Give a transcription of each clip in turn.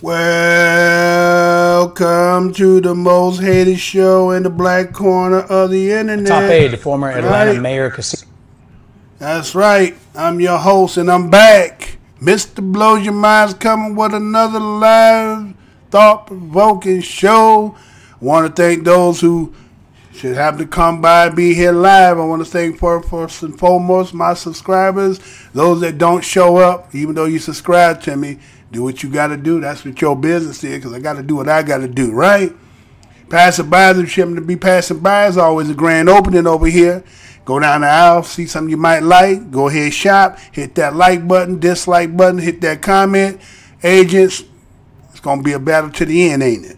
Welcome to the most hated show in the black corner of the internet. Top 8, the former Atlanta mayor casino. That's right. I'm your host and I'm back. Mr. Blows Your Mind's coming with another live, thought-provoking show. I want to thank those who should have to come by and be here live. I want to thank first and foremost my subscribers. Those that don't show up, even though you subscribe to me, do what you got to do. That's what your business is, because I got to do what I got to do, right? Passing by, if you happen to be passing by, is always a grand opening over here. Go down the aisle, see something you might like, go ahead, shop, hit that like button, dislike button, hit that comment. Agents, it's going to be a battle to the end, ain't it?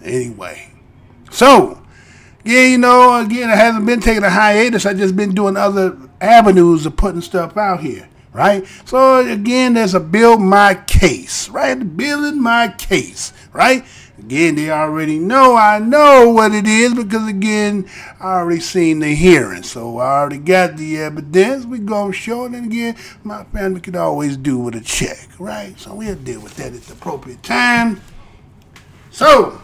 Anyway. So, again, I haven't been taking a hiatus. I just been doing other avenues of putting stuff out here, right? So, again, there's a build my case, right? Building my case, right? Again, they already know I know what it is because, again, I already seen the hearing. So I already got the evidence. We're going to show it. And, again, my family could always do with a check, right? So we'll deal with that at the appropriate time. So,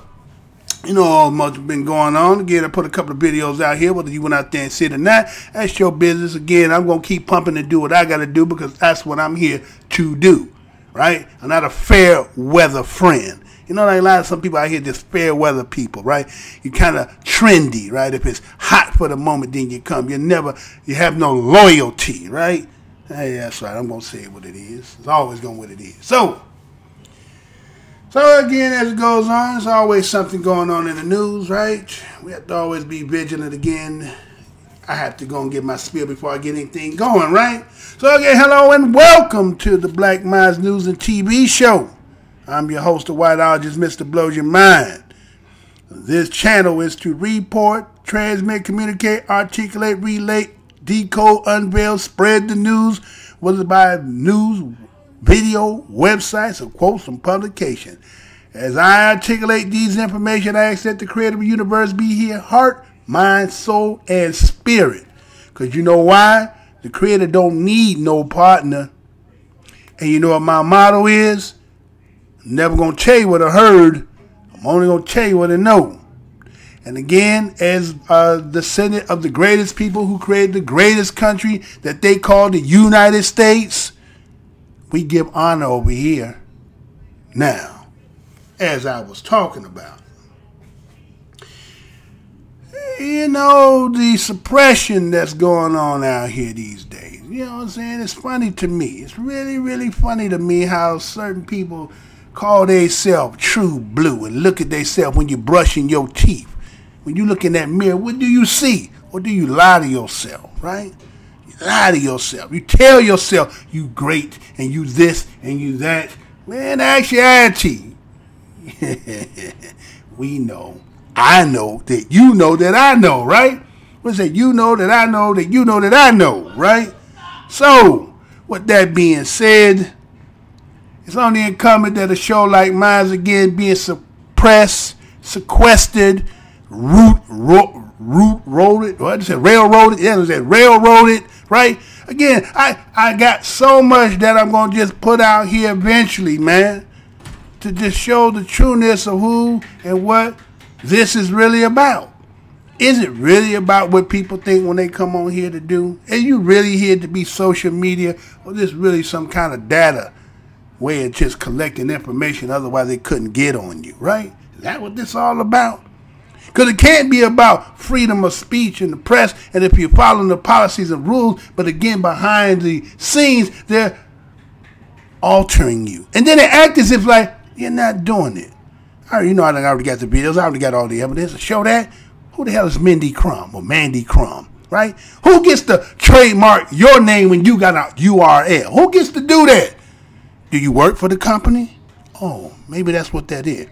all much been going on. Again, I put a couple of videos out here, whether you went out there and see it or not. That's your business. Again, I'm going to keep pumping and do what I got to do because that's what I'm here to do, right? I'm not a fair weather friend. Like a lot of some people out here, just fair weather people, right? You're kind of trendy, right? If it's hot for the moment, then you come. You have no loyalty, right? Hey, that's right. I'm going to say it what it is. It's always going what it is. So again, as it goes on, there's always something going on in the news, right? We have to always be vigilant again. I have to go and get my spiel before I get anything going, right? So again, hello and welcome to the Black Minds News and TV show. I'm your host, the whiteologist, Mr. Blows Your Mind. This channel is to report, transmit, communicate, articulate, relate, decode, unveil, spread the news, whether by news, video, websites, or quotes from publication. As I articulate these information, I ask that the creative universe be here, heart, mind, soul, and spirit. Because you know why? The creator don't need no partner. And you know what my motto is? Never going to tell you what I heard. I'm only going to tell you what I know. And again, as descendant of the greatest people who created the greatest country that they call the United States, we give honor over here. Now, as I was talking about, the suppression that's going on out here these days. You know what I'm saying? It's funny to me. It's really, really funny to me how certain people call themselves true blue and look at themselves when you're brushing your teeth. When you look in that mirror, what do you see? Or do you lie to yourself, right? You lie to yourself. You tell yourself you great and you this and you that. Man, actuality, we know. I know that you know that I know, right? What's that? You know that I know that you know that I know, right? So, with that being said, it's only incumbent that a show like mine again being suppressed, sequestered, railroaded. Yeah, it said railroaded, right? Again, I got so much that I'm going to just put out here eventually, man, to just show the trueness of who and what this is really about. Is it really about what people think when they come on here to do? Are you really here to be social media, or this really some kind of data way of just collecting information, otherwise they couldn't get on you, right? Is that what this all about? Because it can't be about freedom of speech in the press, and if you're following the policies and rules, but again, behind the scenes, they're altering you. And then they act as if like, you're not doing it. I already got the videos, I already got all the evidence to show that. Who the hell is Mindy Crumb or Mandy Crumb, right? Who gets to trademark your name when you got a URL? Who gets to do that? Do you work for the company? Oh, maybe that's what that is.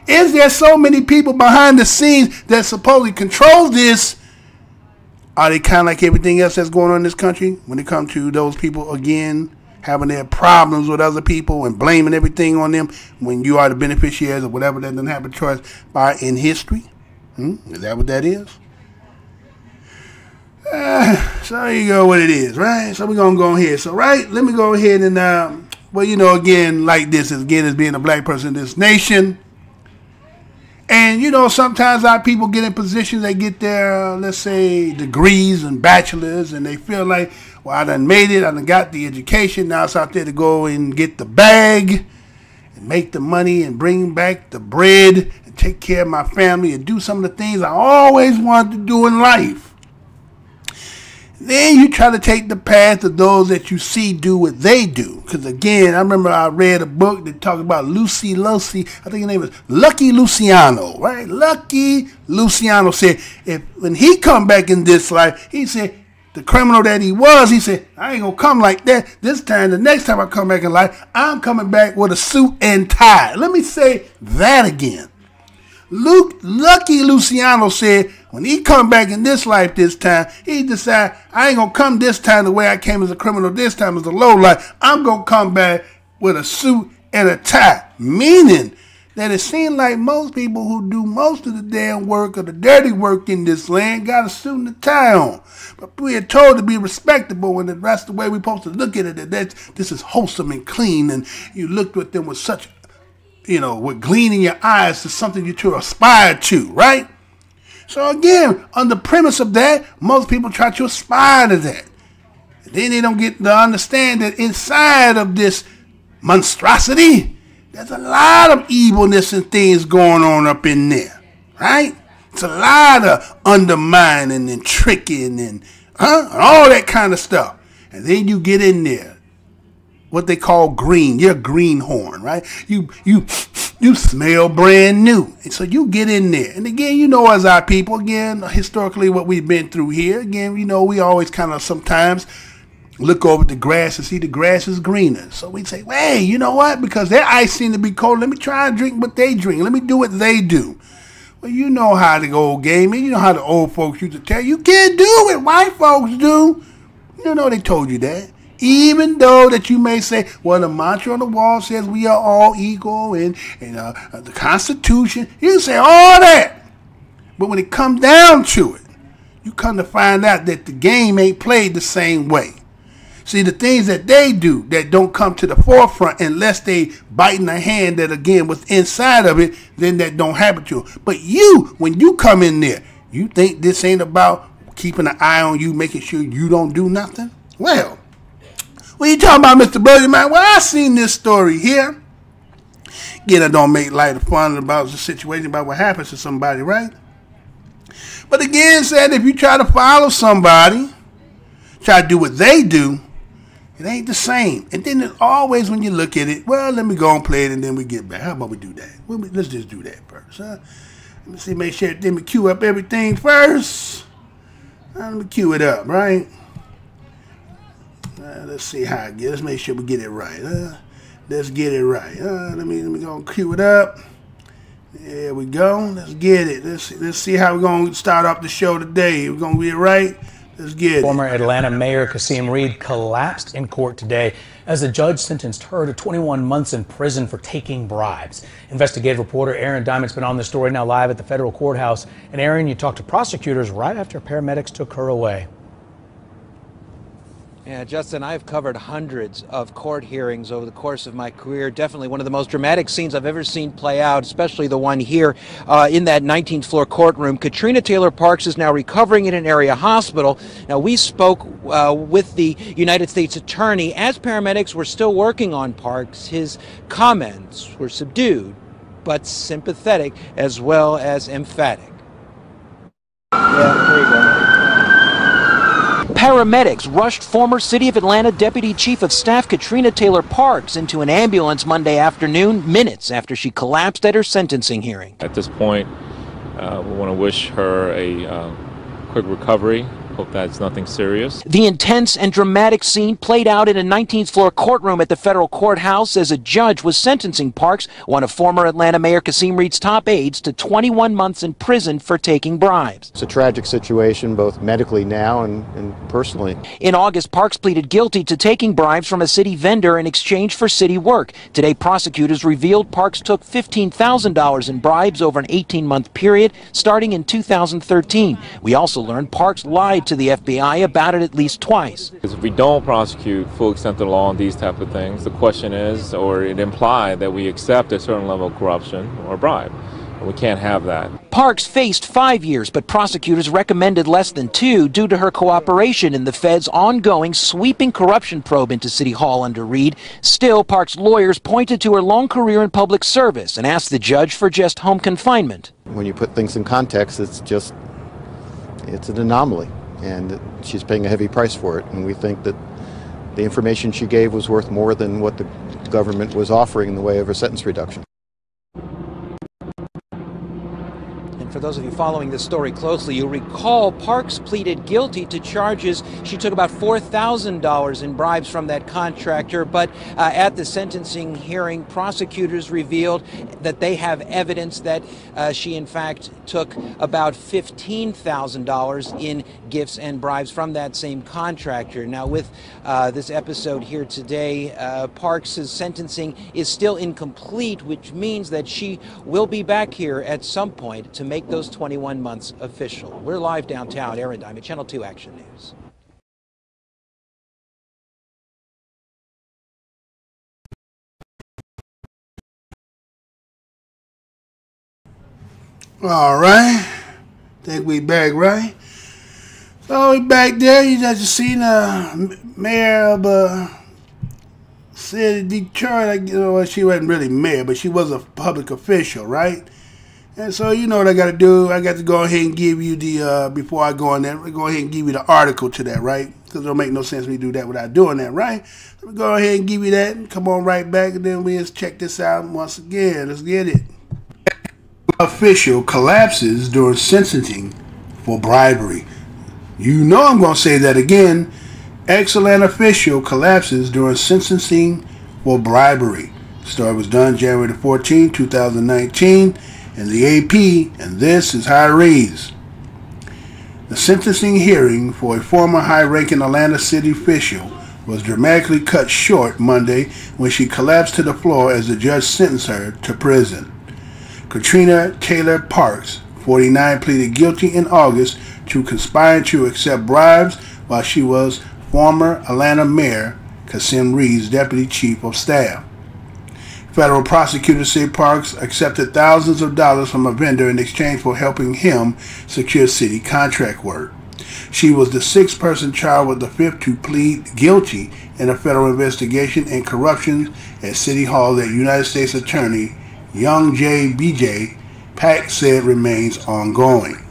Is there so many people behind the scenes that supposedly control this? Are they kind of like everything else that's going on in this country when it comes to those people, again, having their problems with other people and blaming everything on them when you are the beneficiaries of whatever that didn't happen to us by in history? Is that what that is? So there you go, what it is, right? So we're going to go ahead. So, right, let me go ahead and Well, you know, again, like this, again, as being a black person in this nation. And, you know, sometimes our people get in positions, they get their, let's say, degrees and bachelors, and they feel like, well, I done made it, I done got the education, now it's out there to go and get the bag and make the money and bring back the bread and take care of my family and do some of the things I always wanted to do in life. Then you try to take the path of those that you see do what they do. Because again, I remember I read a book that talked about Lucy, I think her name was Lucky Luciano, right? Lucky Luciano said, when he come back in this life, he said, the criminal that he was, he said, I ain't going to come like that this time. The next time I come back in life, I'm coming back with a suit and tie. Let me say that again. Lucky Luciano said, when he come back in this life this time, he decided, I ain't going to come this time the way I came as a criminal this time as a low life. I'm going to come back with a suit and a tie. Meaning that it seems like most people who do most of the damn work or the dirty work in this land got a suit and a tie on. But we are told to be respectable, and that's the way we're supposed to look at it, that this is wholesome and clean, and you looked at them with such, you know, with gleam in your eyes to something you to aspire to, right? So again, on the premise of that, most people try to aspire to that. And then they don't get to understand that inside of this monstrosity, there's a lot of evilness and things going on up in there, right? It's a lot of undermining and tricking and all that kind of stuff. And then you get in there, what they call green. You're a greenhorn, right? You smell brand new. And so you get in there. And again, you know, as our people, again, historically what we've been through here, again, you know, we always kind of sometimes look over the grass and see the grass is greener. So we say, hey, you know what? Because their ice seems to be cold, let me try and drink what they drink. Let me do what they do. Well, you know how the old game is. You know how the old folks used to tell you can't do what white folks do. You know they told you that. Even though that you may say, well, the mantra on the wall says we are all equal and the Constitution, you can say all that. But when it comes down to it, you come to find out that the game ain't played the same way. See, the things that they do that don't come to the forefront unless they bite in the hand that, again, was inside of it, then that don't happen to them. But you, when you come in there, you think this ain't about keeping an eye on you, making sure you don't do nothing? Well, when you talking about Mr. Blow Your Mind, well, I seen this story here. Again, I don't make light of fun about the situation, about what happens to somebody, right? But again, said if you try to follow somebody, try to do what they do, it ain't the same. And then there's always when you look at it, well, let me go and play it and then we get back. How about we do that? Let's just do that first, huh? Let me see, make sure, let me cue up everything first. Let me cue it up, right? Let's see how I get. Let's make sure we get it right. Let's get it right. Let me go and cue it up. There we go. Let's get it. Let's see how we're gonna start off the show today. We're gonna get it right. Let's get it. Former Atlanta Mayor Kasim Reed collapsed in court today as the judge sentenced her to 21 months in prison for taking bribes. Investigative reporter Aaron Diamond's been on the story now live at the federal courthouse. And Aaron, you talked to prosecutors right after paramedics took her away. Yeah, Justin, I've covered hundreds of court hearings over the course of my career. Definitely one of the most dramatic scenes I've ever seen play out, especially the one here in that 19th floor courtroom. Katrina Taylor Parks is now recovering in an area hospital. Now, we spoke with the United States Attorney as paramedics were still working on Parks. His comments were subdued, but sympathetic as well as emphatic. Yeah, there you go. Paramedics rushed former City of Atlanta Deputy Chief of Staff Katrina Taylor Parks into an ambulance Monday afternoon, minutes after she collapsed at her sentencing hearing. At this point, we want to wish her a quick recovery. Hope that's nothing serious. The intense and dramatic scene played out in a 19th floor courtroom at the federal courthouse as a judge was sentencing Parks, one of former Atlanta Mayor Kasim Reed's top aides, to 21 months in prison for taking bribes. It's a tragic situation, both medically now and personally. In August, Parks pleaded guilty to taking bribes from a city vendor in exchange for city work. Today, prosecutors revealed Parks took $15,000 in bribes over an 18-month period starting in 2013. We also learned Parks lied to the FBI about it at least twice. If we don't prosecute full extent of the law on these type of things, the question is, or it implies that we accept a certain level of corruption or bribe. We can't have that. Parks faced 5 years, but prosecutors recommended less than 2 due to her cooperation in the Fed's ongoing sweeping corruption probe into City Hall under Reed. Still, Parks' lawyers pointed to her long career in public service and asked the judge for just home confinement. When you put things in context, it's an anomaly, and she's paying a heavy price for it. And we think that the information she gave was worth more than what the government was offering in the way of a sentence reduction. For those of you following this story closely, you'll recall Parks pleaded guilty to charges. She took about $4,000 in bribes from that contractor, but at the sentencing hearing, prosecutors revealed that they have evidence that she in fact took about $15,000 in gifts and bribes from that same contractor. Now, with this episode here today, Parks' sentencing is still incomplete, which means that she will be back here at some point to make those 21 months official. We're live downtown, Aaron Diamond, Channel 2 Action News. All right, think we back, right? So we back there. You just seen mayor of city of Detroit. She wasn't really mayor, but she was a public official, right? And so you know what I got to do. I got to go ahead and give you the, before I go on there, go ahead and give you the article to that, right? Because it don't make no sense for me to do that without doing that, right? Let me go ahead and give you that and come on right back, and then we just check this out once again. Let's get it. Official collapses during sentencing for bribery. You know I'm going to say that again. Excellent official collapses during sentencing for bribery. The story was done January 14, 2019. In the AP, and this is how it reads. The sentencing hearing for a former high-ranking Atlanta city official was dramatically cut short Monday when she collapsed to the floor as the judge sentenced her to prison. Katrina Taylor Parks, 49, pleaded guilty in August to conspiring to accept bribes while she was former Atlanta Mayor Kasim Reed's deputy chief of staff. Federal prosecutors say Parks accepted thousands of dollars from a vendor in exchange for helping him secure city contract work. She was the 6th person charged with the 5th to plead guilty in a federal investigation and corruption at City Hall that United States Attorney Young J. B.J. Pack said remains ongoing.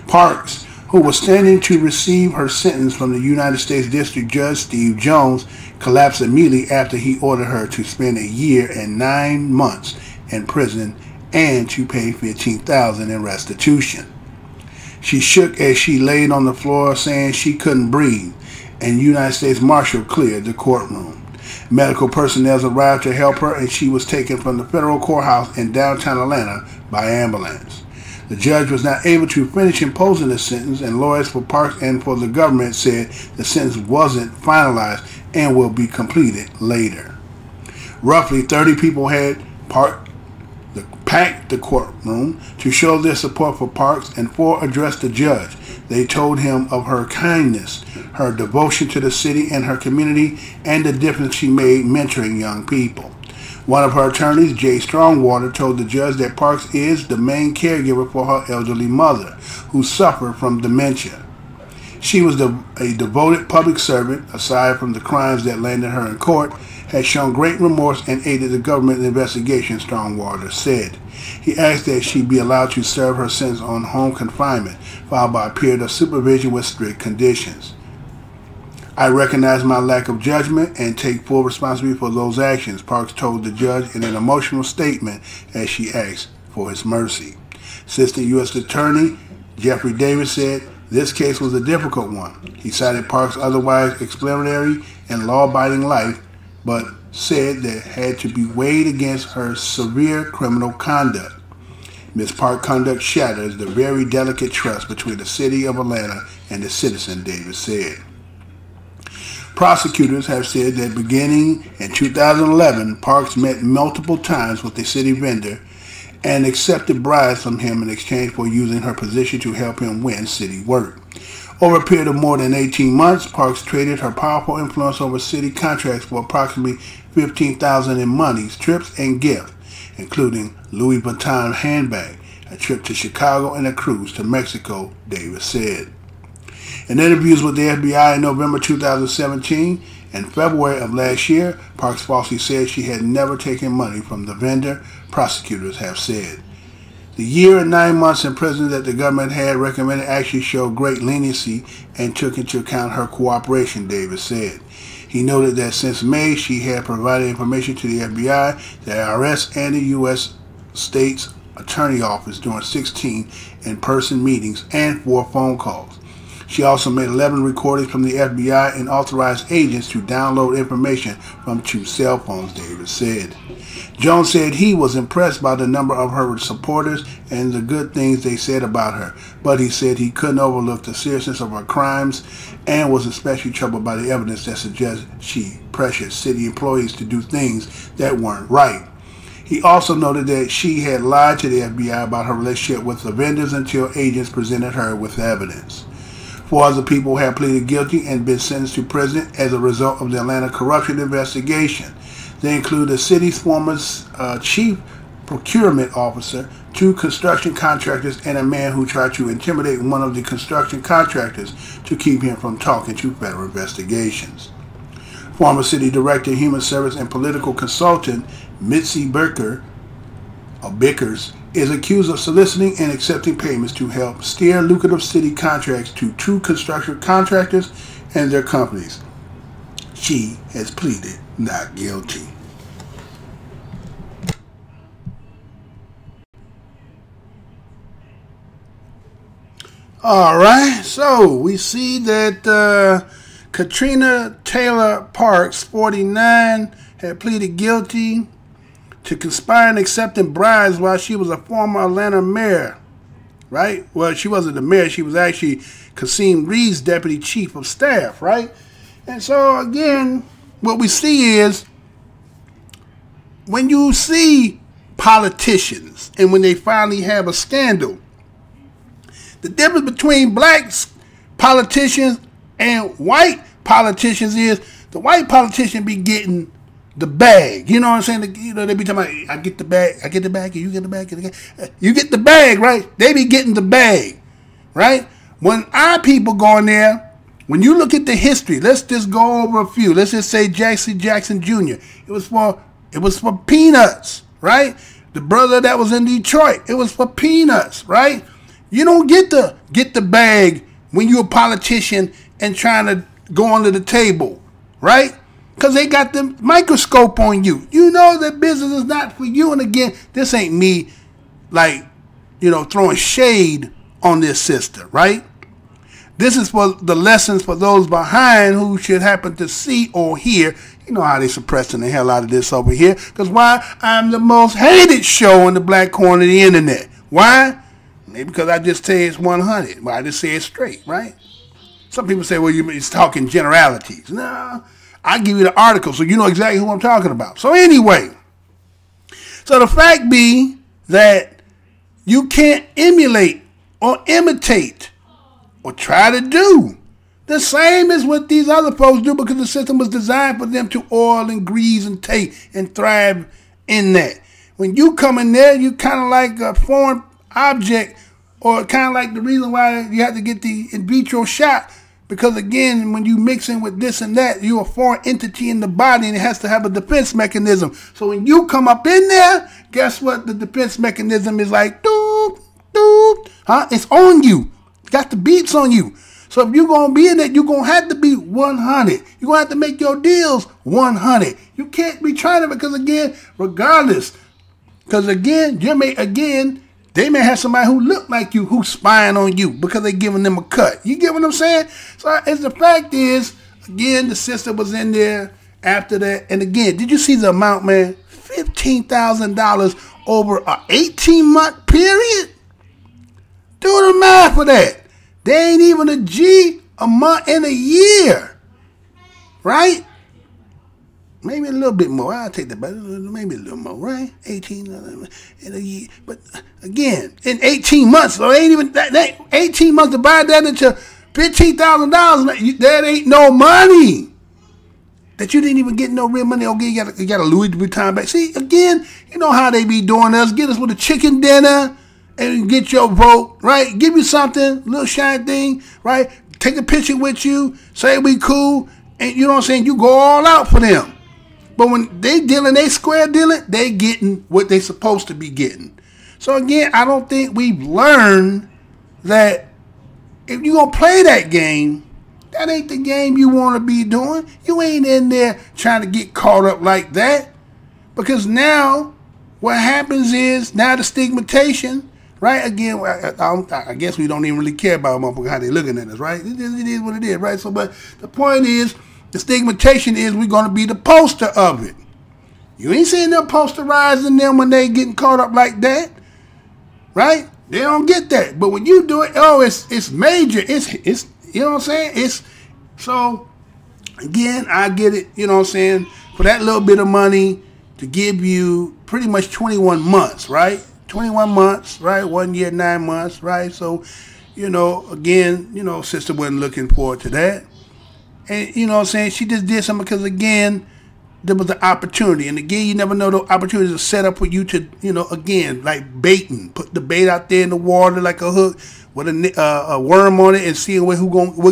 Parks, who was standing to receive her sentence from the United States District Judge Steve Jones, collapsed immediately after he ordered her to spend a year and 9 months in prison and to pay $15,000 in restitution. She shook as she laid on the floor, saying she couldn't breathe, and United States Marshal cleared the courtroom. Medical personnel arrived to help her, and she was taken from the federal courthouse in downtown Atlanta by ambulance. The judge was not able to finish imposing the sentence, and lawyers for Parks and for the government said the sentence wasn't finalized and will be completed later. Roughly 30 people had packed the courtroom to show their support for Parks and 4 addressed the judge. They told him of her kindness, her devotion to the city and her community, and the difference she made mentoring young people. One of her attorneys, Jay Strongwater, told the judge that Parks is the main caregiver for her elderly mother, who suffered from dementia. She was a devoted public servant, aside from the crimes that landed her in court, had shown great remorse and aided the government investigation, Strongwater said. He asked that she be allowed to serve her sentence on home confinement, followed by a period of supervision with strict conditions. I recognize my lack of judgment and take full responsibility for those actions, Parks told the judge in an emotional statement as she asked for his mercy. Assistant U.S. Attorney Jeffrey Davis said this case was a difficult one. He cited Parks' otherwise exemplary and law-abiding life, but said that had to be weighed against her severe criminal conduct. Ms. Parks' conduct shatters the very delicate trust between the city of Atlanta and the citizen, Davis said. Prosecutors have said that beginning in 2011, Parks met multiple times with the city vendor and accepted bribes from him in exchange for using her position to help him win city work. Over a period of more than 18 months, Parks traded her powerful influence over city contracts for approximately $15,000 in monies, trips, and gifts, including Louis Vuitton handbag, a trip to Chicago, and a cruise to Mexico, Davis said. In interviews with the FBI in November 2017 and February of last year, Parks falsely said she had never taken money from the vendor, prosecutors have said. The year and 9 months in prison that the government had recommended actually showed great leniency and took into account her cooperation, Davis said. He noted that since May, she had provided information to the FBI, the IRS, and the U.S. State's Attorney Office during 16 in-person meetings and 4 phone calls. She also made 11 recordings from the FBI and authorized agents to download information from 2 cell phones, Davis said. Jones said he was impressed by the number of her supporters and the good things they said about her, but he said he couldn't overlook the seriousness of her crimes and was especially troubled by the evidence that suggests she pressured city employees to do things that weren't right. He also noted that she had lied to the FBI about her relationship with the vendors until agents presented her with evidence. 4 other people have pleaded guilty and been sentenced to prison as a result of the Atlanta corruption investigation. They include the city's former chief procurement officer, 2 construction contractors, and a man who tried to intimidate one of the construction contractors to keep him from talking to federal investigations. Former city director, human service, and political consultant Mitzi Bickers is accused of soliciting and accepting payments to help steer lucrative city contracts to 2 construction contractors and their companies. She has pleaded not guilty. All right, so we see that Katrina Taylor Parks, 49, had pleaded guilty to conspiring and accepting bribes while she was a former Atlanta mayor, right? Well, she wasn't the mayor. She was actually Kasim Reed's deputy chief of staff, right? And so, again, what we see is when you see politicians and when they finally have a scandal, the difference between black politicians and white politicians is the white politician be getting the bag. You know what I'm saying? You know, they be talking about, I get the bag, and you get the bag. You get the bag, right? They be getting the bag, right? When our people go in there, when you look at the history, let's just go over a few. Let's just say Jackson Jr. It was for peanuts, right? The brother that was in Detroit, it was for peanuts, right? You don't get the bag when you're a politician and trying to go under the table, right? Because they got the microscope on you. You know that business is not for you. And again, this ain't me, like, you know, throwing shade on this sister, right? This is for the lessons for those behind who should happen to see or hear. You know how they suppressing the hell out of this over here. Because why? I'm the most hated show on the black corner of the internet. Why? Maybe because I just say it's 100. Well, I just say it straight, right? Some people say, well, you're talking generalities. No, I give you the article so you know exactly who I'm talking about. So anyway, so the fact be that you can't emulate or imitate or try to do the same as what these other folks do, because the system was designed for them to oil and grease and take and thrive in that. When you come in there, you kind of like a foreign object, or kind of like the reason why you have to get the in vitro shot, because again, when you mix in with this and that, you're a foreign entity in the body and it has to have a defense mechanism. So when you come up in there, guess what? The defense mechanism is like, doop, doop, huh? It's on you. Got the beats on you. So if you're going to be in it, you're going to have to be 100. You're going to have to make your deals 100. You can't be trying to, because again, regardless, because again, they may have somebody who look like you who's spying on you because they're giving them a cut. You get what I'm saying? So as the fact is, again, the sister was in there after that. And again, did you see the amount, man? $15,000 over an 18-month period? Do the math for that. They ain't even a G a month in a year. Right? Maybe a little bit more. I'll take that back. Maybe a little more, right? 18 in a year. But again, in 18 months, so ain't even that 18 months, divide that into $15,000, that ain't no money. That you didn't even get no real money. Okay, you got a Louis Vuitton bag. See, again, you know how they be doing us. Get us with a chicken dinner and get your vote, right? Give you something, little shiny thing, right? Take a picture with you, say we cool, and you know what I'm saying? You go all out for them. But when they dealing, they square dealing, they getting what they supposed to be getting. So again, I don't think we've learned that if you're going to play that game, that ain't the game you want to be doing. You ain't in there trying to get caught up like that. Because now what happens is, now the stigmatization, right? Again, I guess we don't even really care about motherfuckers, how they looking at us, right? It is what it is, right? So, but the point is, the stigmatization is we're going to be the poster of it. You ain't seeing them posterizing them when they getting caught up like that, right? They don't get that. But when you do it, oh, it's major. It's you know what I'm saying? It's so again, I get it, you know what I'm saying, for that little bit of money to give you pretty much 21 months, right? 21 months, right? 1 year, 9 months, right? So, you know, again, you know, sister wasn't looking forward to that. And you know what I'm saying? She just did something because again, there was an opportunity. And again, you never know, the opportunities are set up for you to, you know, again, like baiting. Put the bait out there in the water like a hook with a worm on it and seeing we're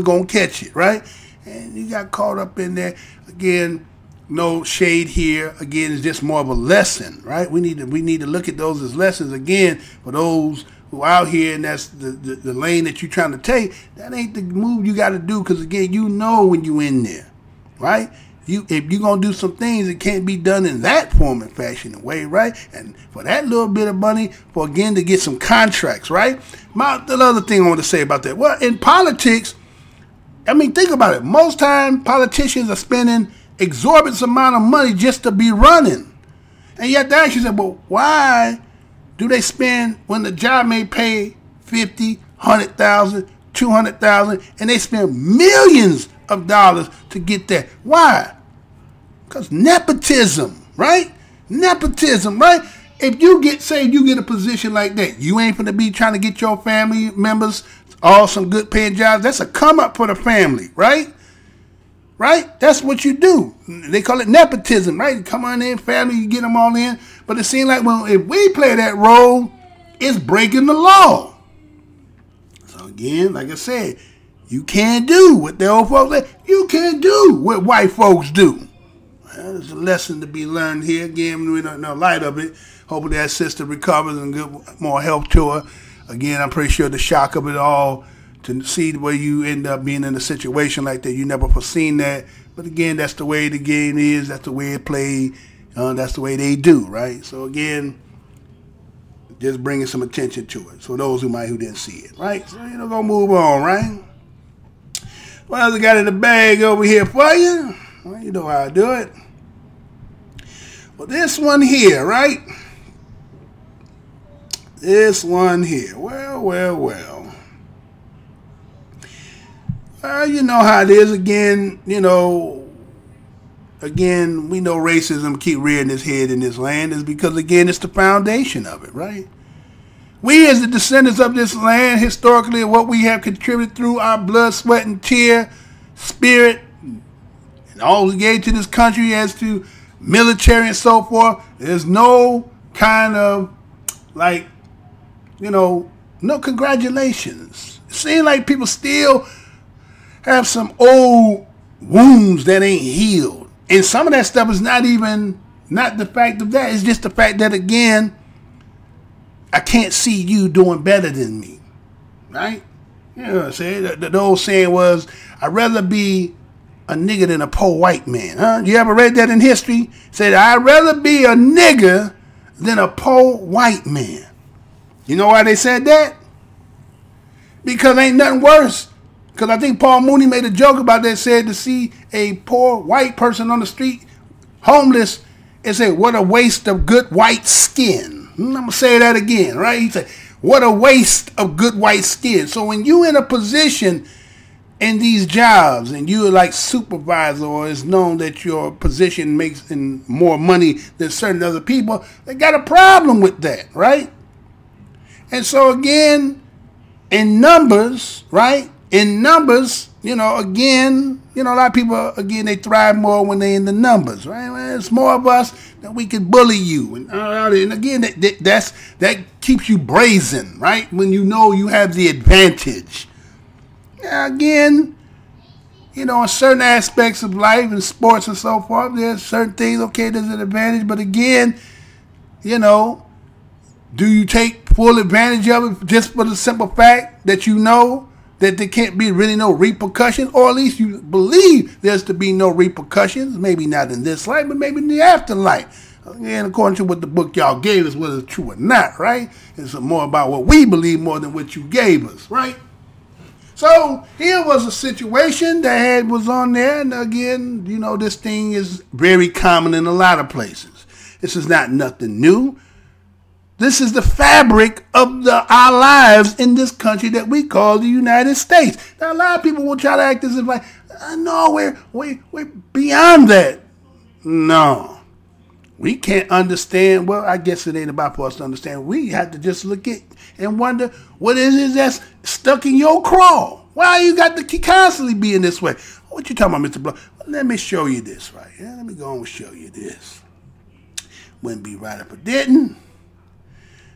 going to catch it, right? And you got caught up in there. Again, no shade here. Again, it's just more of a lesson, right? We need to look at those as lessons. Again, for those who out here and that's the lane that you're trying to take, that ain't the move you got to do because, again, you know when you in there, right? If you're going to do some things, it can't be done in that form and fashion and way, right? And for that little bit of money, for, again, to get some contracts, right? The other thing I want to say about that, well, in politics, I mean, think about it. Most time, politicians are spending exorbitant amount of money just to be running. And you have to ask yourself, well, why do they spend when the job may pay $50,000, $100,000, $200,000, and they spend millions of dollars to get that? Why? Because nepotism, right? Nepotism, right? If you get, say you get a position like that, you ain't gonna be trying to get your family members all some good paying jobs. That's a come up for the family, right? Right? That's what you do. They call it nepotism, right? Come on in, family, you get them all in. But it seems like if we play that role, it's breaking the law. So again, like I said, you can't do what the old folks say. You can't do what white folks do. Well, there's a lesson to be learned here. Again, we don't know light of it. Hopefully that sister recovers and get more help to her. Again, I'm pretty sure the shock of it all, to see where you end up being in a situation like that, you never foreseen that. But again, that's the way the game is. That's the way it played. That's the way they do, right? So again, just bringing some attention to it. So those who didn't see it, right? So you know, gonna move on, right? What else I got in the bag over here for you? Well, you know how I do it. Well, this one here, right? This one here. Well. You know how it is. Again, you know, we know racism keep rearing its head in this land is because, again, it's the foundation of it, right? We as the descendants of this land, historically, what we have contributed through our blood, sweat, and tear, spirit, and all we gave to this country as to military and so forth, there's no kind of, like, you know, no congratulations. It seems like people still have some old wounds that ain't healed. And some of that stuff is not the fact of that. It's just the fact that, again, I can't see you doing better than me. Right? You know what I'm saying? The old saying was, I'd rather be a nigger than a poor white man. Huh? You ever read that in history? Said, I'd rather be a nigger than a poor white man. You know why they said that? Because ain't nothing worse. Because I think Paul Mooney made a joke about that, said to see a poor white person on the street, homeless, and say, what a waste of good white skin. I'm going to say that again, right? He said, what a waste of good white skin. So when you in a position in these jobs and you're like supervisor, or it's known that your position makes more money than certain other people, they got a problem with that, right? And so again, in numbers, right? in numbers, you know, again, you know, a lot of people, again, they thrive more when they're in the numbers, right? Well, it's more of us that we can bully you. And again, that keeps you brazen, right? When you know you have the advantage. Now, again, you know, in certain aspects of life and sports and so forth, there's certain things, okay, there's an advantage. But again, you know, do you take full advantage of it just for the simple fact that you know that there can't be really no repercussions, or at least you believe there's to be no repercussions, maybe not in this life, but maybe in the afterlife. Again, according to what the book y'all gave us, whether it's true or not, right? It's more about what we believe more than what you gave us, right? So here was a situation that was on there, and again, you know, this thing is very common in a lot of places. This is not nothing new. This is the fabric of our lives in this country that we call the United States. Now, a lot of people will try to act as if like, no, we're beyond that. No. We can't understand. Well, I guess it ain't about for us to understand. We have to just look at and wonder, what is it that's stuck in your craw? Why you got to constantly being this way? What you talking about, Mr. Blow? Well, let me show you this right here. Let me go and show you this. Wouldn't be right if I didn't.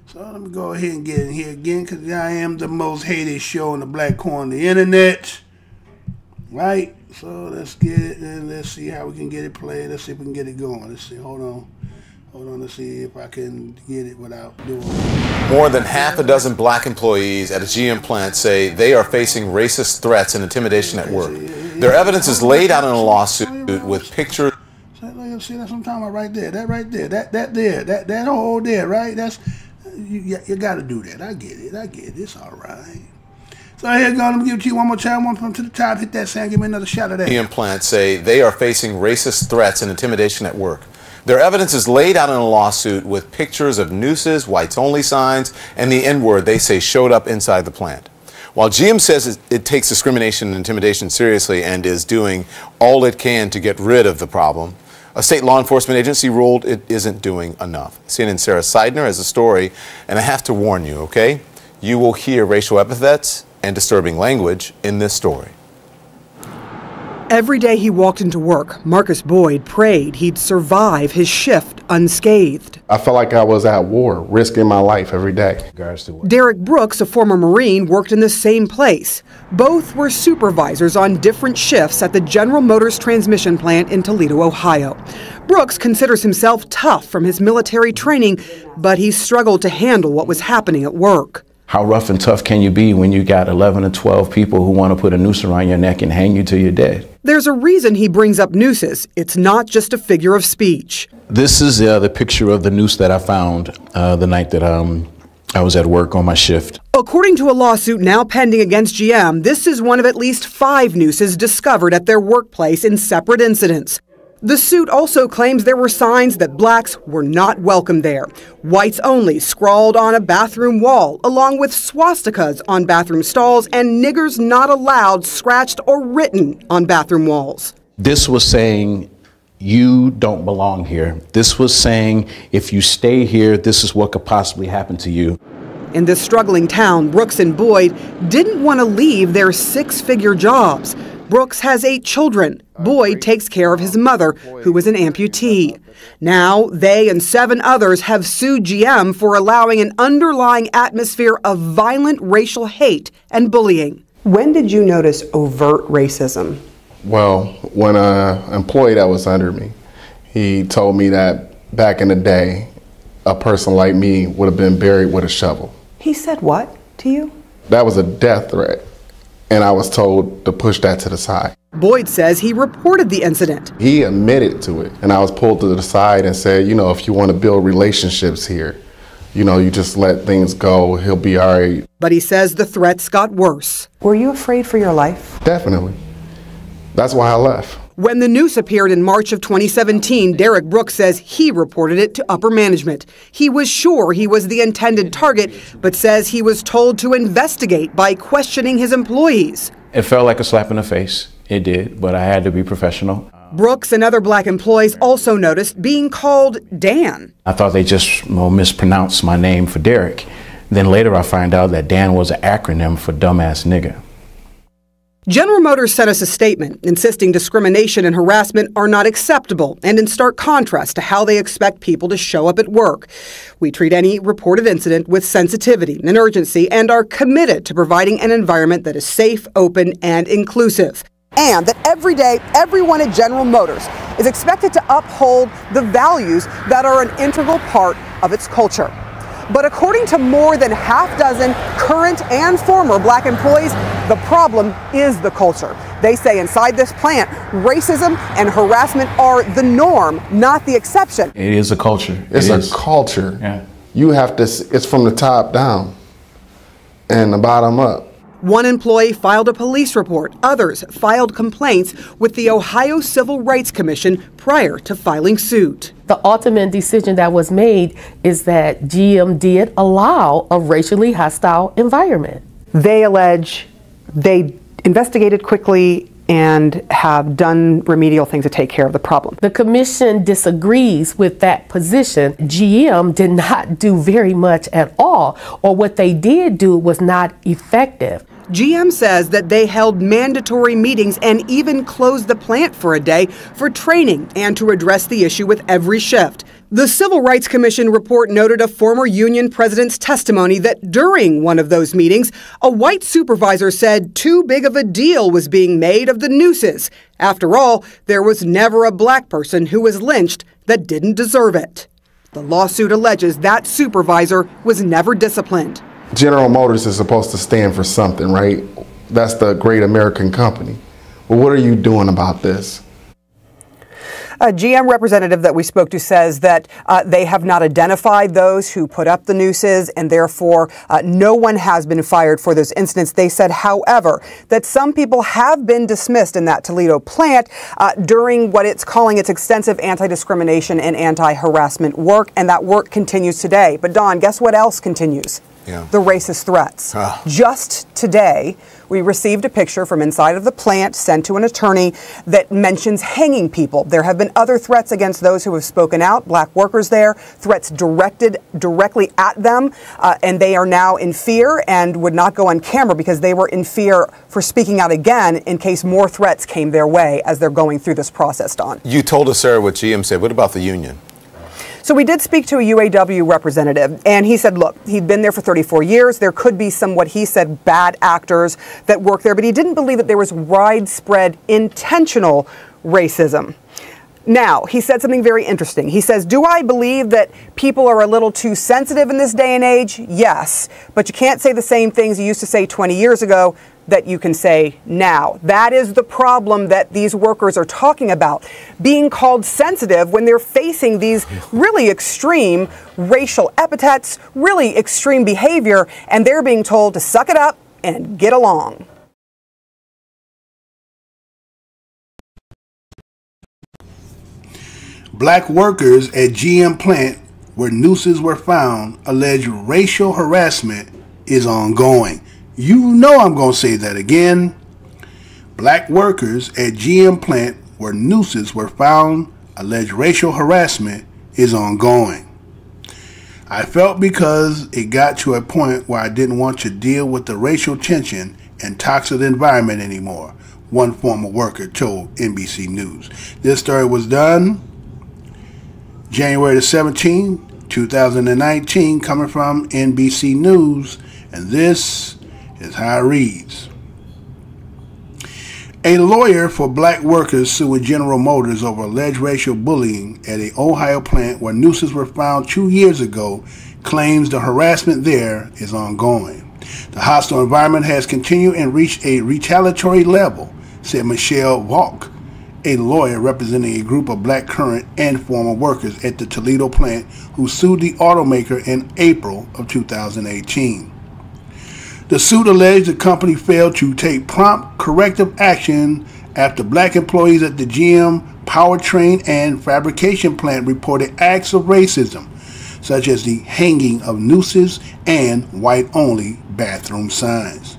So let me go ahead and get in here again, because I am the most hated show in the black corner of the internet. Right? So let's get it, and let's see how we can get it played. Let's see if we can get it going. Let's see. Hold on. Let's see if I can get it without doing it. More than half a dozen black employees at a GM plant say they are facing racist threats and intimidation at work. Their evidence is laid out in a lawsuit with pictures. See, that's what I'm talking about right there. That right there. That hole there, right? That's you got to do that. I get it. It's all right. So here you go. Let me give it to you one more time. One from to the top. Hit that sound. Give me another shot of that. GM plants say they are facing racist threats and intimidation at work. Their evidence is laid out in a lawsuit with pictures of nooses, whites-only signs, and the N-word they say showed up inside the plant. While GM says it takes discrimination and intimidation seriously and is doing all it can to get rid of the problem, a state law enforcement agency ruled it isn't doing enough. CNN's Sarah Seidner has a story, and I have to warn you, okay? You will hear racial epithets and disturbing language in this story. Every day he walked into work, Marcus Boyd prayed he'd survive his shift unscathed. I felt like I was at war, risking my life every day. Derek Brooks, a former Marine, worked in the same place. Both were supervisors on different shifts at the General Motors transmission plant in Toledo, Ohio. Brooks considers himself tough from his military training, but he struggled to handle what was happening at work. How rough and tough can you be when you got 11 or 12 people who want to put a noose around your neck and hang you till you're dead? There's a reason he brings up nooses. It's not just a figure of speech. This is the picture of the noose that I found the night that I was at work on my shift. According to a lawsuit now pending against GM, this is one of at least 5 nooses discovered at their workplace in separate incidents. The suit also claims there were signs that blacks were not welcome there. Whites only scrawled on a bathroom wall, along with swastikas on bathroom stalls and niggers not allowed scratched or written on bathroom walls. This was saying, you don't belong here. This was saying, if you stay here, this is what could possibly happen to you. In this struggling town, Brooks and Boyd didn't want to leave their 6-figure jobs. Brooks has 8 children. Boyd takes care of his mother, who is an amputee. Now, they and 7 others have sued GM for allowing an underlying atmosphere of violent racial hate and bullying. When did you notice overt racism? Well, when an employee that was under me, he told me that back in the day, a person like me would have been buried with a shovel. He said what to you? That was a death threat, and I was told to push that to the side. Boyd says he reported the incident. He admitted to it, and I was pulled to the side and said, you know, if you want to build relationships here, you know, you just let things go, he'll be all right. But he says the threats got worse. Were you afraid for your life? Definitely. That's why I left. When the noose appeared in March of 2017, Derek Brooks says he reported it to upper management. He was sure he was the intended target, but says he was told to investigate by questioning his employees. It felt like a slap in the face. It did, but I had to be professional. Brooks and other black employees also noticed being called Dan. I thought they just mispronounced my name for Derek. Then later I find out that Dan was an acronym for dumbass nigga. General Motors sent us a statement insisting discrimination and harassment are not acceptable and in stark contrast to how they expect people to show up at work. We treat any reported incident with sensitivity and urgency and are committed to providing an environment that is safe, open, and inclusive. And that every day, everyone at General Motors is expected to uphold the values that are an integral part of its culture. But according to more than half dozen current and former black employees, the problem is the culture. They say inside this plant, racism and harassment are the norm, not the exception. It is a culture. It's a culture. Yeah. You have to, it's from the top down and the bottom up. One employee filed a police report. Others filed complaints with the Ohio Civil Rights Commission prior to filing suit. The ultimate decision that was made is that GM did allow a racially hostile environment. They allege they investigated quickly and have done remedial things to take care of the problem. The commission disagrees with that position. GM did not do very much at all, or what they did do was not effective. GM says that they held mandatory meetings and even closed the plant for a day for training and to address the issue with every shift. The Civil Rights Commission report noted a former union president's testimony that during one of those meetings, a white supervisor said too big of a deal was being made of the nooses. After all, there was never a black person who was lynched that didn't deserve it. The lawsuit alleges that supervisor was never disciplined. General Motors is supposed to stand for something, right? That's the great American company. Well, what are you doing about this? A GM representative that we spoke to says that they have not identified those who put up the nooses, and therefore no one has been fired for those incidents. They said, however, that some people have been dismissed in that Toledo plant during what it's calling its extensive anti-discrimination and anti-harassment work, and that work continues today. But Don, guess what else continues? Yeah. The racist threats. Just today, we received a picture from inside of the plant sent to an attorney that mentions hanging people. There have been other threats against those who have spoken out, black workers there, threats directed directly at them, and they are now in fear and would not go on camera because they were in fear for speaking out again in case more threats came their way as they're going through this process, Don. You told us, Sarah, what GM said. What about the union? So we did speak to a UAW representative, and he said, look, he'd been there for 34 years. There could be some, what he said, bad actors that work there, but he didn't believe that there was widespread intentional racism. Now, he said something very interesting. He says, do I believe that people are a little too sensitive in this day and age? Yes, but you can't say the same things you used to say 20 years ago that you can say now. That is the problem that these workers are talking about, being called sensitive when they're facing these really extreme racial epithets, really extreme behavior, and they're being told to suck it up and get along. Black workers at GM plant where nooses were found allege racial harassment is ongoing. You know I'm going to say that again. Black workers at GM plant where nooses were found allege racial harassment is ongoing. I felt because it got to a point where I didn't want to deal with the racial tension and toxic environment anymore, one former worker told NBC News. This story was done January the 17th, 2019, coming from NBC News, and this is how it reads. A lawyer for black workers suing General Motors over alleged racial bullying at an Ohio plant where nooses were found 2 years ago claims the harassment there is ongoing. The hostile environment has continued and reached a retaliatory level, said Michelle Valk, a lawyer representing a group of black current and former workers at the Toledo plant who sued the automaker in April of 2018. The suit alleged the company failed to take prompt corrective action after black employees at the GM powertrain and fabrication plant reported acts of racism, such as the hanging of nooses and white-only bathroom signs.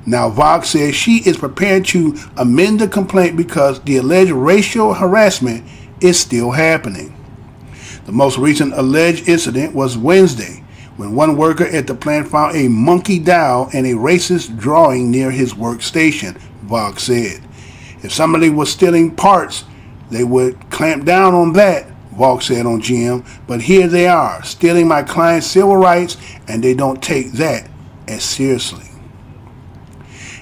Now, Vox says she is prepared to amend the complaint because the alleged racial harassment is still happening. The most recent alleged incident was Wednesday, when one worker at the plant found a monkey doll and a racist drawing near his workstation, Vaughn said. If somebody was stealing parts, they would clamp down on that, Vaughn said on GM. But here they are, stealing my client's civil rights, and they don't take that as seriously.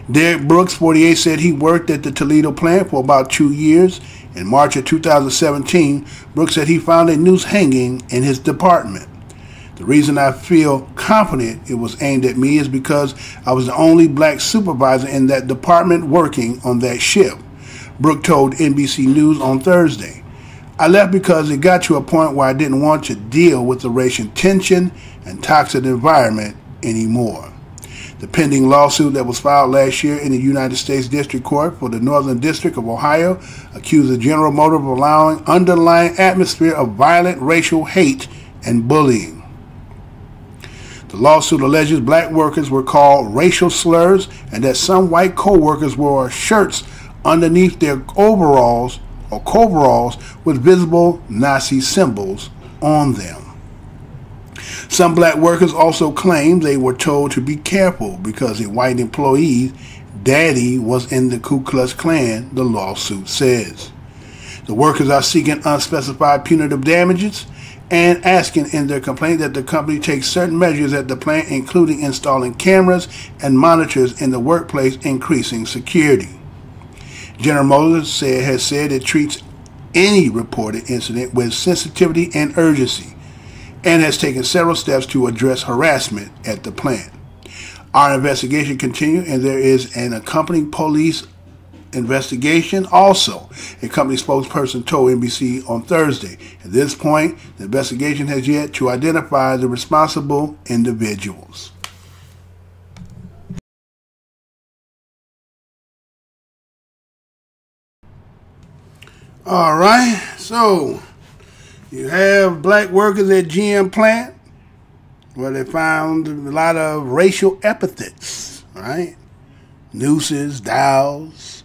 Derek Brooks, 48, said he worked at the Toledo plant for about 2 years. In March of 2017, Brooks said he found a noose hanging in his department. The reason I feel confident it was aimed at me is because I was the only black supervisor in that department working on that ship, Brooks told NBC News on Thursday. I left because it got to a point where I didn't want to deal with the racial tension and toxic environment anymore. The pending lawsuit that was filed last year in the United States District Court for the Northern District of Ohio accused General Motors of allowing underlying atmosphere of violent racial hate and bullying. The lawsuit alleges black workers were called racial slurs and that some white co-workers wore shirts underneath their overalls or coveralls with visible Nazi symbols on them. Some black workers also claimed they were told to be careful because a white employee's daddy was in the Ku Klux Klan, the lawsuit says. The workers are seeking unspecified punitive damages and asking in their complaint that the company takes certain measures at the plant, including installing cameras and monitors in the workplace, increasing security. General Motors has said it treats any reported incident with sensitivity and urgency, and has taken several steps to address harassment at the plant. Our investigation continues, and there is an accompanying police investigation also, a company spokesperson told NBC on Thursday. At this point, the investigation has yet to identify the responsible individuals. All right, so you have black workers at GM plant where they found a lot of racial epithets, right? Nooses, dowels,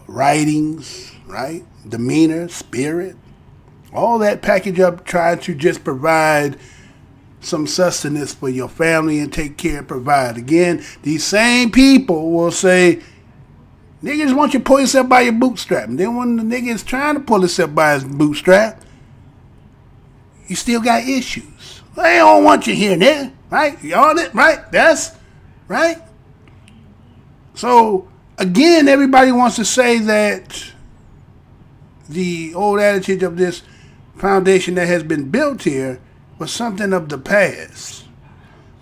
writings, right? Demeanor, spirit, all that package up, trying to just provide some sustenance for your family and take care and provide. Again, these same people will say, niggas want you to pull yourself by your bootstrap. And then when the nigga is trying to pull himself by his bootstrap, you still got issues. They don't want you here, nigga. Right? Y'all that right? That's right. So again, everybody wants to say that the old attitude of this foundation that has been built here was something of the past.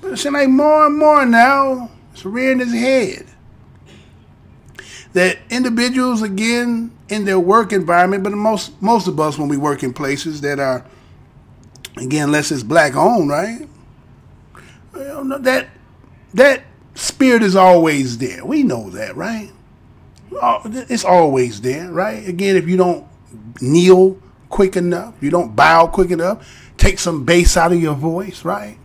But it seems like more and more now, it's rearing its head. That individuals, again, in their work environment, but most of us when we work in places that are, again, unless it's black owned, right? Well, that spirit is always there. We know that, right? It's always there, right? Again, if you don't kneel quick enough, you don't bow quick enough, take some bass out of your voice, right?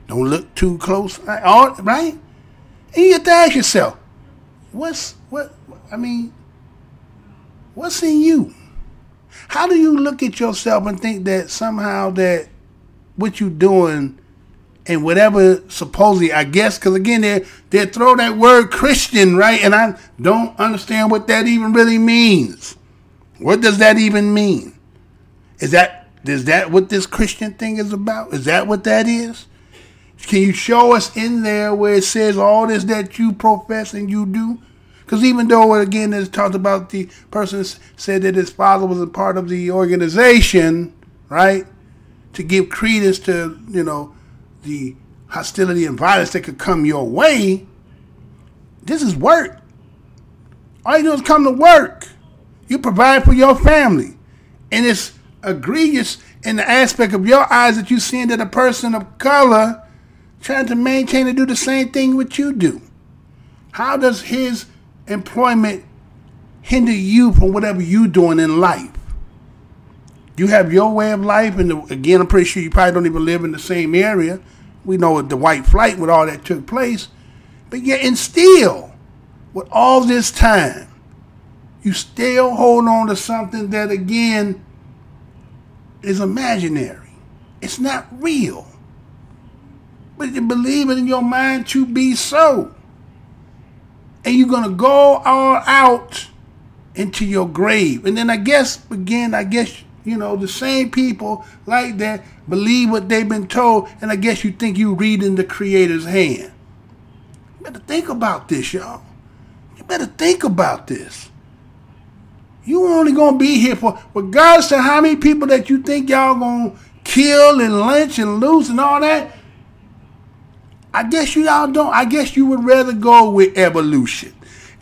Don't look too close, right? And you have to ask yourself, what's in you? How do you look at yourself and think that somehow that what you're doing and whatever supposedly, I guess, because again, they throw that word Christian, right? And I don't understand what that even really means. What does that even mean? Is that what this Christian thing is about? Is that what that is? Can you show us in there where it says all this that you profess and you do? Because even though, again, it's talked about the person said that his father was a part of the organization, right, to give credence to, the hostility and violence that could come your way, this is work. All you do is come to work. You provide for your family. And it's egregious in the aspect of your eyes that you're seeing that a person of color trying to maintain and do the same thing what you do. How does his employment hinder you from whatever you're doing in life? You have your way of life, and again, I'm pretty sure you probably don't even live in the same area. We know the white flight with all that took place. But yet, and still, with all this time, you still hold on to something that, again, is imaginary. It's not real. But you believe it in your mind to be so. and you're going to go all out into your grave. And then I guess, you know, the same people like that believe what they've been told, and I guess you think you reading the Creator's hand. You better think about this, y'all. You better think about this. You only gonna be here for, regardless of how many people that you think y'all gonna kill and lynch and loose and all that. I guess y'all don't. I guess you would rather go with evolution.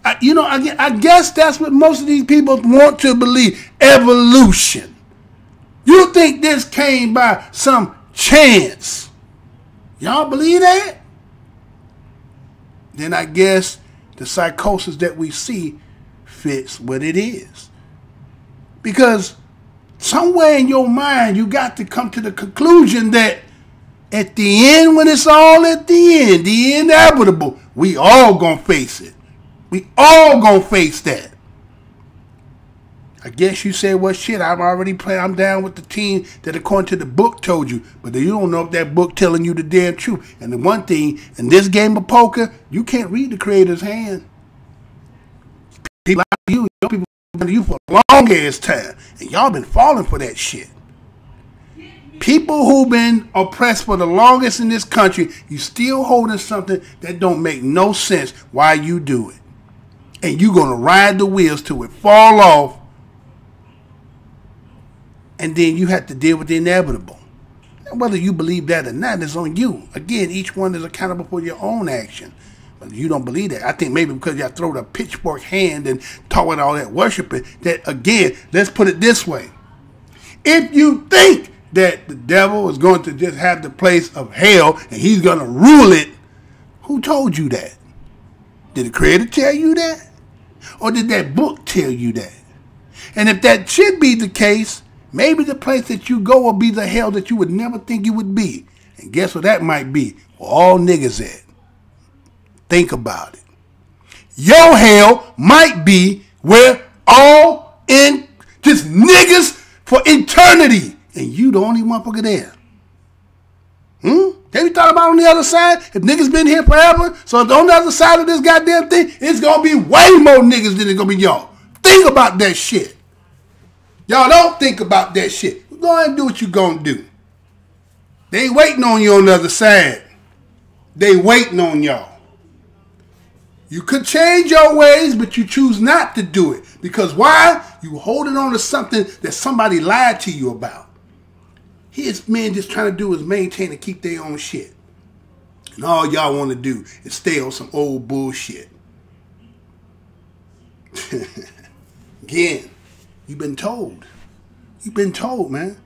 I guess that's what most of these people want to believe. Evolution. You think this came by some chance? Y'all believe that? Then I guess the psychosis that we see fits what it is. Because somewhere in your mind, you got to come to the conclusion that at the end, when it's all at the end, the inevitable, we all gonna face it. We all gonna face that. I guess you say, well, shit, I'm down with the team that according to the book told you. But you don't know if that book telling you the damn truth. And the one thing, in this game of poker, you can't read the Creator's hand. People like you been you for a long ass time. And y'all been falling for that shit. People who've been oppressed for the longest in this country, you still holding something that don't make no sense why you do it. And you gonna ride the wheels till it fall off. And then you have to deal with the inevitable. And whether you believe that or not is on you. Again, each one is accountable for your own action. But you don't believe that. I think maybe because y'all throw the pitchfork hand and talk with all that worshiping, that again, let's put it this way. If you think that the devil is going to just have the place of hell and he's going to rule it, who told you that? Did the Creator tell you that? Or did that book tell you that? And if that should be the case, maybe the place that you go will be the hell that you would never think you would be. And guess what that might be? Where all niggas at. Think about it. Your hell might be where all in just niggas for eternity. And you the only motherfucker there. Have you thought about on the other side? If niggas been here forever, so on the other side of this goddamn thing, it's gonna be way more niggas than it's gonna be y'all. Think about that shit. Y'all don't think about that shit. Go ahead and do what you gonna do. They waiting on you on the other side. They waiting on y'all. You could change your ways, but you choose not to do it. Because why? You holding on to something that somebody lied to you about. His men just trying to do is maintain and keep their own shit. And all y'all want to do is stay on some old bullshit. Again, you've been told. You've been told, man.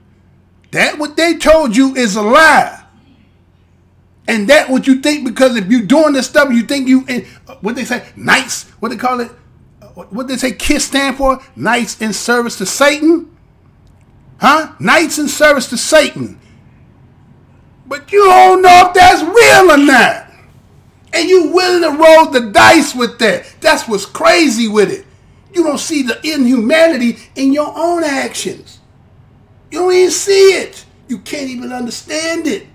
That what they told you is a lie. And that what you think, because if you doing this stuff, you think you, what they say, knights, what they call it, what they say KISS stand for? Knights in service to Satan? Huh? Knights in service to Satan. But you don't know if that's real or not. And you willing to roll the dice with that. That's what's crazy with it. You don't see the inhumanity in your own actions. You don't even see it. You can't even understand it.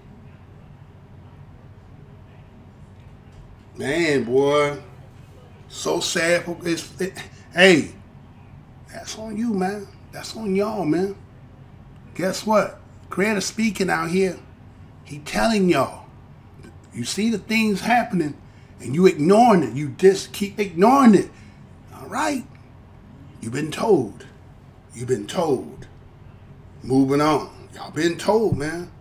Man, boy. So sad. Hey, that's on you, man. That's on y'all, man. Guess what? Creator speaking out here. He telling y'all. You see the things happening and you ignoring it. You just keep ignoring it. All right. You've been told. You've been told. Moving on. Y'all been told, man.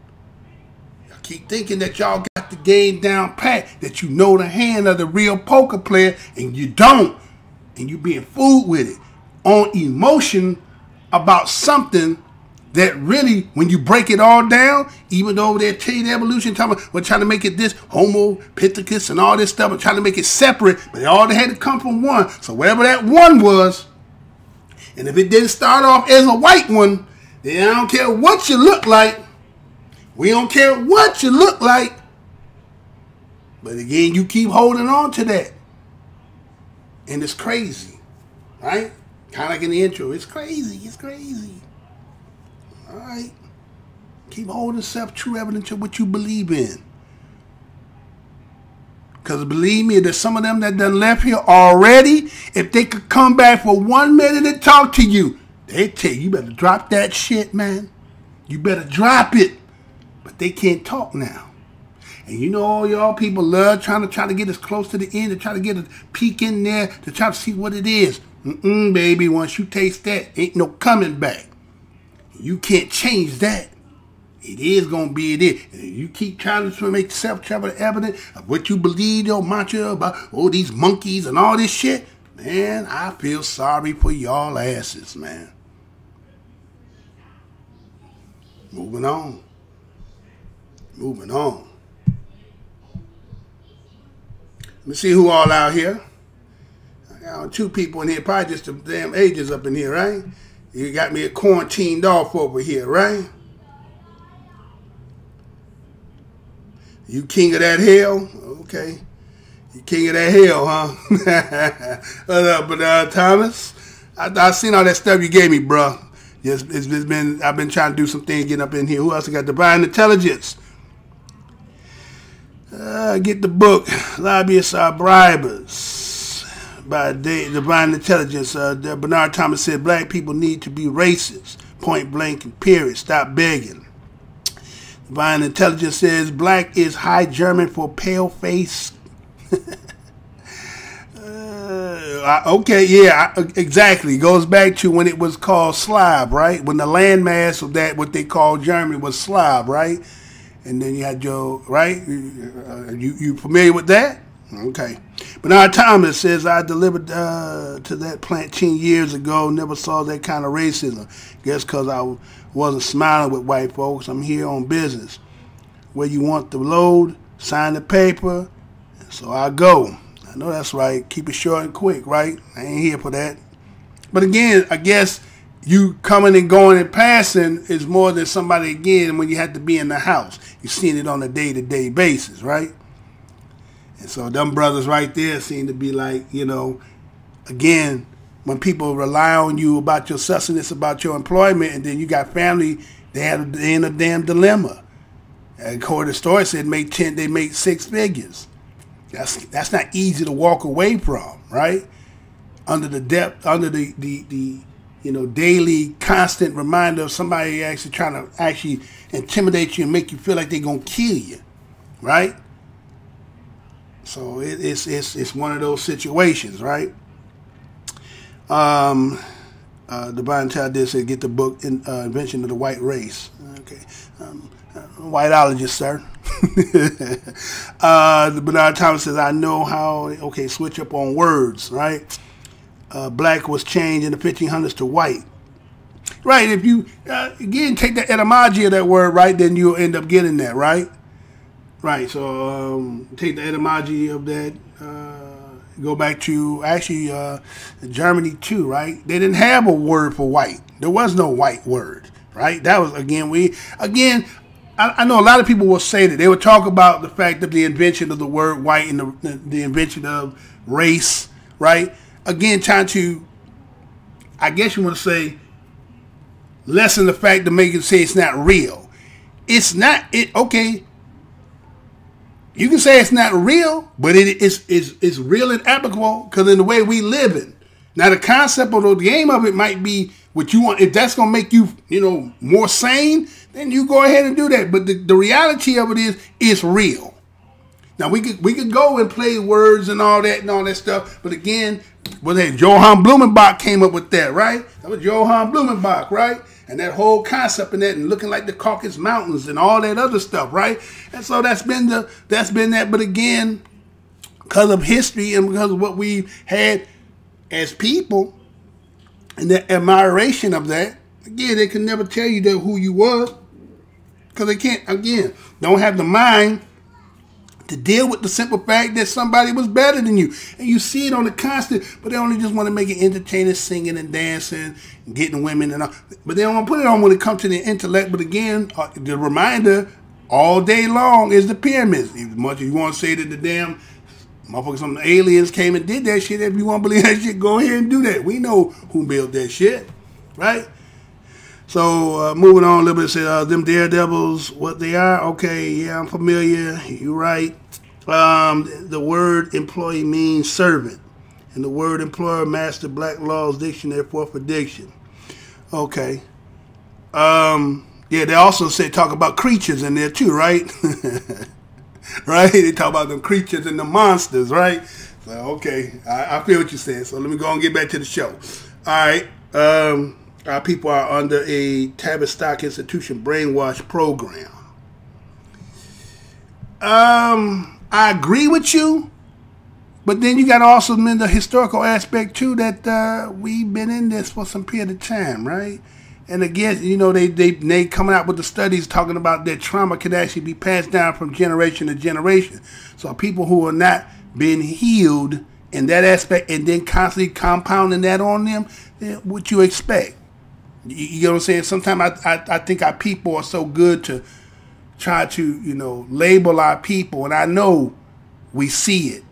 Y'all keep thinking that y'all got the game down pat, that you know the hand of the real poker player, and you don't. And you being fooled with it. On emotion about something that really, when you break it all down, even though they're telling evolution, we're trying to make it this Homo Pithecus and all this stuff, and trying to make it separate, but they all had to come from one. So whatever that one was, and if it didn't start off as a white one, then I don't care what you look like. We don't care what you look like. But again, you keep holding on to that. And it's crazy, right? Kind of like in the intro, it's crazy, it's crazy. All right. Keep holding self true evidence of what you believe in. Because believe me, there's some of them that done left here already. If they could come back for 1 minute and talk to you, they tell you better drop that shit, man. You better drop it. But they can't talk now. And you know all y'all people love trying to get as close to the end, to try to get a peek in there, to try to see what it is. Baby, once you taste that, ain't no coming back. You can't change that. It is going to be it is. And you keep trying to make self-travel evidence of what you believe, your mantra about, oh, these monkeys and all this shit. Man, I feel sorry for y'all asses, man. Moving on. Moving on. Let me see who all out here. I got 2 people in here, probably just the damn ages up in here, right? You got me quarantined off over here, right? You king of that hell? Okay. You king of that hell, huh? What up, Bernard Thomas? I seen all that stuff you gave me, bro. Yes, I've been trying to do some things getting up in here. Who else got Divine Intelligence? Get the book, Lobbyists Are Bribers, by Divine Intelligence. Bernard Thomas said, black people need to be racist, point blank and period. Stop begging. Divine Intelligence says, black is High German for pale face. Okay, yeah, exactly. Goes back to when it was called Slav, right? When the landmass of that, what they called Germany, was Slav, right? And then you had your, right? You familiar with that? Okay. Bernard Thomas says, I delivered to that plant 10 years ago. Never saw that kind of racism. Guess because I wasn't smiling with white folks. I'm here on business. Where you want the load, sign the paper. So I go. I know that's right. Keep it short and quick, right? I ain't here for that. But again, I guess you coming and going and passing is more than somebody, again, when you have to be in the house. You're seeing it on a day-to-day basis, right? And so them brothers right there seem to be like, you know, again, when people rely on you about your sustenance, about your employment, and then you got family, they're in a damn dilemma. According to the story, said they make 6 figures. That's not easy to walk away from, right? Under the depth, under the you know, daily constant reminder of somebody actually trying to actually intimidate you and make you feel like they're gonna kill you, right? So it's one of those situations, right? Divine Child did say, get the book, Invention of the White Race. Okay. Whiteologist, sir. Bernard Thomas says, I know how, okay, switch up on words, right? Black was changed in the 1500s to white. Right, if you, again, take the etymology of that word, right, then you'll end up getting that, right? Right, so take the etymology of that, go back to, actually, Germany too, right? They didn't have a word for white. There was no white word, right? That was, again, I know a lot of people will say that. They would talk about the fact of the invention of the word white and the invention of race, right? Again, trying to, I guess you want to say, lessen the fact to make it say it's not real. It's not, okay, you can say it's not real, but it's real and applicable because in the way we live in. Now, the concept of the game of it might be what you want. If that's going to make you, you know, more sane, then you go ahead and do that. But the reality of it is, it's real. Now, we could go and play words and all that stuff. But again, Johann Blumenbach came up with that, right? That was Johann Blumenbach, right? And that whole concept and that, and looking like the Caucasus Mountains and all that other stuff, right? And so that's been that. But again, because of history and because of what we've had as people and the admiration of that, again, they can never tell you that who you was because they can't, again, don't have the mind to deal with the simple fact that somebody was better than you. And you see it on the constant, but they only just want to make it entertaining, singing and dancing, and getting women and all. But they don't want to put it on when it comes to the intellect. But again, the reminder all day long is the pyramids. As much as you want to say that the damn motherfuckers, some aliens came and did that shit, if you want to believe that shit, go ahead and do that. We know who built that shit, right? So moving on a little bit, say them daredevils, what they are. Okay, yeah, I'm familiar. You're right. The word employee means servant. And the word employer, Master Black Laws Dictionary, fourth edition. Okay. Yeah, they also say talk about creatures in there too, right? Right? They talk about the creatures and the monsters, right? So, okay, I feel what you're saying. So let me go and get back to the show. All right. Our people are under a Tavistock Institution brainwash program. I agree with you, but then you got to also mention the historical aspect too, that we've been in this for some period of time, right? And again, you know, they coming out with the studies talking about that trauma can actually be passed down from generation to generation. So people who are not being healed in that aspect and then constantly compounding that on them, then what you expect? You know what I'm saying? Sometimes I think our people are so good to try to, you know, label our people, and I know we see it,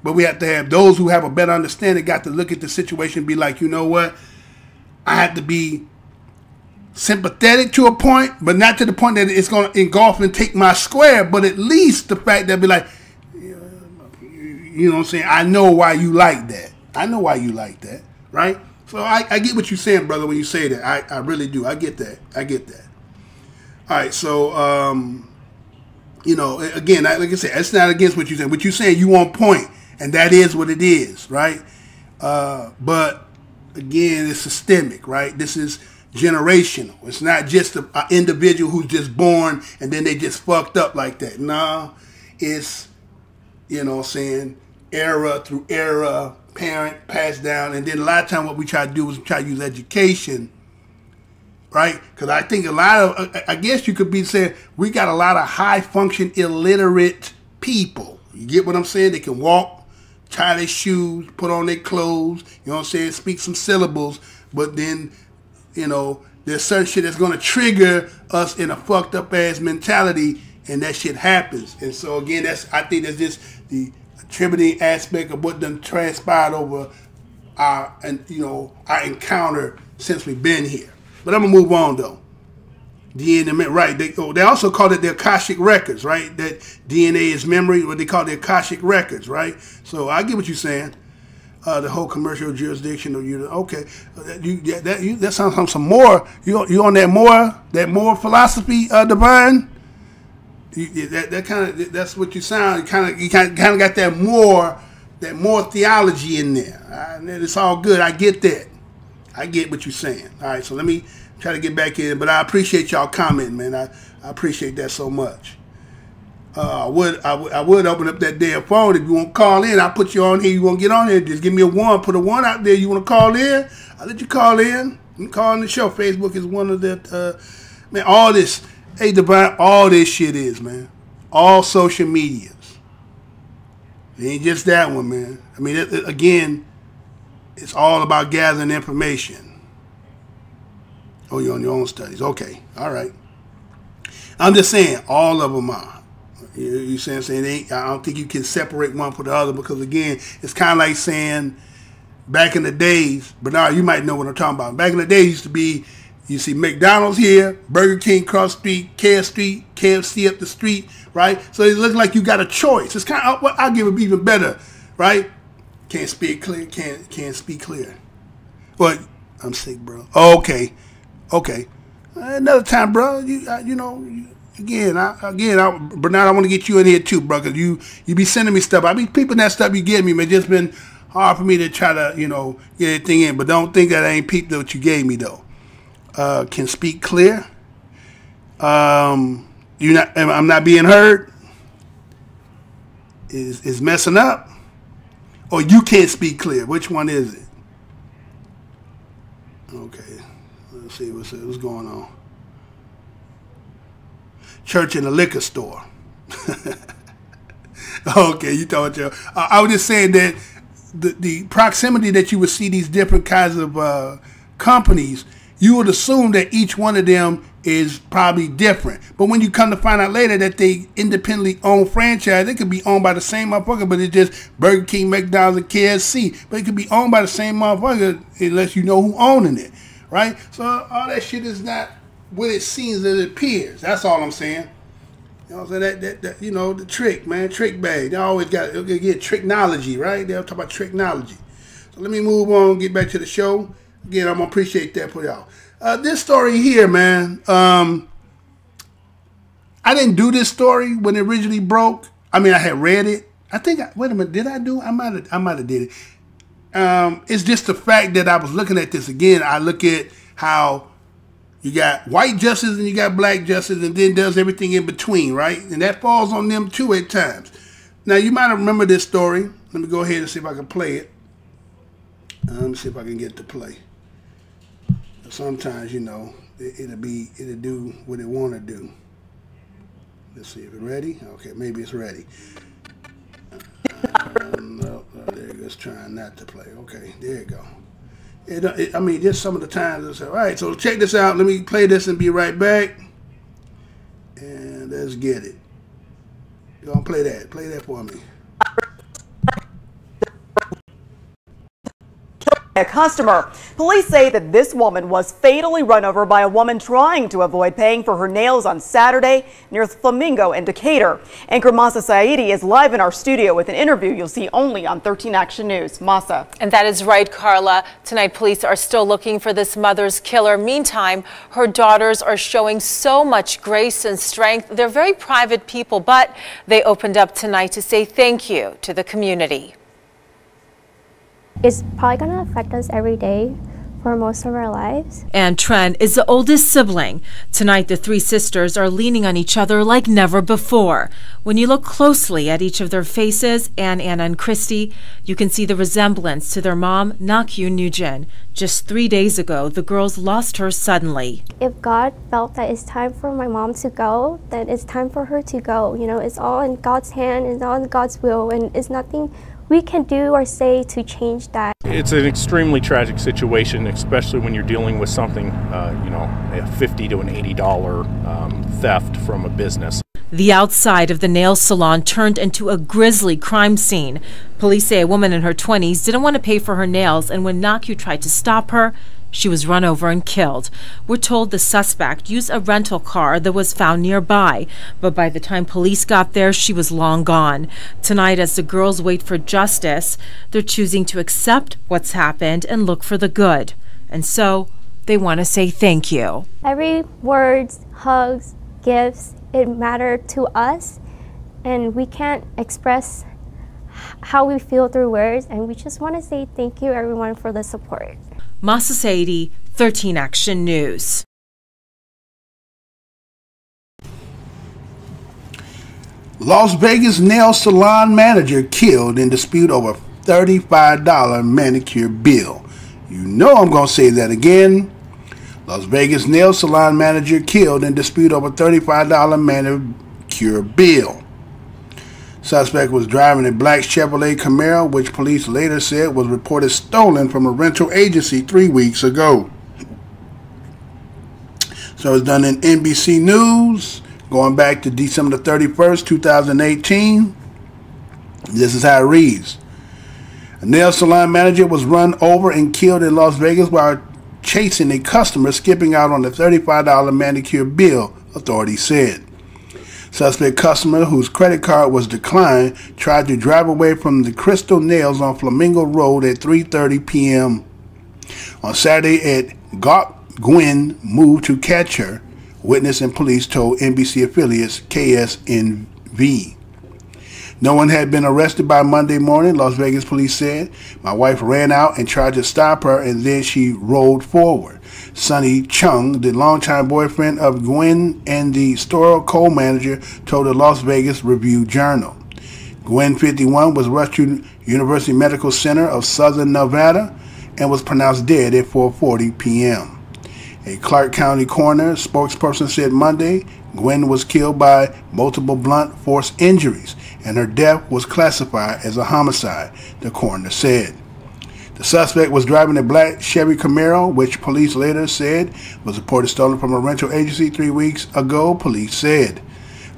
but we have to have those who have a better understanding got to look at the situation and be like, you know what, I have to be sympathetic to a point, but not to the point that it's going to engulf and take my square, but at least the fact that be like, you know what I'm saying, I know why you like that. I know why you like that, right? So I get what you're saying, brother, when you say that. I really do. I get that. I get that. All right, so, you know, again, like I said, it's not against what you're saying. What you're saying, you on point, and that is what it is, right? But, again, it's systemic, right? This is generational. It's not just an individual who's just born and then they just fucked up like that. No, it's, you know what I'm saying, era through era, parent passed down, and then a lot of times what we try to do is we try to use education, right? Because I think a lot of, I guess you could be saying, we got a lot of high function illiterate people. You get what I'm saying? They can walk, tie their shoes, put on their clothes, you know what I'm saying, speak some syllables, but then, you know, there's certain shit that's going to trigger us in a fucked up ass mentality, and that shit happens. And so again, I think that's just the attributing aspect of what done transpired over our encounter since we've been here. But I'm gonna move on though. DNA, right? They also call it the Akashic records, right? That DNA is memory, what they call the Akashic records, right? So I get what you're saying. The whole commercial jurisdiction of you. Okay, that sounds like some more. You on that more philosophy, divine. That's what you sound. You kind of got that more theology in there. And it's all good. I get that. I get what you're saying. All right, so let me try to get back in. But I appreciate y'all commenting, man. I appreciate that so much. I would open up that damn phone. If you want to call in, I'll put you on here. You want to get on here, just give me a 1. Put a 1 out there. You want to call in? I'll let you call in. You can call in the show. Facebook is one of the, man, all this, hey, Divine, all this shit is, man. All social medias. It ain't just that one, man. I mean, again, it's all about gathering information. Oh, you're on your own studies. Okay. All right. I'm just saying, all of them are. You see what I'm saying? I don't think you can separate one from the other because, again, it's kind of like saying back in the days, Bernard, you might know what I'm talking about. Back in the days, used to be, you see McDonald's here, Burger King across the street, KFC up the street, right? So it looks like you got a choice. It's kind of, I'll give it even better, right? Can't speak clear, can't speak clear. But I'm sick, bro. Okay. Another time, bro. Again, Bernard, I want to get you in here too, bro, because you be sending me stuff. I be peeping that stuff you give me, man. It's just been hard for me to try to, get everything in. But don't think that I ain't peeped what you gave me, though. Can speak clear. I'm not being heard. Is messing up. Or you can't speak clear. Which one is it? Okay. Let's see what's going on. Church and a liquor store. Okay, you thought I was just saying that the proximity that you would see these different kinds of companies, you would assume that each one of them is probably different. But when you come to find out later that they independently own franchise, they could be owned by the same motherfucker, but it's just Burger King, McDonald's, and KFC. But it could be owned by the same motherfucker unless you know who owning it, right? So all that shit is not what it seems that it appears. That's all I'm saying. You know what I'm saying? That you know, the trick, man, trick bag. They always got to get tricknology, right? They'll talk about tricknology. So let me move on and get back to the show. Again, I'm going to appreciate that for y'all. This story here, man, I didn't do this story when it originally broke. I mean, I had read it. I think, wait a minute, did I do? I might have did it. It's just the fact that I was looking at this again. I look at how you got white justice and you got black justice, and then does everything in between, right? And that falls on them too at times. Now, you might remember this story. Let me go ahead and see if I can play it. Let me see if I can get it to play. Sometimes, you know, it'll do what it want to do. Let's see if it's ready. Okay, maybe it's ready. No, there it goes. Trying not to play. Okay, there you go. I mean, just some of the times it's all right. So check this out. Let me play this and be right back. And let's get it. Go on, play that. Play that for me. A customer. Police say that this woman was fatally run over by a woman trying to avoid paying for her nails on Saturday near Flamingo and Decatur. Anchor Masa Saidi is live in our studio with an interview you'll see only on 13 Action News. Masa. And that is right, Carla. Tonight, police are still looking for this mother's killer. Meantime, her daughters are showing so much grace and strength. They're very private people, but they opened up tonight to say thank you to the community. It's probably going to affect us every day for most of our lives. And Tren is the oldest sibling. Tonight, the three sisters are leaning on each other like never before. When you look closely at each of their faces, Anna and Christy, you can see the resemblance to their mom, Nakyu Nugent. Just 3 days ago, the girls lost her suddenly. If God felt that it's time for my mom to go, then it's time for her to go. You know, it's all in God's hand, it's all in God's will, and it's nothing we can do or say to change that. It's an extremely tragic situation, especially when you're dealing with something, you know, a $50 to an $80 theft from a business. The outside of the nail salon turned into a grisly crime scene. Police say a woman in her 20s didn't want to pay for her nails, and when Nakyu tried to stop her, she was run over and killed. We're told the suspect used a rental car that was found nearby, but by the time police got there, she was long gone. Tonight, as the girls wait for justice, they're choosing to accept what's happened and look for the good. And so, they want to say thank you. Every words, hugs, gifts, it mattered to us, and we can't express how we feel through words, and we just want to say thank you everyone for the support. Masa Saidi, 13 Action News. Las Vegas nail salon manager killed in dispute over $35 manicure bill. You know I'm going to say that again. Las Vegas nail salon manager killed in dispute over $35 manicure bill. Suspect was driving a black Chevrolet Camaro, which police later said was reported stolen from a rental agency 3 weeks ago. So it's done in NBC News, going back to December 31st, 2018. This is how it reads. A nail salon manager was run over and killed in Las Vegas while chasing a customer skipping out on the $35 manicure bill, authorities said. Suspect customer, whose credit card was declined, tried to drive away from the Crystal Nails on Flamingo Road at 3:30 p.m. On Saturday at Gwen moved to catch her, witness and police told NBC affiliates KSNV. No one had been arrested by Monday morning, Las Vegas police said. My wife ran out and tried to stop her, and then she rolled forward. Sonny Chung, the longtime boyfriend of Gwen and the store co-manager, told the Las Vegas Review-Journal. Gwen, 51, was rushed to University Medical Center of Southern Nevada and was pronounced dead at 4:40 p.m. A Clark County coroner spokesperson said Monday Gwen was killed by multiple blunt force injuries, and her death was classified as a homicide, the coroner said. The suspect was driving a black Chevy Camaro, which police later said was reported stolen from a rental agency 3 weeks ago, police said.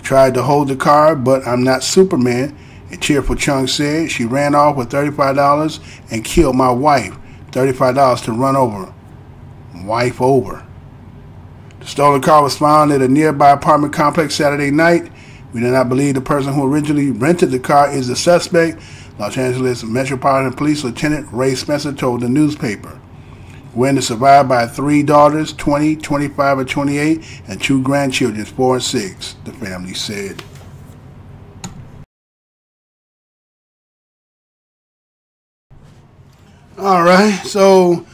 Tried to hold the car, but I'm not Superman, a cheerful Chung said. She ran off with $35 and killed my wife. $35 to run over. Wife over. The stolen car was found at a nearby apartment complex Saturday night. We do not believe the person who originally rented the car is the suspect, Los Angeles Metropolitan Police Lieutenant Ray Spencer told the newspaper. Gwen is survived by 3 daughters, 20, 25, and 28, and 2 grandchildren, 4 and 6, the family said. All right, so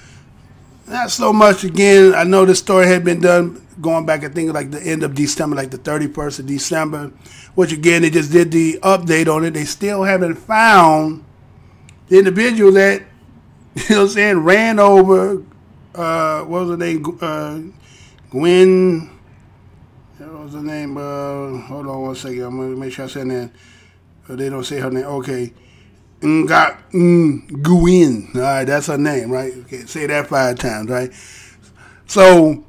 not so much again. I know this story had been done going back, I think, like the end of December, like the 31st of December, which again, they just did the update on it. They still haven't found the individual that, you know what I'm saying, ran over, what was her name, Gwen, what was her name, hold on one second, I'm going to make sure I say her name. They don't say her name, okay. Gwen, all right, that's her name, right? Okay, say that 5 times, right? So,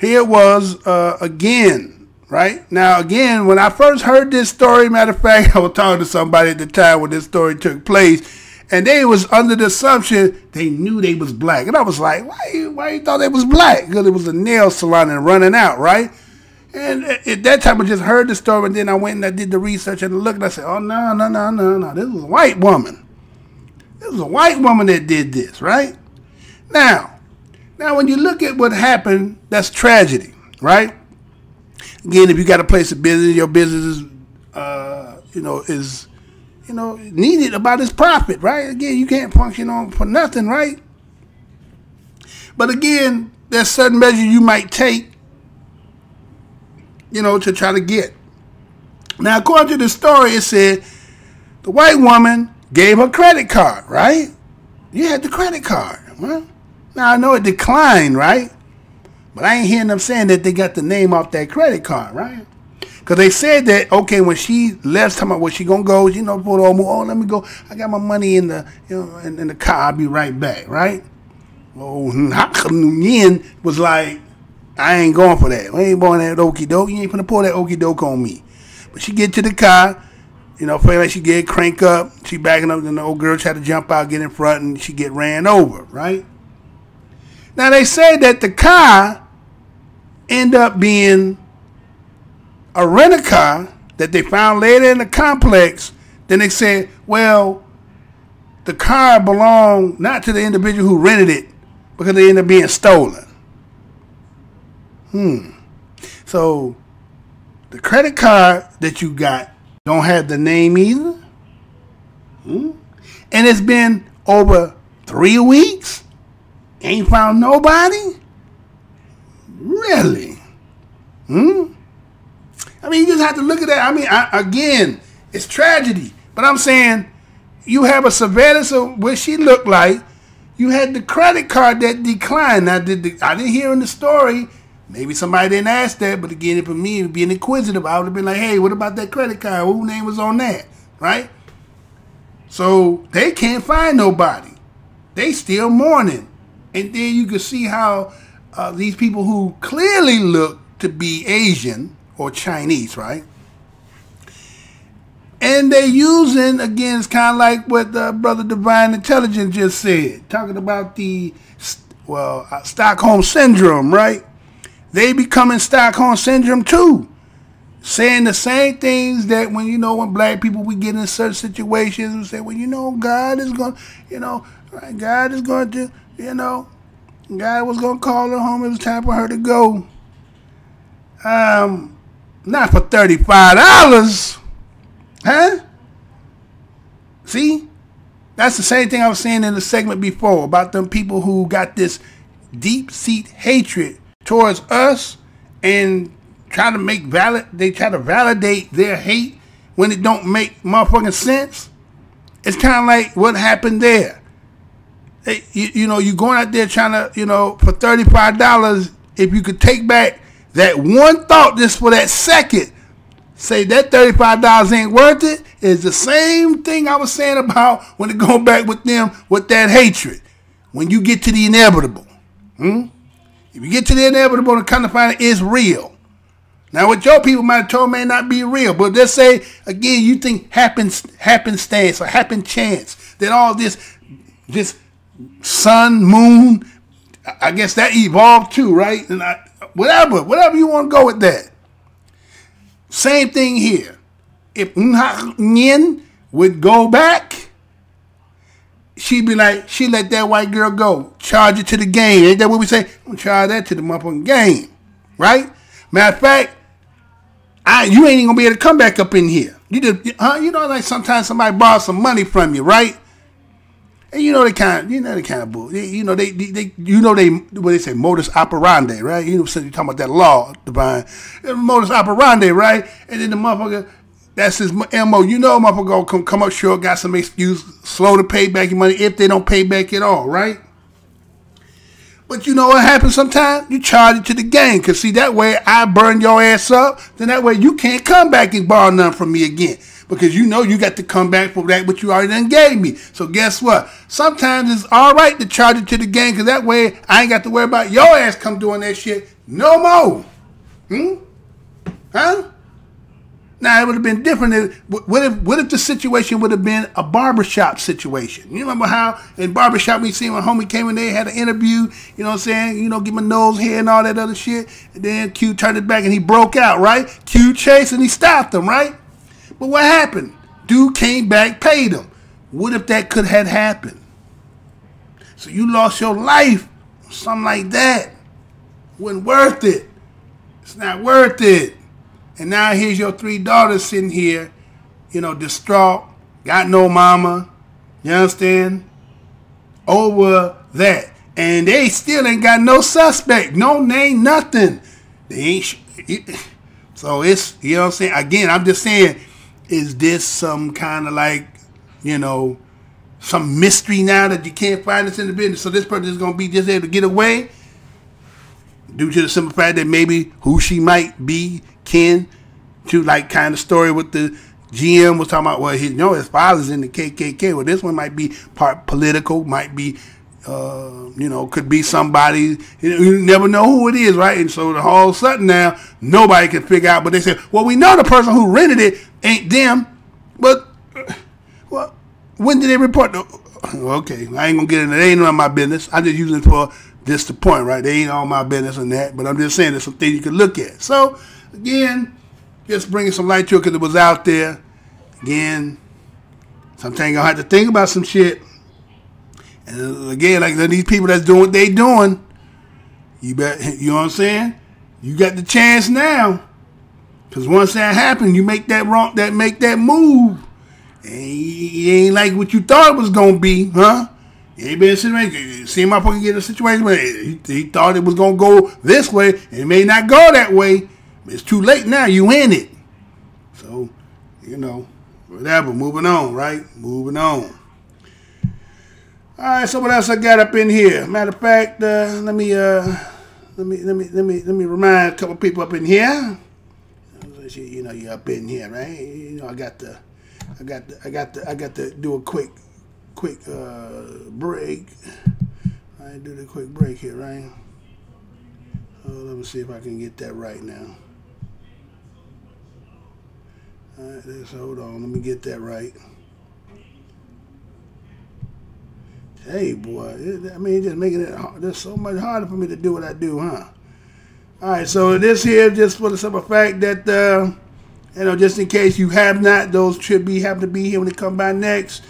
here it was again, right? Now, again, when I first heard this story, matter of fact, I was talking to somebody at the time when this story took place, and they was under the assumption they knew they was black. And I was like, why you thought they was black? Because it was a nail salon and running out, right? And at that time, I just heard the story, and then I went and I did the research and looked, and I said, oh, no. This was a white woman. This was a white woman that did this, right? Now, when you look at what happened, that's tragedy, right? Again, if you got a place of business, your business is needed about its profit, right? Again, you can't function on for nothing, right? But again, there's certain measures you might take, to try to get. Now, according to the story, it said the white woman gave her credit card, right? You had the credit card, huh? Now, I know it declined, right? But I ain't hearing them saying that they got the name off that credit card, right? Because they said that, okay, when she left, talking about where she going to go, let me go. I got my money in the, in the car. I'll be right back, right? Well, Yin was like, I ain't going for that. We ain't going that okie doke. You ain't finna pull that okie doke on me. But she get to the car, feel like she get crank up. She backing up, and the old girl try to jump out, get in front, and she get ran over, right? Now, they say that the car end up being a rent-a-car that they found later in the complex. Then they said, well, the car belonged not to the individual who rented it because they ended up being stolen. So the credit card that you got don't have the name either. And it's been over 3 weeks. Ain't found nobody? Really? I mean, you just have to look at that. I mean, again, it's tragedy. But I'm saying you have a surveillance of what she looked like. You had the credit card that declined. Now, I didn't hear in the story. Maybe somebody didn't ask that. But again, for me, being inquisitive, I would have been like, hey, what about that credit card? Whose name was on that? Right? So they can't find nobody. They still mourning. And then you can see how these people who clearly look to be Asian or Chinese, right? And they're using, again, it's kind of like what Brother Divine Intelligence just said, talking about the, Stockholm Syndrome, right? They becoming Stockholm Syndrome too. Saying the same things that when black people, we get in certain situations and say, well, God is going, God is going to, God was going to call her home. It was time for her to go. Not for $35. Huh? See? That's the same thing I was saying in the segment before about them people who got this deep-seated hatred towards us and try to validate their hate when it don't make motherfucking sense. It's kind of like what happened there. You going out there trying to, for $35, if you could take back that one thought just for that second, say that $35 ain't worth it, is the same thing I was saying about when it go back with them with that hatred. When you get to the inevitable. If you get to the inevitable and kind of find it is real. Now, what your people might have told may not be real, but let's say, again, you think happenstance or happen chance that all this sun, moon, I guess that evolved too, right? And whatever you want to go with that. Same thing here. if Nyen would go back, she'd be like, she let that white girl go. Charge it to the game. Ain't that what we say? I'm going to charge that to the motherfucking game. Right? Matter of fact, you ain't even going to be able to come back up in here. You just, you know, like sometimes somebody borrows some money from you, right? And you know they kind of bull. They what they say, modus operandi, right? You know, so you talking about that law, divine modus operandi, right? And then the motherfucker, that's his MO. You know, motherfucker gonna come up short, got some excuse, slow to pay back your money if they don't pay back at all, right? But you know what happens sometimes? You charge it to the game, cause see that way I burn your ass up. Then that way you can't come back and borrow nothing from me again. Because you know you got to come back for that what you already done gave me. So guess what? Sometimes it's all right to charge it to the game, because that way I ain't got to worry about your ass come doing that shit no more. Huh? Now, it would have been different. What if the situation would have been a barbershop situation? You remember how in barbershop we seen when homie came in there, had an interview, you know what I'm saying? You know, get my nose hair and all that other shit. And then Q turned it back and he broke out, right? Q chased and he stopped him, right? But what happened? Dude came back, paid him. What if that could have happened? So you lost your life, something like that. Wasn't worth it. It's not worth it. And now here's your 3 daughters sitting here, you know, distraught, got no mama, you understand? Over that. And they still ain't got no suspect, no name, nothing. They ain't, so it's, you know what I'm saying? Again, I'm just saying, is this some kind of like, you know, some mystery now that you can't find this individual? So this person is going to be just able to get away due to the simple fact that maybe who she might be kin to, like kind of story with the GM was talking about, well, his father's in the KKK. Well, this one might be part political, might be, you know, could be somebody. You never know who it is, right? And so all of a sudden now, nobody can figure out. But they say, well, we know the person who rented it ain't them. But, well, when did they report? Okay, I ain't going to get into it. They ain't none of my business. I'm just using it for just the point, right? They ain't all my business and that. But I'm just saying there's some things you can look at. So, again, just bringing some light to it because it was out there. Again, sometimes you're going to have to think about some shit. And again, like these people that's doing what they doing, you know what I'm saying? You got the chance now. Because once that happens, you make that move. And it ain't like what you thought it was going to be, huh? You ain't been sitting there, see my fucking get in a situation where he thought it was going to go this way, and it may not go that way. It's too late now. You in it. So, you know, whatever. Moving on, right? Moving on. All right. So what else I got up in here? Matter of fact, let me remind a couple people up in here. You know, you're up in here, right? You know, I got to do a quick break. I do the quick break here, right? Let me see if I can get that right now. All right, let's hold on. Let me get that right. Hey, boy, I mean, just making it just so much harder for me to do what I do, huh? All right, so this here just for the simple fact that, you know, just in case you have not, those should happen to be here when they come by next.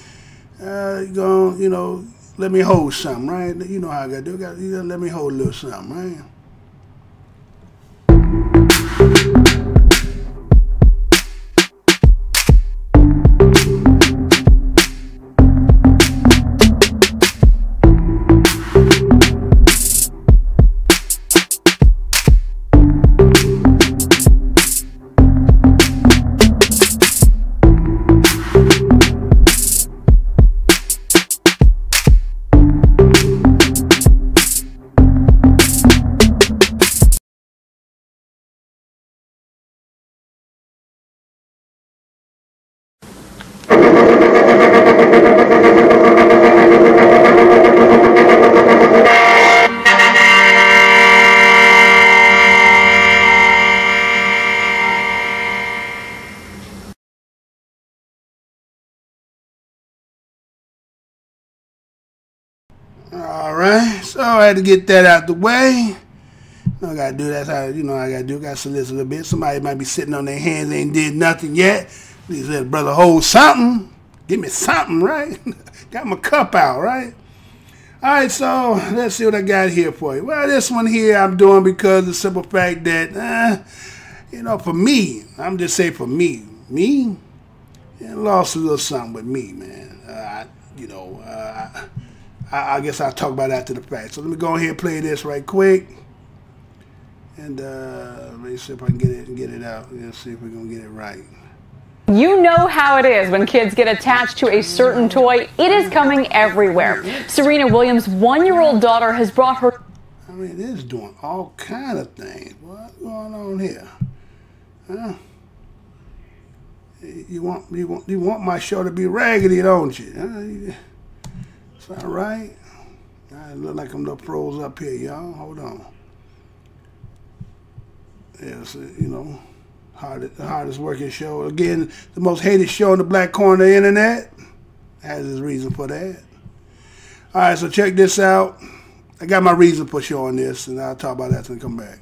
You know, let me hold something, right? You know how I got to do. You gotta let me hold a little something, right? Alright, so I had to get that out the way. I gotta do that's how, you know, I gotta do. Gotta solicit a little bit. Somebody might be sitting on their hands, ain't did nothing yet. He said, brother, hold something. Give me something, right? Got my cup out, right? All right, so let's see what I got here for you. Well, this one here I'm doing because of the simple fact that, you know, for me, I'm just saying for me, it lost a little something with me, man. I guess I'll talk about it after the fact. So let me go ahead and play this right quick. And let me see if I can get it out. Let's see if we're going to get it right. You know how it is when kids get attached to a certain toy. It is coming everywhere. Serena Williams' 1-year-old daughter has brought her... I mean, this is doing all kind of things. What's going on here? Huh? You want my show to be raggedy, don't you? It's all right. I look like I'm the pros up here, y'all. Hold on. It's, you know, hardest working show. Again, the most hated show in the black corner of the internet. Has his reason for that. All right, so check this out. I got my reason for showing this, and I'll talk about that when I come back.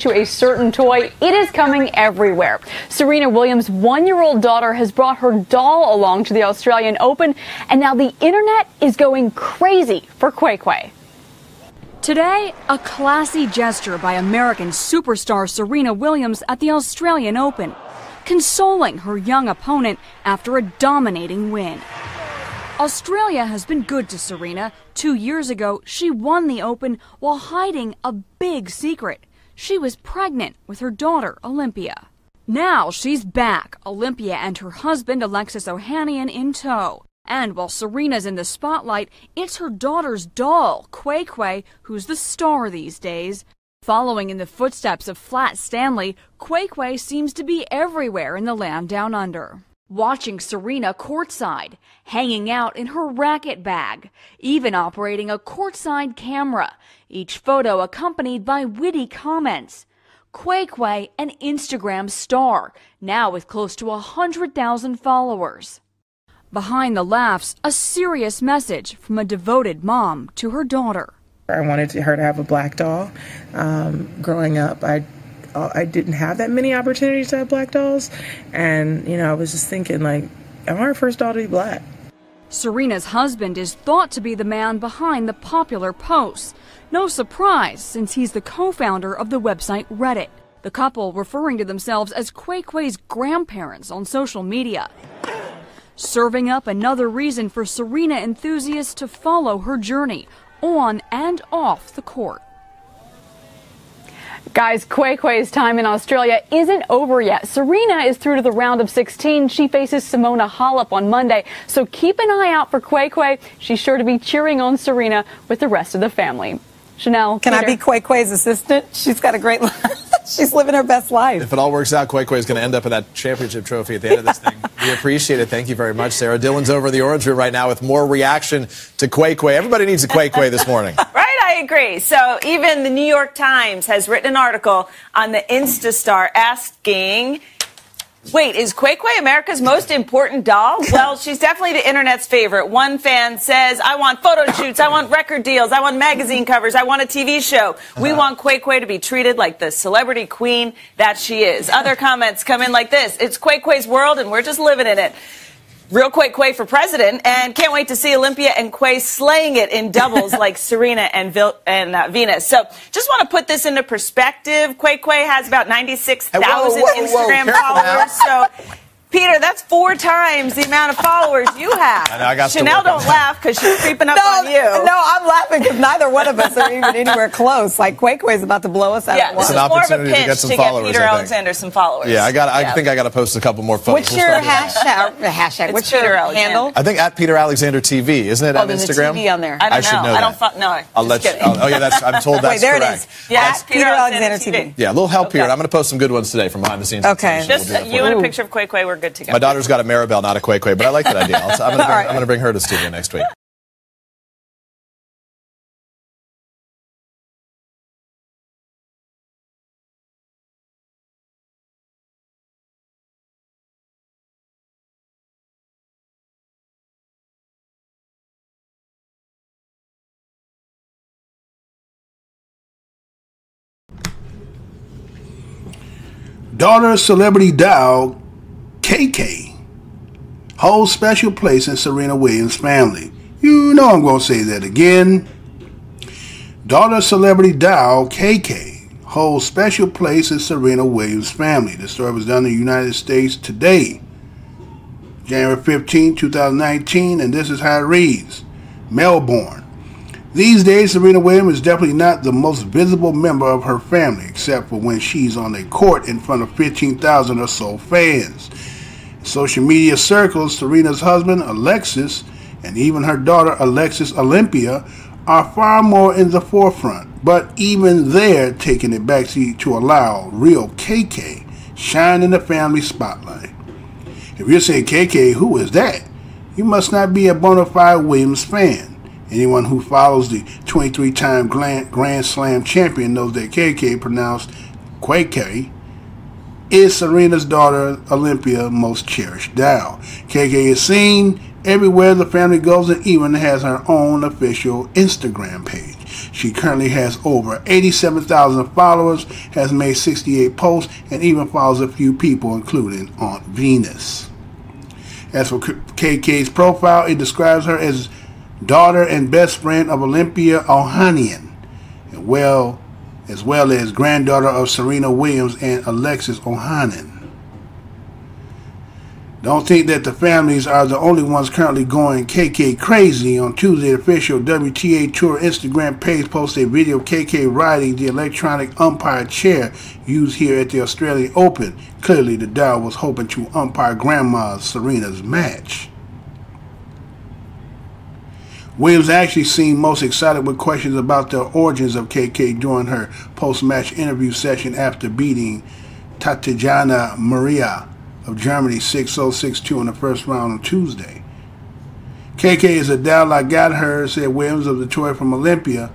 To a certain toy, it is coming everywhere. Serena Williams' 1-year-old daughter has brought her doll along to the Australian Open, and now the internet is going crazy for Quay Quay. Today, a classy gesture by American superstar Serena Williams at the Australian Open, consoling her young opponent after a dominating win. Australia has been good to Serena. 2 years ago, she won the Open while hiding a big secret. She was pregnant with her daughter, Olympia. Now she's back, Olympia and her husband, Alexis Ohanian, in tow. And while Serena's in the spotlight, it's her daughter's doll, Quay Quay, who's the star these days. Following in the footsteps of Flat Stanley, Quay Quay seems to be everywhere in the land down under. Watching Serena courtside, hanging out in her racket bag, even operating a courtside camera, each photo accompanied by witty comments. Quay Quay, an Instagram star, now with close to 100,000 followers. Behind the laughs, a serious message from a devoted mom to her daughter. I wanted her to have a black doll. Growing up, I didn't have that many opportunities to have black dolls, and I was just thinking, like, I want her first doll to be black. Serena's husband is thought to be the man behind the popular posts. No surprise, since he's the co-founder of the website Reddit. The couple referring to themselves as Quay Quay's grandparents on social media. Serving up another reason for Serena enthusiasts to follow her journey on and off the court. Guys, Quay Quay's time in Australia isn't over yet. Serena is through to the round of 16. She faces Simona Halep on Monday. So keep an eye out for Quay Quay. She's sure to be cheering on Serena with the rest of the family. Chanel, Can I be Quay Quay's assistant? She's got a great life. She's living her best life. If it all works out, Quay Quay is going to end up in that championship trophy at the end of this thing. We appreciate it. Thank you very much, Sarah. Dylan's over in the Orange Room right now with more reaction to Quay Quay. Everybody needs a Quay Quay this morning. Right, I agree. So even the New York Times has written an article on the Insta star asking, wait, is Quay Quay America's most important doll? Well, she's definitely the internet's favorite. One fan says, I want photo shoots, I want record deals, I want magazine covers, I want a TV show. We want Quay Quay to be treated like the celebrity queen that she is. Other comments come in like this. It's Quay Quay's world and we're just living in it. Real Quay Quay for president, and can't wait to see Olympia and Quay slaying it in doubles like Serena and Venus. So just want to put this into perspective. Quay Quay has about 96,000 Instagram followers. So, Peter, that's 4 times the amount of followers you have. I know, I got Chanel, don't laugh because she's creeping up on you. No, I'm laughing because neither one of us are even anywhere close. Like, Quay Quay's about to blow us out. Yeah, this is more of a pitch to get Peter Alexander some followers. Yeah, I think I got to post a couple more photos. What's your hashtag? What's your handle? I think at Peter Alexander TV, isn't it on Instagram? TV on there. I don't know. should know I that. don't no. I'll let you. Oh yeah, I'm told that's Wait, there correct. it is. Yeah, Peter Alexander TV. Yeah, a little help here. I'm going to post some good ones today from behind the scenes. Okay. Just you and a picture of Quay Quay, we're good to go. My daughter's got a Maribel, not a Quay Quay, but I like that idea. I'm going to bring her to studio next week. Daughter celebrity dog KK holds special place in Serena Williams' family. You know I'm going to say that again. Daughter celebrity doll KK holds special place in Serena Williams' family. The story was done in the United States today, January 15, 2019, and this is how it reads. Melbourne. These days, Serena Williams is definitely not the most visible member of her family, except for when she's on a court in front of 15,000 or so fans. In social media circles, Serena's husband, Alexis, and even her daughter, Alexis Olympia, are far more in the forefront, but even they're taking it backseat to allow real KK shine in the family spotlight. If you're saying KK, who is that? You must not be a bona fide Williams fan. Anyone who follows the 23-time Grand Slam champion knows that KK, pronounced KK, is Serena's daughter Olympia's most cherished doll. KK is seen everywhere the family goes and even has her own official Instagram page. She currently has over 87,000 followers, has made 68 posts, and even follows a few people, including Aunt Venus. As for KK's profile, it describes her as daughter and best friend of Olympia Ohanian, as well as granddaughter of Serena Williams and Alexis Ohanian. Don't think that the families are the only ones currently going KK crazy. On Tuesday, the official WTA Tour Instagram page posted a video of KK riding the electronic umpire chair used here at the Australian Open. Clearly, the doll was hoping to umpire Grandma Serena's match. Williams actually seemed most excited with questions about the origins of KK during her post-match interview session after beating Tatiana Maria of Germany 6-0, 6-2 in the first round on Tuesday. KK is a doll I got her, said Williams of the toy from Olympia.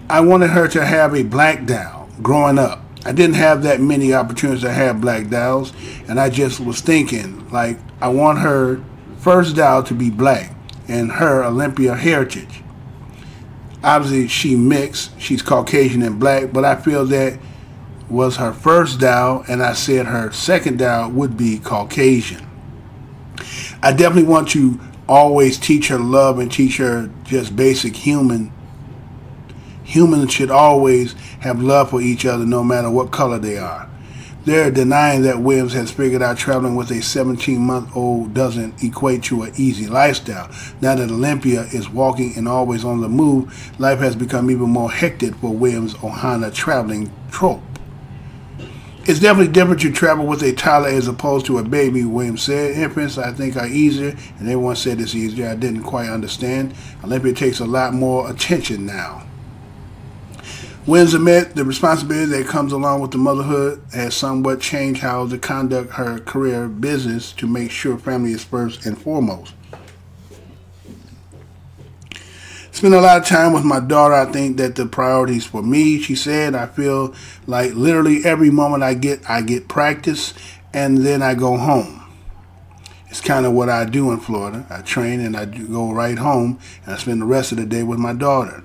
I wanted her to have a black doll growing up. I didn't have that many opportunities to have black dolls, and I just was thinking, like, I want her first doll to be black and her Olympia heritage. Obviously, she mixed. She's Caucasian and black, but I feel that was her first doll, and I said her second doll would be Caucasian. I definitely want to always teach her love and teach her just basic human. Humans should always have love for each other no matter what color they are. They're denying that Williams has figured out traveling with a 17-month-old doesn't equate to an easy lifestyle. Now that Olympia is walking and always on the move, life has become even more hectic for Williams' Ohana traveling trope. It's definitely different to travel with a toddler as opposed to a baby, Williams said. Infants, I think, are easier, and everyone said it's easier. I didn't quite understand. Olympia takes a lot more attention now. Williams admit the responsibility that comes along with the motherhood has somewhat changed how to conduct her career business to make sure family is first and foremost. Spend a lot of time with my daughter. I think that the priorities for me, she said. I feel like literally every moment I get practice, and then I go home. It's kind of what I do in Florida. I train and I go right home, and I spend the rest of the day with my daughter.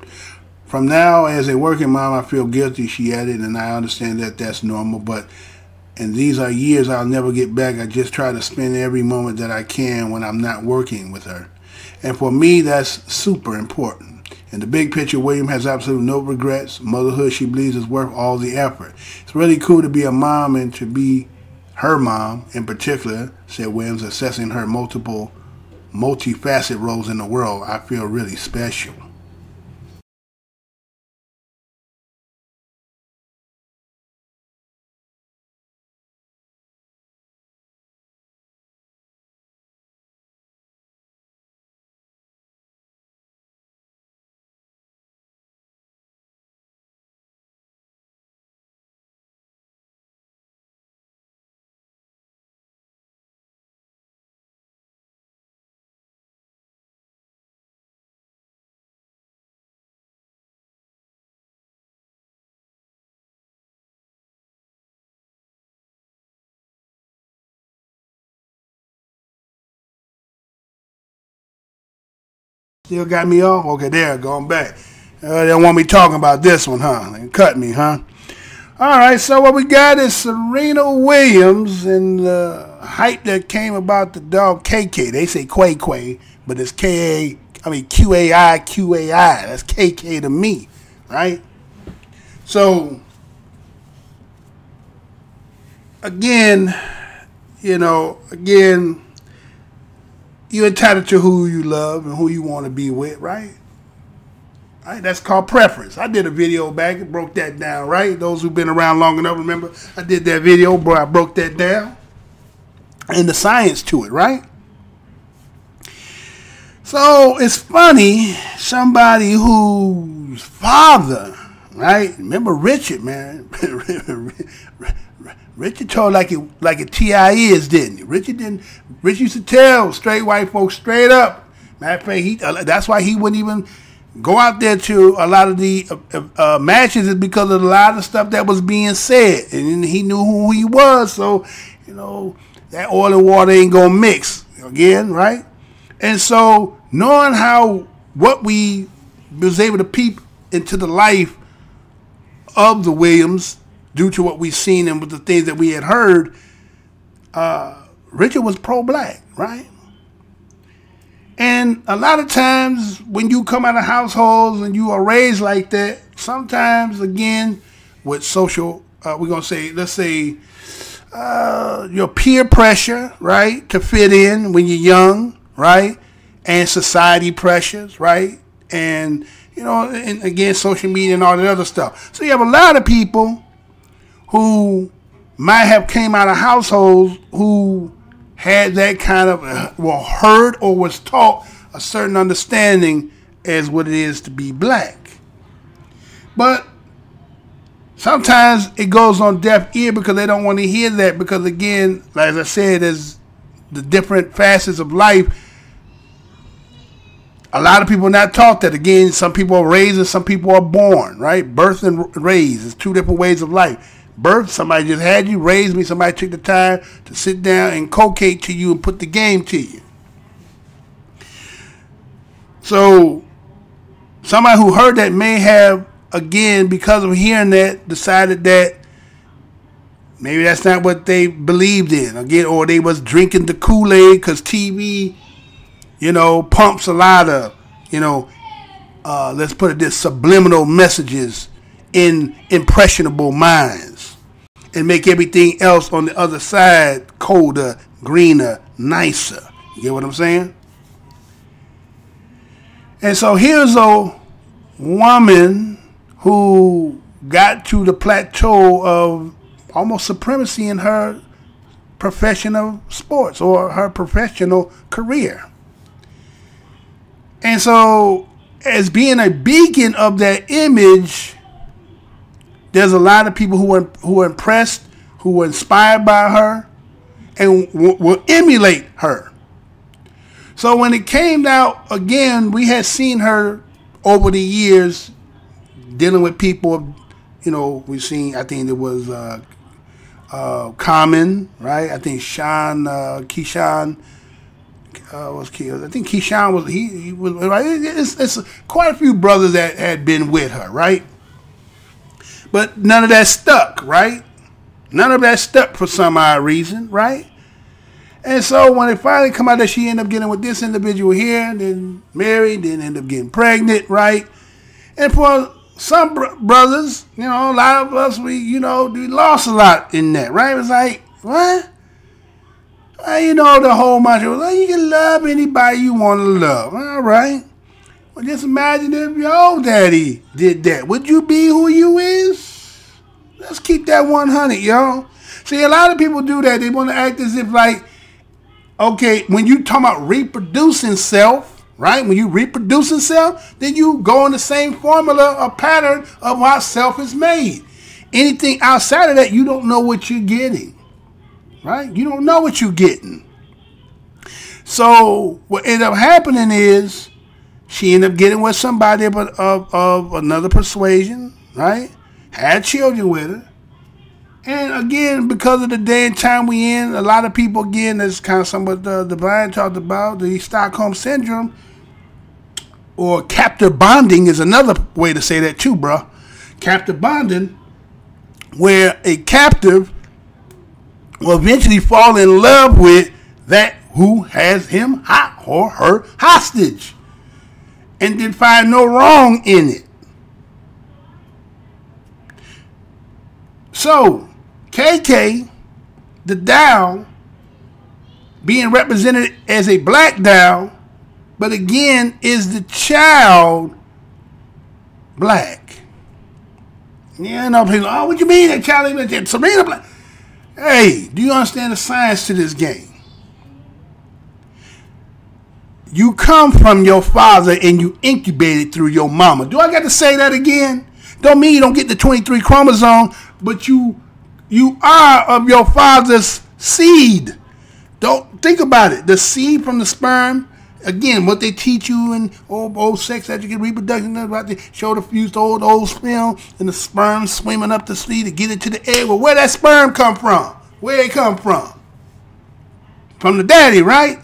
From now, as a working mom, I feel guilty, she added, and I understand that that's normal, and these are years I'll never get back. I just try to spend every moment that I can when I'm not working with her. And for me, that's super important. In the big picture, William has absolutely no regrets. Motherhood, she believes, is worth all the effort. It's really cool to be a mom and to be her mom in particular, said Williams, assessing her multifaceted roles in the world. I feel really special. Still got me off? Okay, there, going back. They don't want me talking about this one, huh? They cut me, huh? All right, so what we got is Serena Williams and hype that came about the dog KK. They say Quay Quay, but it's QAI. That's KK to me, right? So again, you're entitled to who you love and who you want to be with, right? Right, that's called preference. I did a video back and broke that down, right? Those who've been around long enough remember I did that video, bro. I broke that down and the science to it, right? So it's funny, somebody whose father, right? Remember Richard, man. Richard told like a T.I. is, didn't he? Richard used to tell straight white folks straight up. Matter of fact, that's why he wouldn't even go out there to a lot of the matches, is because of a lot of stuff that was being said, and he knew who he was. So that oil and water ain't gonna mix again, right? And so knowing what we was able to peep into the life of the Williams due to what we've seen and with the things that we had heard, Richard was pro-black, right? And a lot of times when you come out of households and you are raised like that, sometimes, again, with social, we're going to say, let's say, your peer pressure, right, to fit in when you're young, right, and society pressures, right, and, and again, social media and all that other stuff. So you have a lot of people who might have came out of households who had that kind of, heard or was taught a certain understanding as what it is to be black. But sometimes it goes on deaf ear because they don't want to hear that, because again, as I said, as the different facets of life, a lot of people are not taught that. Again, some people are raised and some people are born, right? Birth and raised is two different ways of life. Birth, somebody just had you, raised me, somebody took the time to sit down and inculcate to you and put the game to you. So somebody who heard that may have, again, because of hearing that, decided that maybe that's not what they believed in, again, or they was drinking the Kool-Aid because TV, pumps a lot of, let's put it this, subliminal messages in impressionable minds and make everything else on the other side colder, greener, nicer. You get what I'm saying? And so here's a woman who got to the plateau of almost supremacy in her professional sports or her professional career. And so as being a beacon of that image, there's a lot of people who are impressed, who are inspired by her, and will emulate her. So when it came out, again, we had seen her over the years dealing with people, we've seen, I think it was Common, right? I think Keyshawn, I think Keyshawn was, he was, right? It's quite a few brothers that had been with her, right? But none of that stuck, right? None of that stuck for some odd reason, right? And so when it finally come out that she ended up getting with this individual here, then married, then ended up getting pregnant, right? And for some brothers, a lot of us, we lost a lot in that, right? It was like, what? The whole mantra was like, you can love anybody you want to love. All right. Well, just imagine if your old daddy did that. Would you be who you is? Let's keep that 100, y'all. See, a lot of people do that. They want to act as if like, okay, when you talk about reproducing self, right? When you reproducing self, then you go in the same formula or pattern of how self is made. Anything outside of that, you don't know what you're getting, right? You don't know what you're getting. So what ended up happening is she ended up getting with somebody of another persuasion, right? Had children with her. And again, because of the day and time we in, a lot of people, again, that's kind of some of the Brian talked about, the Stockholm Syndrome, or captive bonding is another way to say that too, bro. Captive bonding, where a captive will eventually fall in love with that who has him or her hostage and then find no wrong in it. So, KK, the doll, being represented as a black doll, but again, is the child black? Yeah, no people. Oh, what you mean that child is Serena black? Hey, do you understand the science to this game? You come from your father and you incubated through your mama. Do I got to say that again? Don't mean you don't get the 23 chromosome, but you are of your father's seed. Don't think about it. The seed from the sperm. Again, what they teach you in old sex education, reproduction, about the show the fused old film and the sperm swimming up the seed to get into the egg. Well, where that sperm come from? Where it come from? From the daddy, right?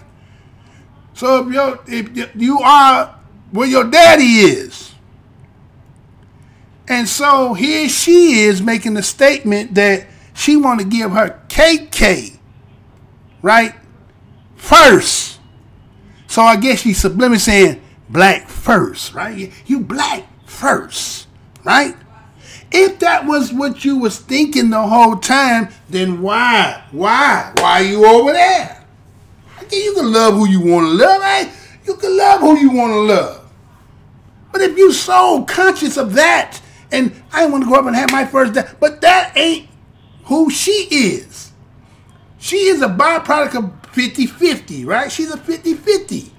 So if you are where your daddy is, and so here she is making a statement that she want to give her KK, right, first. So I guess she's subliminally saying black first, right? You black first, right? If that was what you was thinking the whole time, then why are you over there? Okay, you can love who you want to love, right? You can love who you want to love. But if you so conscious of that, and I want to go up and have my first day, but that ain't who she is. She is a byproduct of 50-50, right? She's a 50-50.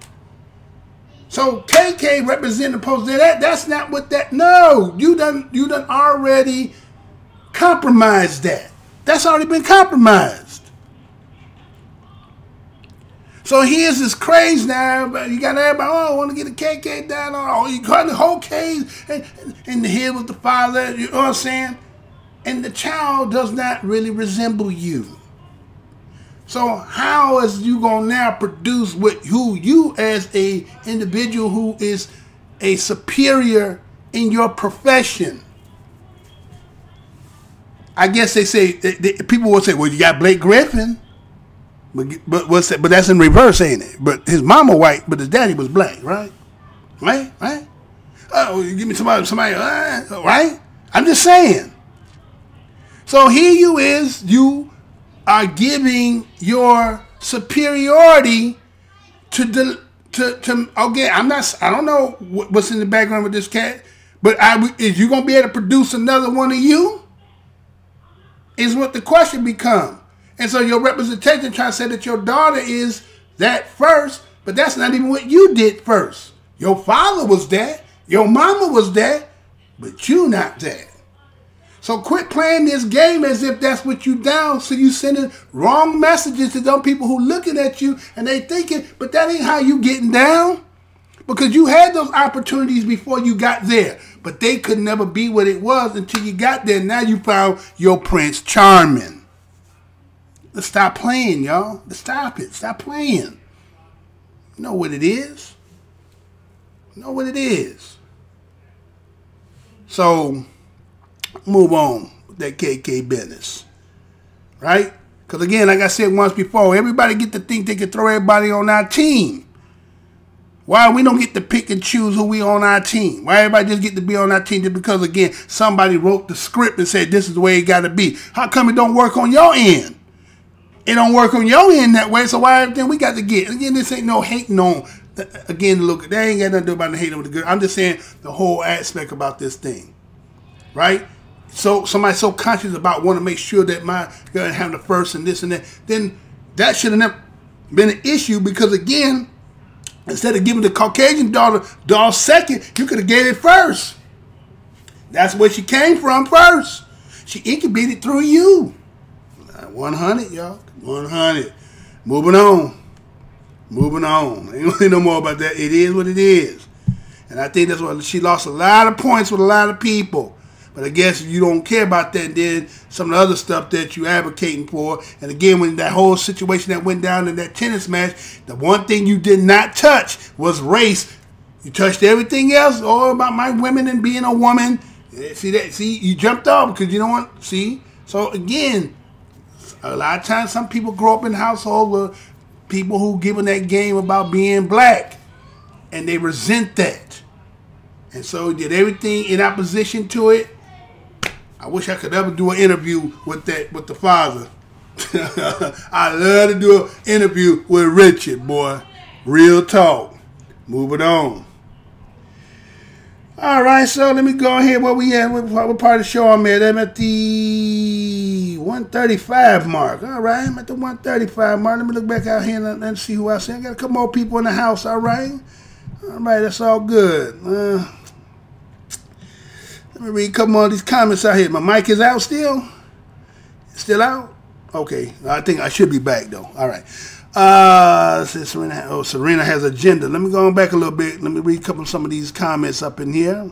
So KK representing the post that's not what that. No, you done already compromised that. That's already been compromised. So here's this craze now, but you got everybody, I want to get a KK down on, you got the whole case, and the head was the father, you know what I'm saying? And the child does not really resemble you. So how is you gonna now produce who you as a individual who is a superior in your profession? I guess they say people will say, well, you got Blake Griffin, but that's in reverse, ain't it? But his mama white, but his daddy was black, right? Right? Oh, you give me somebody, right? I'm just saying. So here you are giving your superiority to okay, I don't know what's in the background with this cat, but is you gonna be able to produce another one of you? Is what the question becomes. And so your representation trying to say that your daughter is that first, but that's not even what you did first. Your father was that, your mama was that, but you not that. So quit playing this game as if that's what you down. So you sending wrong messages to them people who looking at you and they thinking, but that ain't how you getting down. Because you had those opportunities before you got there. But they could never be what it was until you got there. Now you found your Prince Charming. Let's stop playing, y'all. Let's stop it. Stop playing. You know what it is. You know what it is. So move on with that KK business, right? Because again, like I said once before, everybody get to think they can throw everybody on our team. Why we don't get to pick and choose who we on our team? Why everybody just get to be on our team just because, again, somebody wrote the script and said this is the way it got to be? How come it don't work on your end? It don't work on your end that way, so why everything we got to get? Again, this ain't no hating on, again, look, they ain't got nothing to do about the hating on the good. I'm just saying the whole aspect about this thing, right? So somebody so conscious about want to make sure that my girl have the first and this and that, then that should have never been an issue because, again, instead of giving the Caucasian doll second, you could have gave it first. That's where she came from first. She incubated through you. 100, y'all. 100. Moving on. Moving on. Ain't really no more about that. It is what it is. And I think that's why she lost a lot of points with a lot of people. But I guess if you don't care about that, then some of the other stuff that you're advocating for. And again, when that whole situation that went down in that tennis match, the one thing you did not touch was race. You touched everything else, all about my women and being a woman. See that? See, you jumped off because you don't want. See, so again, a lot of times some people grow up in households with people who given that game about being black, and they resent that. And so did everything in opposition to it. I wish I could ever do an interview with the father. I love to do an interview with Richard, boy. Real talk. Moving on. All right, so let me go ahead. What we at? What part of the show I'm at? I'm at the 135 mark. All right, I'm at the 135 mark. Let me look back out here and see who I see. I got a couple more people in the house. All right, that's all good. Let me read a couple more of these comments out here. My mic is out still. Still out? Okay, I think I should be back though. All right. Serena has agenda. Let me go on back a little bit. Let me read some of these comments up in here.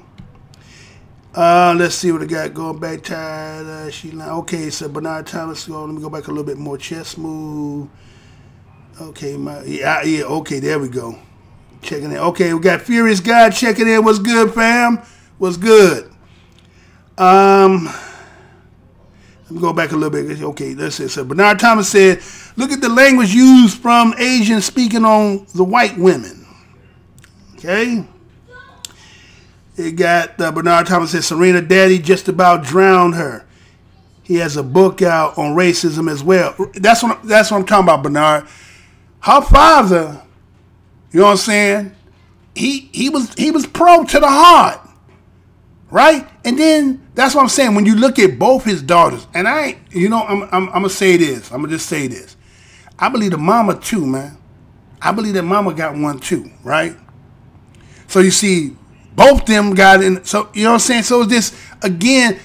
Let's see what I got going back. Okay, so Bernard Thomas. Let me go back a little bit more. Chest move. Okay, okay, there we go. Checking in. Okay, we got Furious God checking in. What's good, fam? What's good? Let me go back a little bit. Okay, that's it. So Bernard Thomas said, look at the language used from Asians speaking on the white women. Okay. It got Bernard Thomas said, Serena daddy just about drowned her. He has a book out on racism as well. That's what I'm talking about, Bernard. Her father, you know what I'm saying? He was pro to the heart. Right? And then that's what I'm saying. When you look at both his daughters, and I'm gonna say this. I'm gonna just say this. I believe the mama too, man. I believe that mama got one too, right? So you see, both them got in. So you know what I'm saying? So it's this again,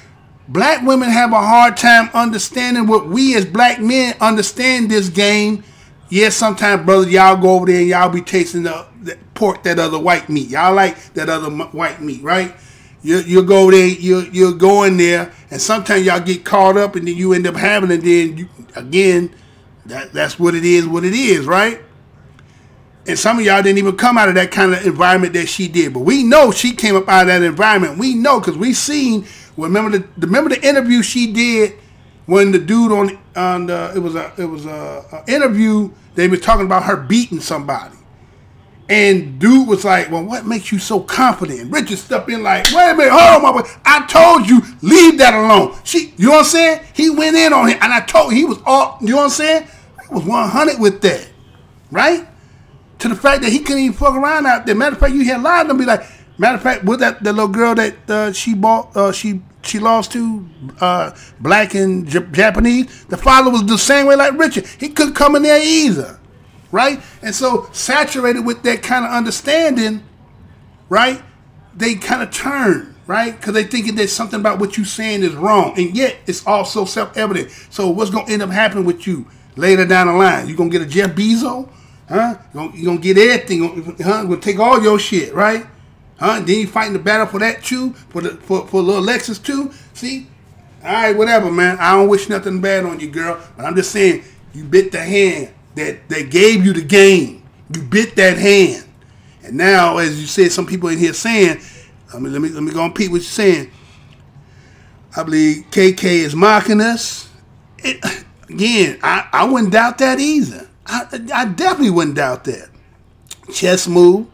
black women have a hard time understanding what we as black men understand this game. Yes, sometimes, brothers, y'all go over there and y'all be tasting the pork, that other white meat. Y'all like that other white meat, right? You'll go there, you'll go in there, and sometimes y'all get caught up, and then you end up having it. Then that's what it is, right? And some of y'all didn't even come out of that kind of environment that she did, but we know she came up out of that environment. We know because we seen. Remember the interview she did when the dude it was a interview. They were talking about her beating somebody. And dude was like, well, what makes you so confident? Richard stepped in like, wait a minute, hold on, my boy. I told you, leave that alone. You know what I'm saying? He went in on him, and I told he was all, you know what I'm saying? He was 100 with that, right? To the fact that he couldn't even fuck around out there. Matter of fact, you hear a lot of them be like, matter of fact, with that little girl that she lost to, black and Japanese, the father was the same way like Richard. He couldn't come in there either. Right? And so saturated with that kind of understanding, right? They kind of turn, right? Because they thinking there's something about what you're saying is wrong. And yet it's also self-evident. So what's going to end up happening with you later down the line? You going to get a Jeff Bezos? Huh? You going to get everything? Huh? Going to take all your shit, right? Huh? Then you fighting the battle for that too? For little Lexus too? See? All right, whatever, man. I don't wish nothing bad on you, girl. But I'm just saying, you bit the hand that gave you the game. You bit that hand. And now, as you said, some people in here saying, let me go and repeat what you're saying. I believe KK is mocking us. Again, I wouldn't doubt that either. I definitely wouldn't doubt that. Chess move.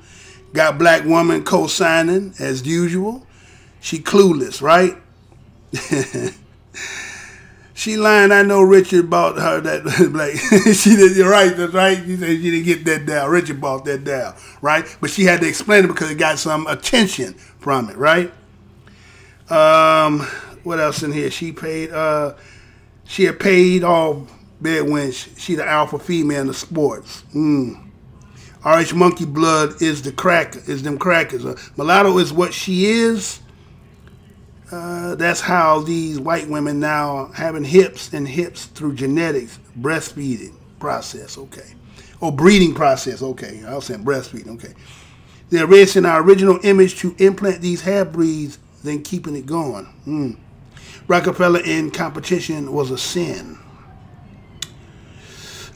Got black woman co-signing as usual. She clueless, right? She lying. I know Richard bought her that black. She did. You're right. That's right. She said she didn't get that down. Richard bought that down, right? But she had to explain it because it got some attention from it, right? What else in here? She paid. She had paid all bed when she the alpha female in the sports. RH Monkey Blood is the cracker. Is them crackers. Mulatto is what she is. That's how these white women now having hips through genetics, breastfeeding process, okay. Or breeding process, okay. I was saying breastfeeding, okay. They're erasing our original image to implant these half-breeds, then keeping it going. Rockefeller in competition was a sin.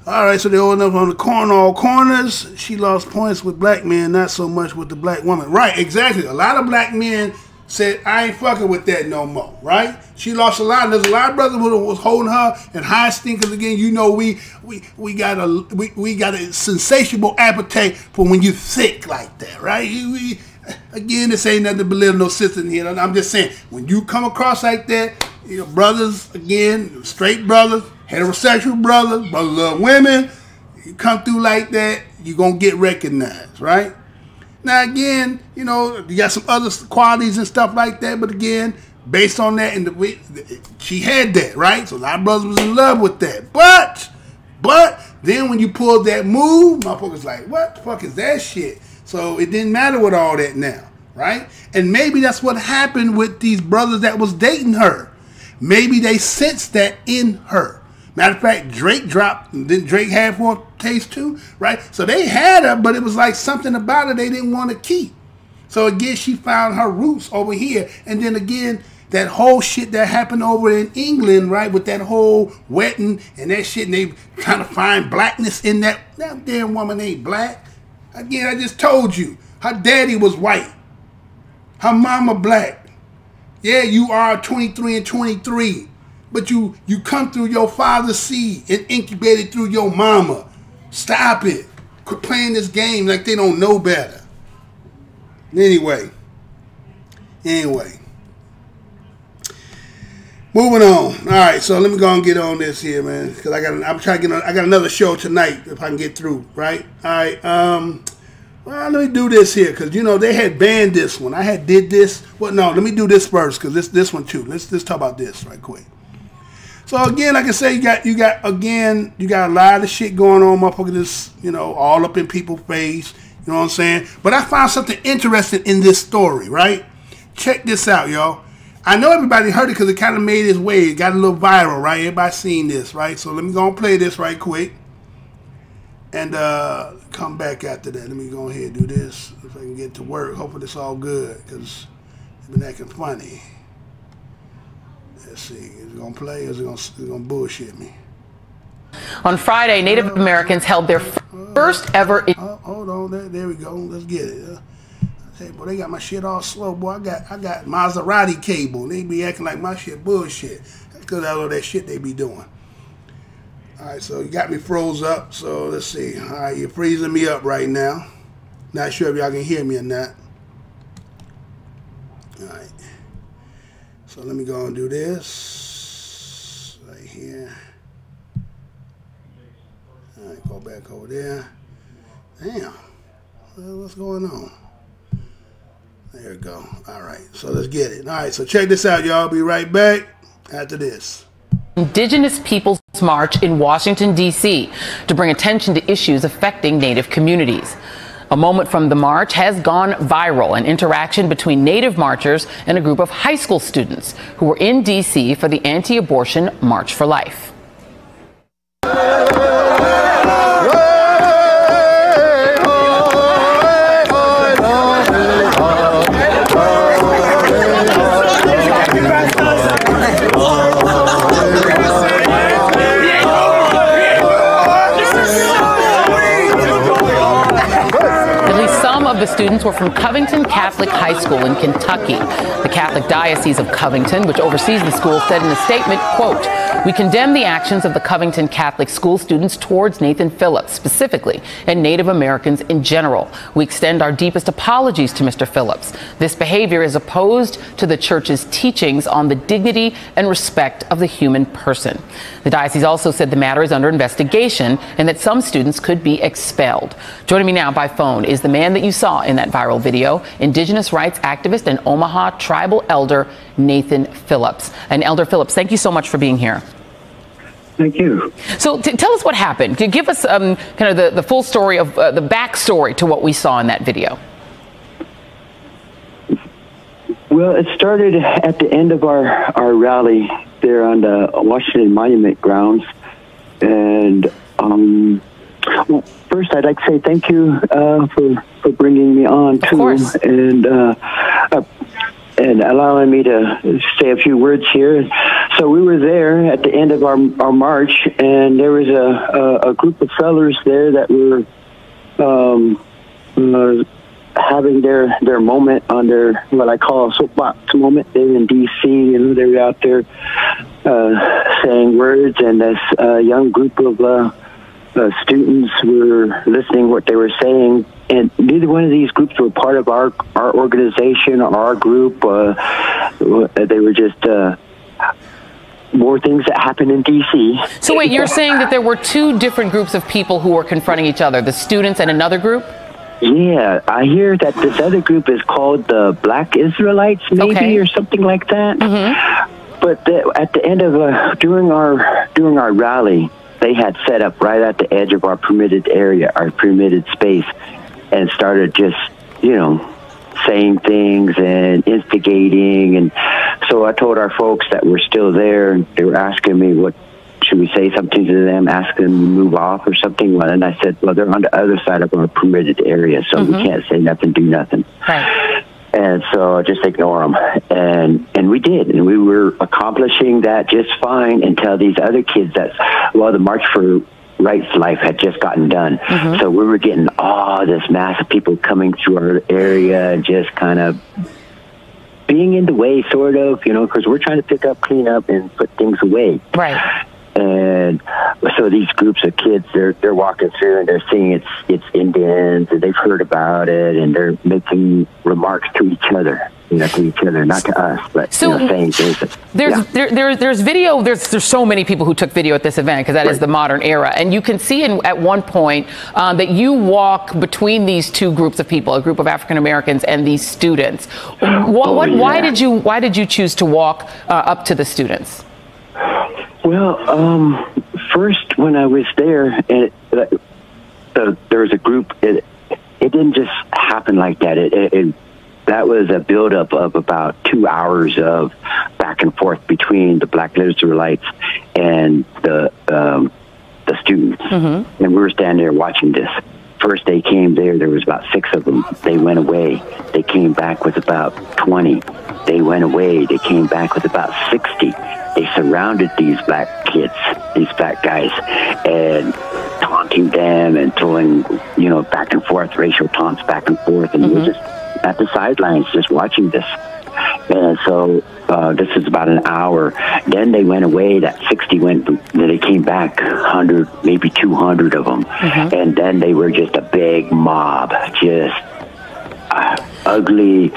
All right, so they all up on the all corners. She lost points with black men, not so much with the black woman. Right, exactly. A lot of black men said, I ain't fucking with that no more, right? She lost a lot. There's a lot of brothers who was holding her in high esteem because, again, you know, we got a sensational appetite for when you thick like that, right? Again, this ain't nothing to belittle no sister in here. I'm just saying, when you come across like that, you know, brothers, again, straight brothers, heterosexual brothers love women, you come through like that, you're going to get recognized, right? Now, again, you know, you got some other qualities and stuff like that, but again, based on that, she had that, right? So a lot of brothers was in love with that. But then when you pulled that move, motherfuckers like, what the fuck is that shit? So it didn't matter with all that now, right? And maybe that's what happened with these brothers that was dating her. Maybe they sensed that in her. Matter of fact, Drake dropped, and then Drake had for Taste too, right? So they had her, but it was like something about her they didn't want to keep. So again, she found her roots over here. And then again, that whole shit that happened over in England, right? With that whole wetting and that shit, and they trying to find blackness in that. That damn woman ain't black. Again, I just told you, her daddy was white. Her mama black. Yeah, you are 23 and 23. But you come through your father's seed and incubated through your mama. Stop it. Quit playing this game like they don't know better. Anyway. Moving on. All right, so let me go and get on this here, man, because I'm trying to get on. I got another show tonight if I can get through, right? All right. Well, let me do this here because you know they had banned this one. I had did this. Well, no, let me do this first because this one too. Let's talk about this right quick. So again, like I say, you got a lot of shit going on, motherfucker. This, you know, all up in people's face. You know what I'm saying? But I found something interesting in this story, right? Check this out, y'all. I know everybody heard it because it kind of made its way. It got a little viral, right? Everybody seen this, right? So let me go and play this right quick. And come back after that. Let me go ahead and do this. If I can get to work. Hopefully it's all good because it's been acting funny. Let's see. Is it going to play or is it going to bullshit me? On Friday, Native Americans held their first ever... hold on. There we go. Let's get it. Hey, boy, they got my shit all slow, boy. I got Maserati cable. They be acting like my shit bullshit. That's because of all that shit they be doing. All right, so you got me froze up. So let's see. All right, you're freezing me up right now. Not sure if y'all can hear me or not. All right. So let me go and do this right here. All right, go back over there. Damn. Well, what's going on? There we go. All right, so let's get it. All right, so check this out, y'all. Be right back after this. Indigenous Peoples March in Washington, D.C. to bring attention to issues affecting Native communities. A moment from the march has gone viral, an interaction between Native marchers and a group of high school students who were in D.C. for the anti-abortion March for Life. The students were from Covington Catholic High School in Kentucky. The Catholic Diocese of Covington, which oversees the school, said in a statement, quote, "We condemn the actions of the Covington Catholic school students towards Nathan Phillips specifically and Native Americans in general. We extend our deepest apologies to Mr. Phillips. This behavior is opposed to the church's teachings on the dignity and respect of the human person." The diocese also said the matter is under investigation and that some students could be expelled. Joining me now by phone is the man that you saw in that viral video, Indigenous rights activist and Omaha tribal elder Nathan Phillips. And Elder Phillips, thank you so much for being here. Thank you. So tell us what happened. Give us kind of the full story of the backstory to what we saw in that video. Well, it started at the end of our rally there on the Washington Monument grounds. And well, first, I'd like to say thank you for bringing me on, too, and allowing me to say a few words here. So we were there at the end of our march, and there was a group of fellows there that were having their moment on their, what I call a soapbox moment. They're in D.C., and they were out there saying words, and this young group of students were listening what they were saying, and neither one of these groups were part of our organization or our group. They were just more things that happened in D.C. So wait, you're saying that there were two different groups of people who were confronting each other, the students and another group? Yeah, I hear that this other group is called the Black Israelites, maybe, or something like that. But at the end of during our rally, they had set up right at the edge of our permitted area, our permitted space, and started just, saying things and instigating. And so I told our folks that were still there, and they were asking me, what should we say something to them, ask them to move off or something? Well, and I said, well, they're on the other side of our permitted area, so we can't say nothing, do nothing. Right. And so just ignore them. And we did. And we were accomplishing that just fine until these other kids the March for Rights Life had just gotten done. So we were getting all this mass of people coming through our area, just kind of being in the way, sort of, because we're trying to pick up, clean up, and put things away. Right. And so these groups of kids, they're walking through and they're seeing it's Indians, and they've heard about it, and they're making remarks to each other, not to us, but saying things. There's video. There's so many people who took video at this event, because that is the modern era, and you can see at one point that you walk between these two groups of people, a group of African Americans and these students. Why did you choose to walk up to the students? Well, first when I was there, there was a group. It didn't just happen like that. That was a buildup of about 2 hours of back and forth between the Black Israelites and the students, and we were standing there watching this. First they came there was about 6 of them. They went away. They came back with about 20. They went away. They came back with about 60. They surrounded these black kids, these black guys, and taunting them and throwing, back and forth, racial taunts back and forth. And we were just at the sidelines just watching this. And so this is about an hour. Then they went away. That 60 went. Then they came back, 100, maybe 200 of them. And then they were just a big mob, just ugly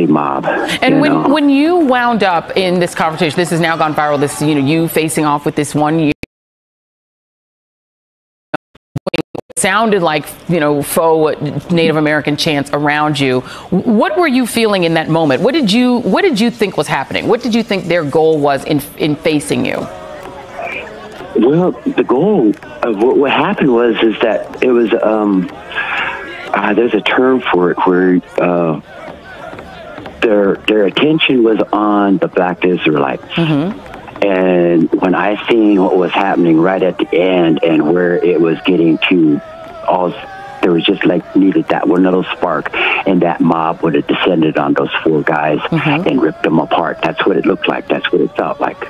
mob. And when you wound up in this confrontation, this has now gone viral. This, you facing off with this one sounded like, faux Native American chants around you. What were you feeling in that moment? What did you think was happening? What did you think their goal was in facing you? Well, the goal of what happened is that it was there's a term for it where their attention was on the Black Israelites. And when I seen what was happening right at the end and where it was getting to there was just needed that one little spark, and that mob would have descended on those 4 guys and ripped them apart. That's what it looked like. That's what it felt like.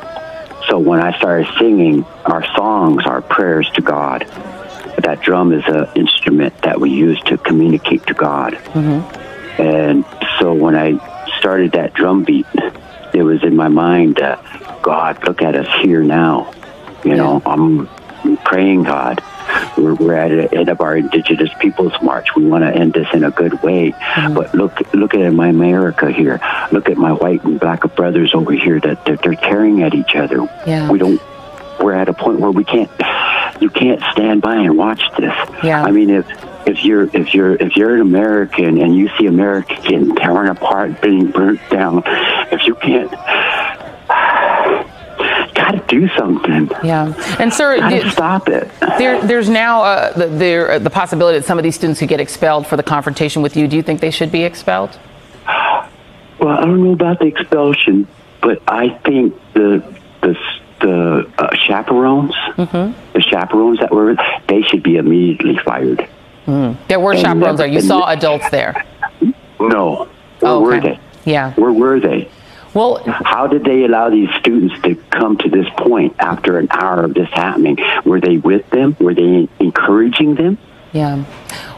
So when I started singing our songs, our prayers to God, that drum is an instrument that we use to communicate to God. And so when I started that drum beat, it was in my mind, God, look at us here now. I'm praying, God. We're at the end of our Indigenous Peoples March. We want to end this in a good way. But look at my America here. Look at my white and black brothers over here that they're tearing at each other. We're at a point where you can't stand by and watch this. I mean, if you're an American and you see America getting torn apart, being burnt down, if you can't, gotta do something. And sir, stop it. There's now the possibility that some of these students could get expelled for the confrontation with you. Do you think they should be expelled? Well, I don't know about the expulsion, but I think the chaperones, the chaperones they should be immediately fired. There were chaperones there. You saw adults there. No. Where were they? Where were they? Well, how did they allow these students to come to this point after an hour of this happening? Were they with them? Were they encouraging them? Yeah.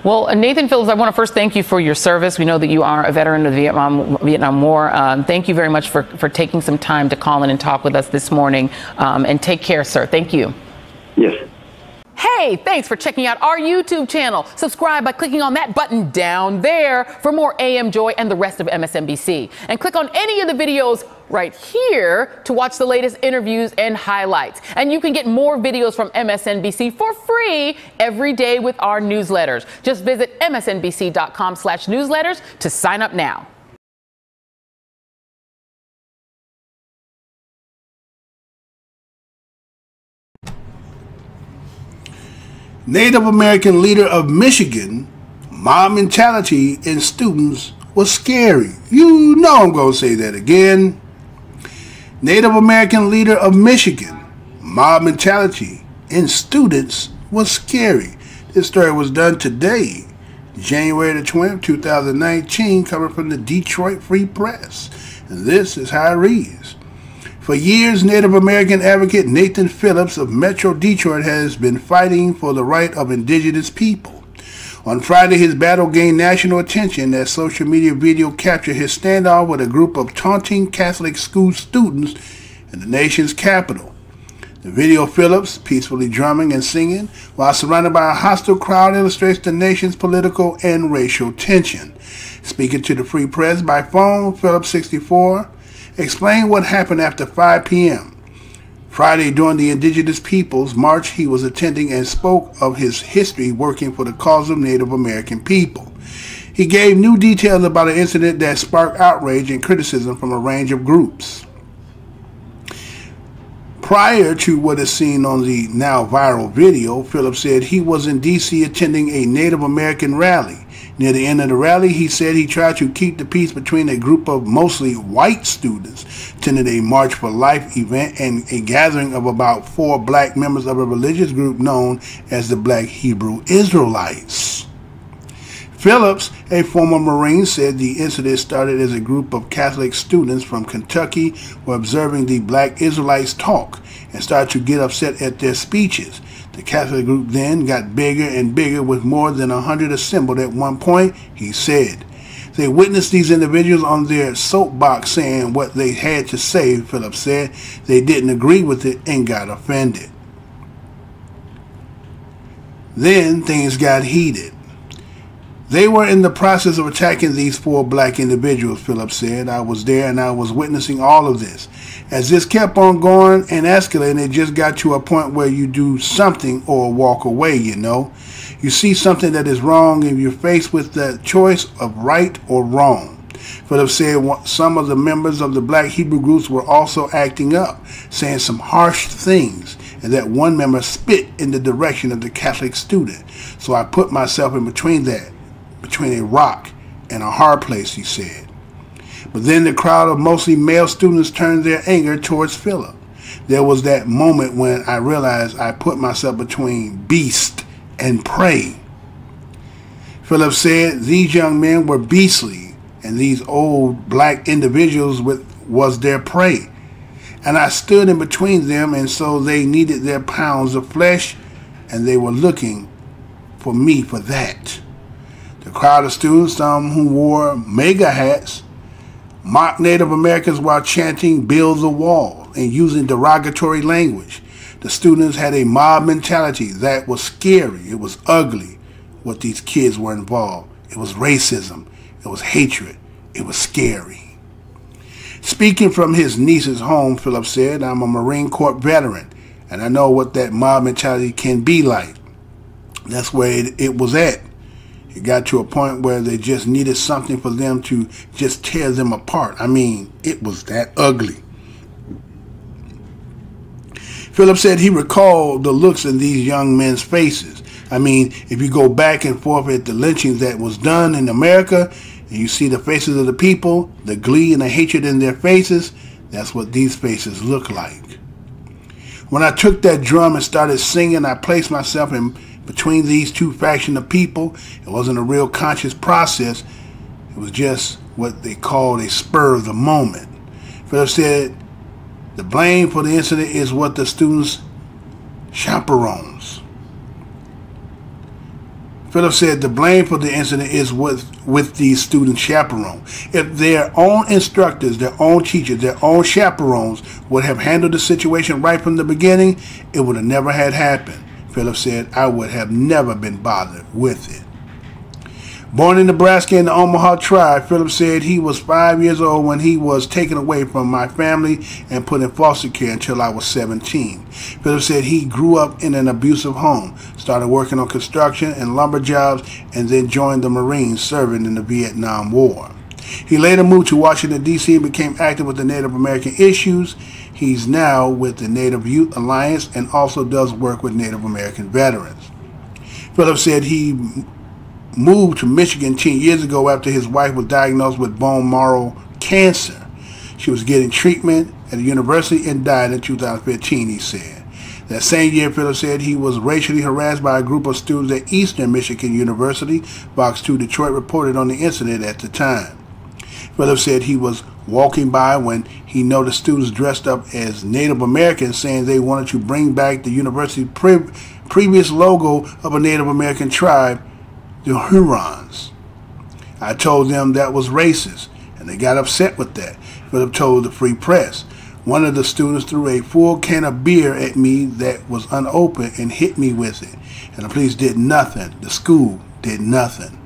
Well, Nathan Phillips, I want to first thank you for your service. We know that you are a veteran of the Vietnam War. Thank you very much for taking some time to call in and talk with us this morning. And take care, sir. Thank you. Yes. Hey, thanks for checking out our YouTube channel. Subscribe by clicking on that button down there for more AM Joy and the rest of MSNBC. And click on any of the videos right here to watch the latest interviews and highlights. And you can get more videos from MSNBC for free every day with our newsletters. Just visit msnbc.com/newsletters to sign up now. Native American leader of Michigan, mob mentality in students was scary. You know I'm going to say that again. Native American leader of Michigan, mob mentality in students was scary. This story was done today, January the 20th, 2019, coming from the Detroit Free Press. And this is how it reads. For years, Native American advocate Nathan Phillips of Metro Detroit has been fighting for the right of indigenous people. On Friday, his battle gained national attention as social media video captured his standoff with a group of taunting Catholic school students in the nation's capital. The video of Phillips peacefully drumming and singing while surrounded by a hostile crowd illustrates the nation's political and racial tension. Speaking to the Free Press by phone, Phillips, 64, explained what happened after 5 p.m. Friday during the Indigenous Peoples March he was attending and spoke of his history working for the cause of Native American people. He gave new details about an incident that sparked outrage and criticism from a range of groups. Prior to what is seen on the now viral video, Phillips said he was in D.C. attending a Native American rally. Near the end of the rally, he said he tried to keep the peace between a group of mostly white students attending a March for Life event and a gathering of about 4 black members of a religious group known as the Black Hebrew Israelites. Phillips, a former Marine, said the incident started as a group of Catholic students from Kentucky were observing the Black Israelites talk and started to get upset at their speeches. The Catholic group then got bigger and bigger with more than 100 assembled at one point, he said. They witnessed these individuals on their soapbox saying what they had to say, Phillips said. They didn't agree with it and got offended. Then things got heated. They were in the process of attacking these 4 black individuals, Phillips said. I was there and I was witnessing all of this. As this kept on going and escalating, it just got to a point where you do something or walk away, you know. You see something that is wrong and you're faced with the choice of right or wrong. Phillips said some of the members of the Black Hebrew groups were also acting up, saying some harsh things, and that one member spit in the direction of the Catholic student. So I put myself in between that. Between a rock and a hard place, he said. But then the crowd of mostly male students turned their anger towards Philip. There was that moment when I realized I put myself between beast and prey. Philip said these young men were beastly and these old black individuals was their prey. And I stood in between them, and so they needed their pounds of flesh and they were looking for me for that. The crowd of students, some who wore MAGA hats, mocked Native Americans while chanting "Build the Wall" and using derogatory language. The students had a mob mentality that was scary. It was ugly what these kids were involved. It was racism. It was hatred. It was scary. Speaking from his niece's home, Phillips said, I'm a Marine Corps veteran, and I know what that mob mentality can be like. That's where it was at. It got to a point where they just needed something for them to just tear them apart. I mean, it was that ugly. Phillips said he recalled the looks in these young men's faces. I mean, if you go back and forth at the lynchings that was done in America, and you see the faces of the people, the glee and the hatred in their faces, that's what these faces look like. When I took that drum and started singing, I placed myself in between these two factions of people. It wasn't a real conscious process. It was just what they called a spur of the moment. Phillips said the blame for the incident is what the students' chaperones. Phillips said the blame for the incident is with the student chaperone. If their own instructors, their own teachers, their own chaperones would have handled the situation right from the beginning, it would have never had happened. Phillips said, I would have never been bothered with it. Born in Nebraska in the Omaha tribe, Phillips said he was 5 years old when he was taken away from my family and put in foster care until I was 17. Phillips said he grew up in an abusive home, started working on construction and lumber jobs, and then joined the Marines serving in the Vietnam War. He later moved to Washington, D.C. and became active with the Native American issues. He's now with the Native Youth Alliance and also does work with Native American veterans. Phillips said he moved to Michigan 10 years ago after his wife was diagnosed with bone marrow cancer. She was getting treatment at a university and died in 2015, he said. That same year, Phillips said he was racially harassed by a group of students at Eastern Michigan University. Fox 2 Detroit reported on the incident at the time. Phillips said he was walking by when he noticed students dressed up as Native Americans saying they wanted to bring back the university's previous logo of a Native American tribe, the Hurons. I told them that was racist, and they got upset with that. Philip told the Free Press. One of the students threw a full can of beer at me that was unopened and hit me with it, and the police did nothing. The school did nothing.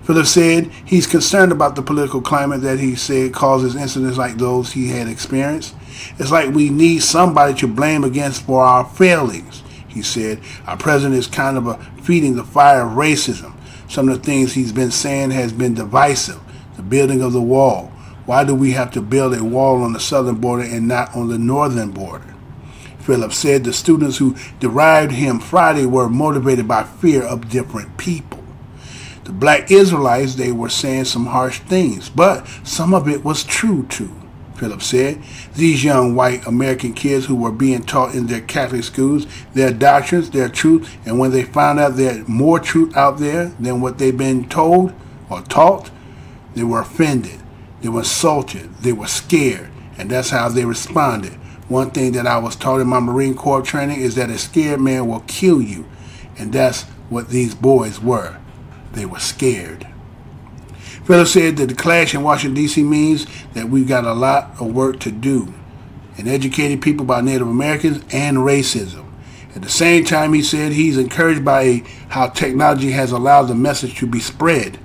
Philip said he's concerned about the political climate that he said causes incidents like those he had experienced. It's like we need somebody to blame against for our failings, he said. Our president is kind of feeding the fire of racism. Some of the things he's been saying has been divisive. The building of the wall. Why do we have to build a wall on the southern border and not on the northern border? Phillips said the students who derided him Friday were motivated by fear of different people. The black Israelites, they were saying some harsh things, but some of it was true too, Phillips said. These young white American kids who were being taught in their Catholic schools, their doctrines, their truth, and when they found out there's more truth out there than what they've been told or taught, they were offended, they were insulted, they were scared, and that's how they responded. One thing that I was taught in my Marine Corps training is that a scared man will kill you, and that's what these boys were. They were scared. Phillips said that the clash in Washington, D.C. means that we've got a lot of work to do in educating people about Native Americans and racism. At the same time, he said he's encouraged by how technology has allowed the message to be spread.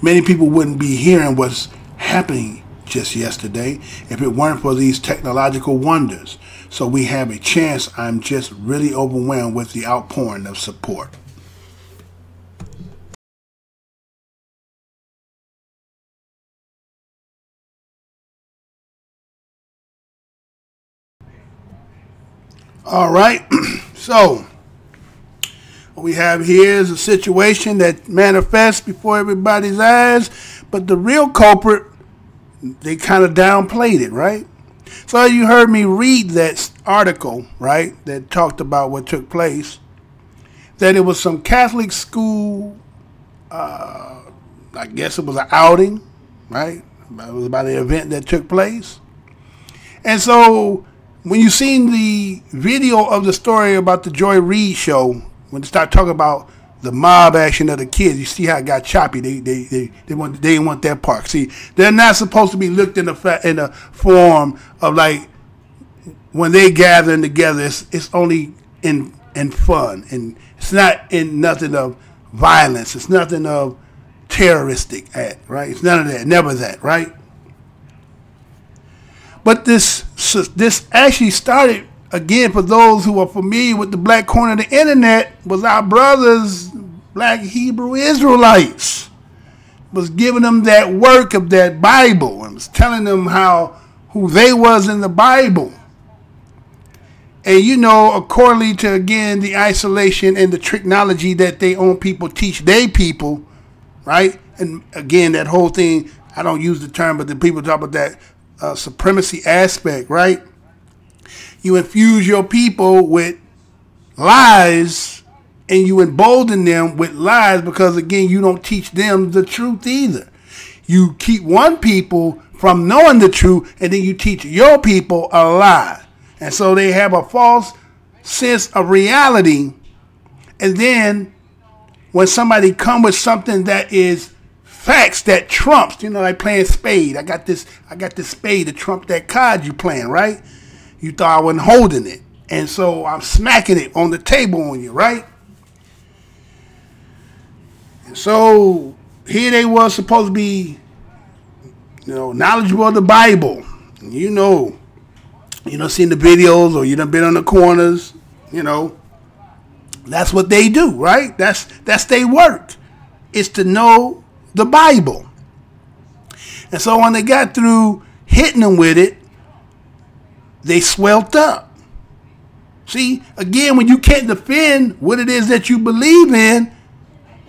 Many people wouldn't be hearing what's happening just yesterday if it weren't for these technological wonders. So we have a chance. I'm just really overwhelmed with the outpouring of support. All right, so what we have here is a situation that manifests before everybody's eyes, but the real culprit, they kind of downplayed it, right? So you heard me read that article, right, that talked about what took place, that it was some Catholic school, I guess it was an outing, right? It was about an event that took place. And so when you seen the video of the story about the Joy Reid show, when they start talking about the mob action of the kids, you see how it got choppy. They didn't want that part. See, they're not supposed to be looked in the form of like when they gathering together. It's only in fun, and it's not in nothing of violence. It's nothing of terroristic act, right? It's none of that. Never that, right? But this actually started, again, for those who are familiar with the black corner of the internet, was our brothers, black Hebrew Israelites, was giving them that work of that Bible and was telling them who they was in the Bible. And you know, accordingly to, again, the isolation and the technology that they own people teach they people, right? And again, that whole thing, I don't use the term, but the people talk about that supremacy aspect, right? You infuse your people with lies and you embolden them with lies because, again, you don't teach them the truth either. You keep one people from knowing the truth and then you teach your people a lie. And so they have a false sense of reality, and then when somebody come with something that is facts that trumps, like playing spade. I got this spade to trump that card you playing, right? You thought I wasn't holding it. And so I'm smacking it on the table on you, right? And so here they was supposed to be, knowledgeable of the Bible. Seen the videos, or you done been on the corners, That's what they do, right? That's their work. It's to know the Bible. And so when they got through hitting them with it, they swelled up. See, again, when you can't defend what it is that you believe in,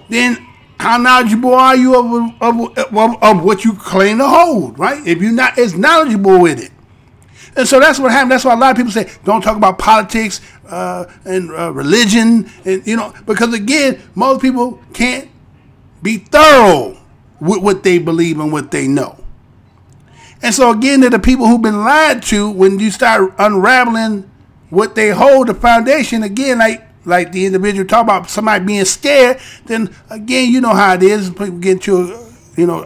then how knowledgeable are you of what you claim to hold, right? If you're not as knowledgeable with it. And so that's what happened. That's why a lot of people say, don't talk about politics and religion, and because again, most people can't be thorough with what they believe and what they know. And so again, they're the people who've been lied to. When you start unraveling what they hold, the foundation, again, like the individual talk about somebody being scared, then again, you know how it is. People get into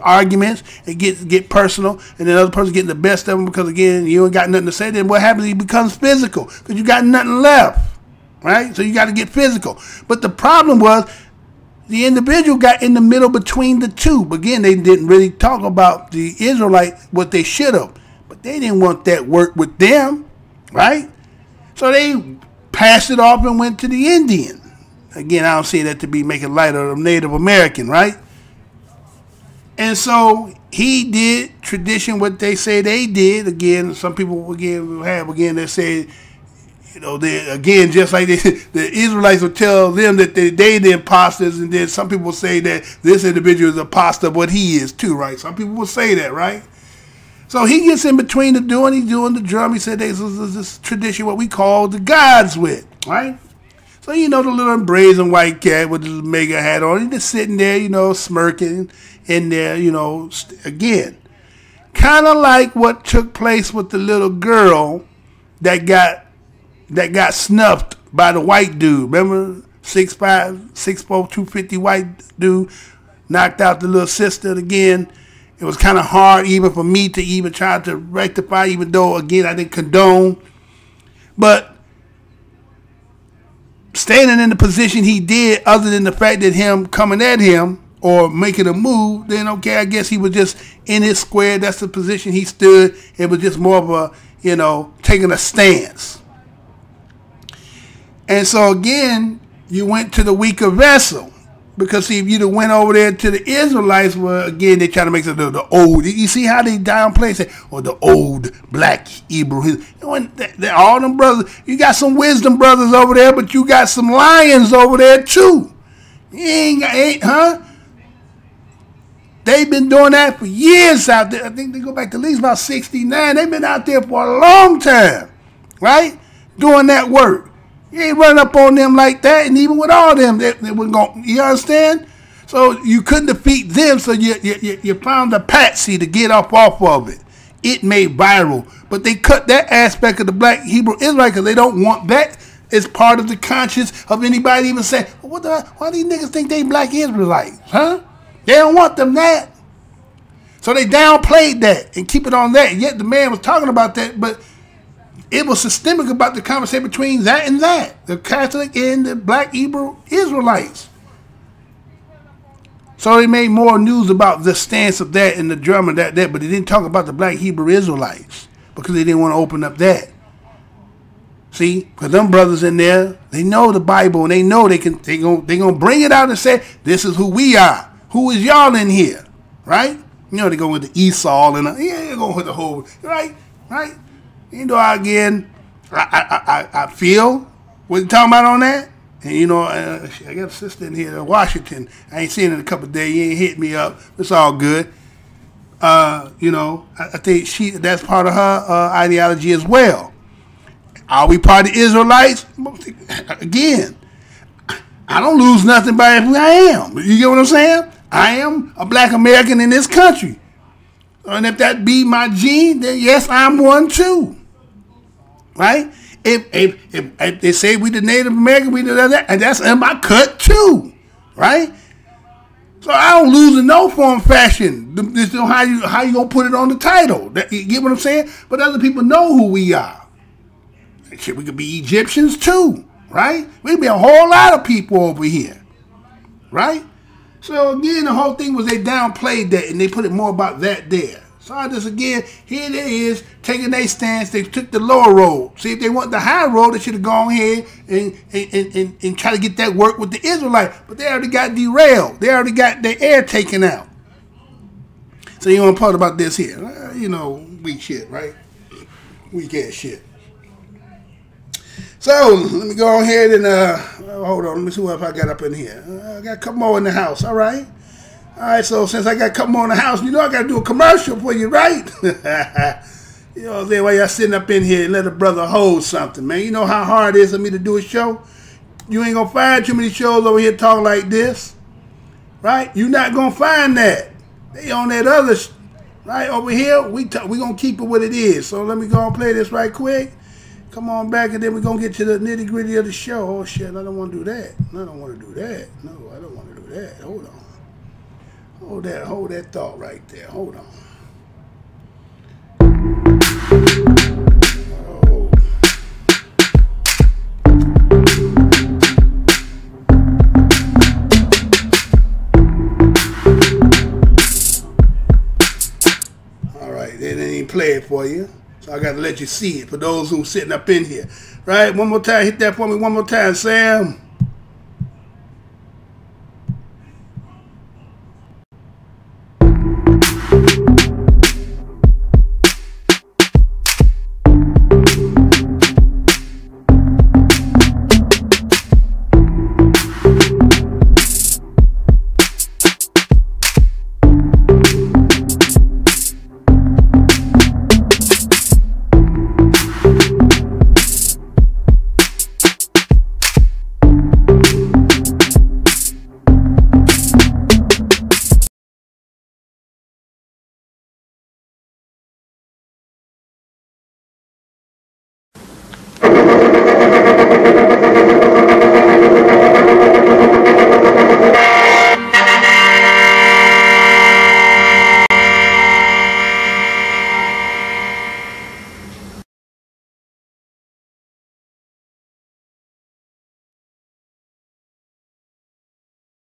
arguments, it get personal, and then the other person getting the best of them because again, you ain't got nothing to say. Then what happens? It becomes physical because you got nothing left, right? So you got to get physical. But the problem was the individual got in the middle between the two. But again, they didn't really talk about the Israelite what they should have, but they didn't want that work with them, right? So they passed it off and went to the Indian. Again, I don't see that to be making light of the Native American, right? And so he did tradition what they say they did. Again, some people they say, they again, just like the Israelites will tell them that they the imposters, and then some people will say that this individual is an imposter, but he is too, right? Some people will say that, right? So he gets in between the two, and he's doing the drum. He said there's this tradition, what we call the gods with, right? So, the little brazen white cat with his MAGA hat on, he's just sitting there, smirking in there, again. Kind of like what took place with the little girl that got snuffed by the white dude. Remember, 6'5", 6'4", 250 white dude knocked out the little sister again. It was kind of hard even for me to even try to rectify, even though, again, I didn't condone. But standing in the position he did, other than the fact that him coming at him or making a move, then okay, I guess he was just in his square. That's the position he stood. It was just more of a, taking a stance. And so again, you went to the weaker vessel. Because see, if you'd have went over there to the Israelites, well, again, they try to make the old. You see how they downplay, say, or the old black Hebrew. All them brothers. You got some wisdom brothers over there, but you got some lions over there too. Huh? They've been doing that for years out there. I think they go back to at least about 69. They've been out there for a long time, right? Doing that work. You ain't running up on them like that, and even with all them, they wouldn't go. You understand? So you couldn't defeat them, so you found a patsy to get off of it. It made viral, but they cut that aspect of the black Hebrew Israelite because they don't want that as part of the conscience of anybody even saying, well, why these niggas think they black Israelites, huh? They don't want them that. So they downplayed that and keep it on that. Yet the man was talking about that, but it was systemic about the conversation between that and that, the Catholic and the black Hebrew Israelites. So they made more news about the stance of that and the drama that, but they didn't talk about the black Hebrew Israelites because they didn't want to open up that. See, because them brothers in there, they know the Bible and they know they gonna bring it out and say, this is who we are. Who is y'all in here, right? They go with the Esau and they go with the whole, right. Again, I feel what you're talking about on that. And, I got a sister in here in Washington. I ain't seen her in a couple of days. You ain't hit me up. It's all good. I think that's part of her ideology as well. Are we part of the Israelites? Again, I don't lose nothing by who I am. You get what I'm saying? I am a black American in this country. And if that be my gene, then yes, I'm one too. Right? If they say we the Native American, we do that, and that's in my cut too. right? So I don't lose in no form fashion. This is how you gonna put it on the title. You get what I'm saying? But other people know who we are. Shit, we could be Egyptians too, right? We could be a whole lot of people over here, right? So again, the whole thing was they downplayed that and they put it more about that there. So I just, again, here it is, taking their stance. They took the lower road. See, if they want the high road, they should have gone ahead and try to get that work with the Israelites. But they already got derailed. They already got their air taken out. So you want to talk about this here. Weak shit, right? Weak ass shit. So let me go ahead and, hold on, let me see what I got up in here. I got a couple more in the house, all right? All right, so since I got a couple more in the house, I got to do a commercial for you, right? You know what I'm saying? While y'all sitting up in here and let a brother hold something, man. You know how hard it is for me to do a show? You ain't going to find too many shows over here talking like this, right? You're not going to find that. They on that other, right? Over here, we going to keep it what it is. So let me go and play this right quick. Come on back, and then we're going to get to the nitty-gritty of the show. Oh, shit, I don't want to do that. I don't want to do that. No, I don't want to do that. Hold on. Hold that thought right there. Hold on. Oh. All right, they didn't even play it for you. So I got to let you see it for those who sitting up in here. Right, one more time. Hit that for me one more time, Sam.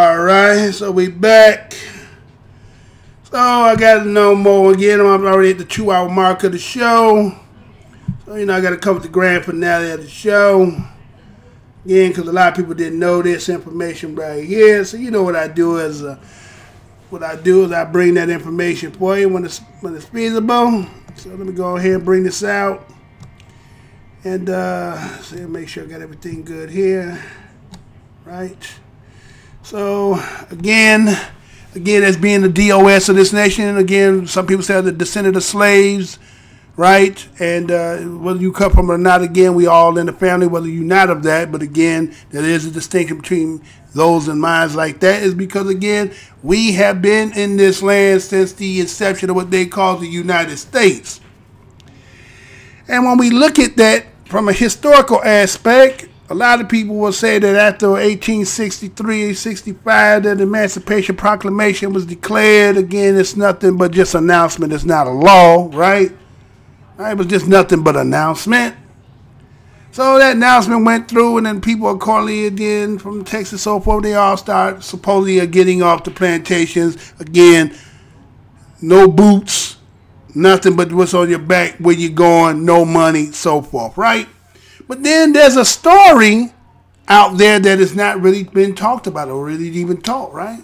Alright, so we back. So I got to know more again. I'm already at the 2-hour mark of the show. So, I got to cover the grand finale of the show. Again, because a lot of people didn't know this information right here. So, what I do is, I bring that information for you when it's feasible. So let me go ahead and bring this out. And make sure I got everything good here. Right. So, again, as being the DOS of this nation, again, some people say the descendant of slaves, right? And whether you come from it or not, again, we all in the family, whether you're not of that. But again, there is a distinction between those and minds like that is because, again, we have been in this land since the inception of what they call the United States. And when we look at that from a historical aspect, a lot of people will say that after 1863, 65, that the Emancipation Proclamation was declared. Again, it's nothing but just announcement. It's not a law, right? It was just nothing but announcement. So that announcement went through, and then people accordingly, again, from Texas, so forth, they all start supposedly getting off the plantations. Again, no boots, nothing but what's on your back, where you're going, no money, so forth, right? But then there's a story out there that has not really been talked about or really even taught, right?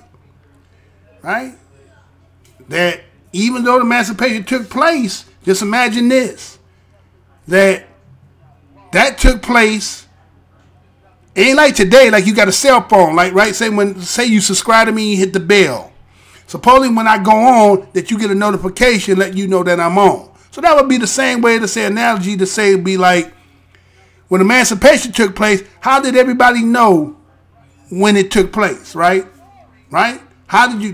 Right? That even though the emancipation took place, just imagine this, that took place, ain't like today, like you got a cell phone, like, right? Say you subscribe to me, you hit the bell. Supposedly when I go on, that you get a notification letting you know that I'm on. So that would be the same way to say analogy to say it'd be like, when emancipation took place, how did everybody know when it took place, right? Right? How did you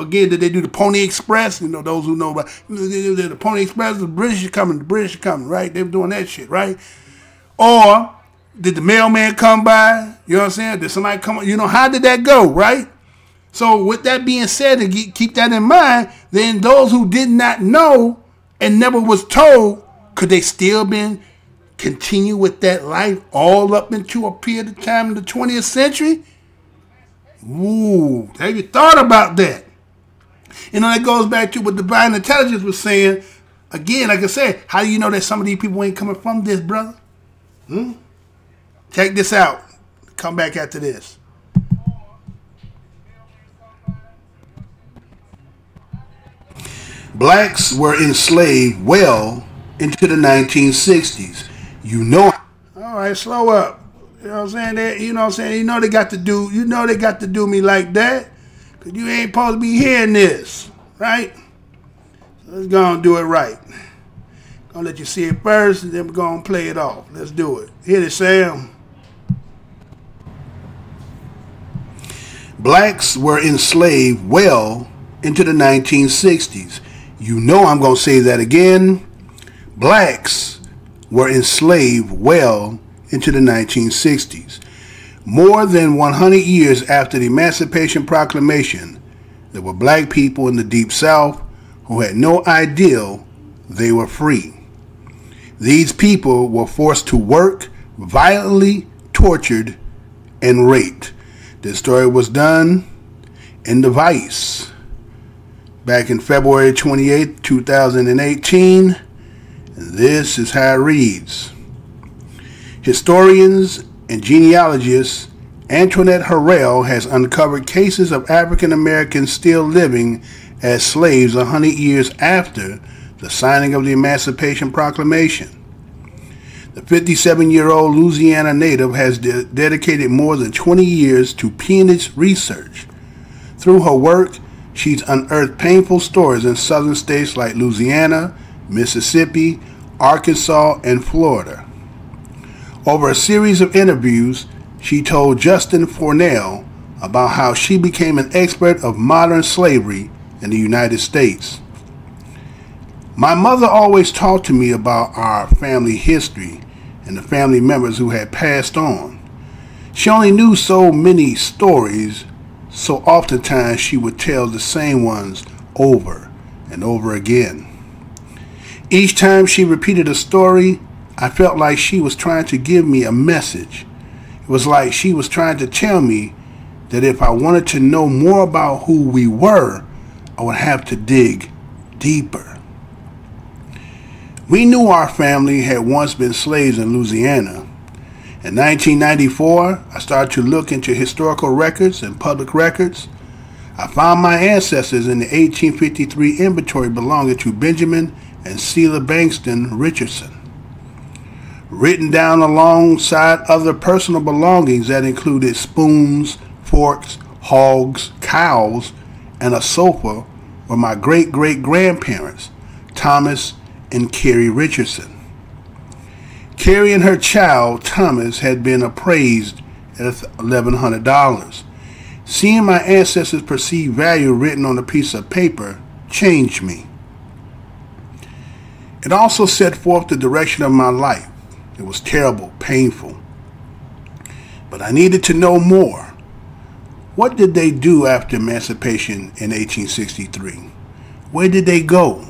again, did they do the Pony Express? Those who know about the Pony Express, the British are coming, right? They were doing that shit, right? Or did the mailman come by? You know what I'm saying? Did somebody come, how did that go, right? So with that being said, and keep that in mind, then those who did not know and never was told, could they still continue with that life all up into a period of time in the 20th century? Ooh, have you thought about that? That goes back to what divine intelligence was saying. Again, like I said, how do you know that some of these people ain't coming from this, brother? Check this out. Come back after this. Blacks were enslaved well into the 1960s. All right, slow up. You know what I'm saying? They got to do me like that. Because you ain't supposed to be hearing this, right? So let's go and do it right. Gonna let you see it first, and then we're gonna play it off. Let's do it. Hit it, Sam. Blacks were enslaved well into the 1960s. I'm going to say that again. Blacks were enslaved well into the 1960s. More than 100 years after the Emancipation Proclamation, there were black people in the Deep South who had no idea they were free. These people were forced to work, violently tortured, and raped. This story was done in the Vice back in February 28, 2018. And this is how it reads. Historians and genealogists Antoinette Harrell has uncovered cases of African Americans still living as slaves 100 years after the signing of the Emancipation Proclamation. The 57-year-old Louisiana native has dedicated more than 20 years to peonage research. Through her work, she's unearthed painful stories in southern states like Louisiana, Mississippi, Arkansas, and Florida. Over a series of interviews, she told Justin Fornell about how she became an expert of modern slavery in the United States. My mother always talked to me about our family history and the family members who had passed on. She only knew so many stories, so oftentimes she would tell the same ones over and over again. Each time she repeated a story, I felt like she was trying to give me a message. It was like she was trying to tell me that if I wanted to know more about who we were, I would have to dig deeper. We knew our family had once been slaves in Louisiana. In 1994, I started to look into historical records and public records. I found my ancestors in the 1853 inventory belonging to Benjamin and Celia Bankston Richardson, written down alongside other personal belongings that included spoons, forks, hogs, cows, and a sofa were my great-great-grandparents, Thomas and Carrie Richardson. Carrie and her child, Thomas, had been appraised at $1,100. Seeing my ancestors' perceived value written on a piece of paper changed me. It also set forth the direction of my life. It was terrible, painful. But I needed to know more. What did they do after emancipation in 1863? Where did they go?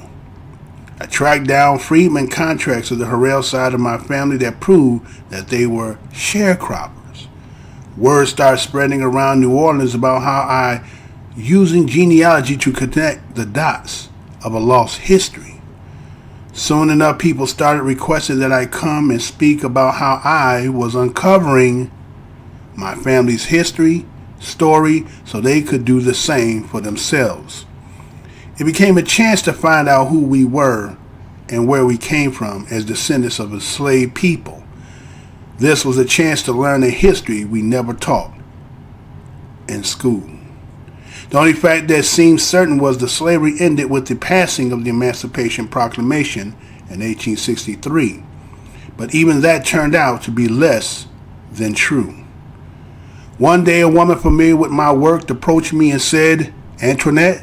I tracked down freedmen contracts of the Harrell side of my family that proved that they were sharecroppers. Word started spreading around New Orleans about how I, using genealogy to connect the dots of a lost history. Soon enough, people started requesting that I come and speak about how I was uncovering my family's history, story, so they could do the same for themselves. It became a chance to find out who we were and where we came from as descendants of enslaved people. This was a chance to learn a history we never taught in school. The only fact that seemed certain was that slavery ended with the passing of the Emancipation Proclamation in 1863. But even that turned out to be less than true. One day, a woman familiar with my work approached me and said, "Antoinette,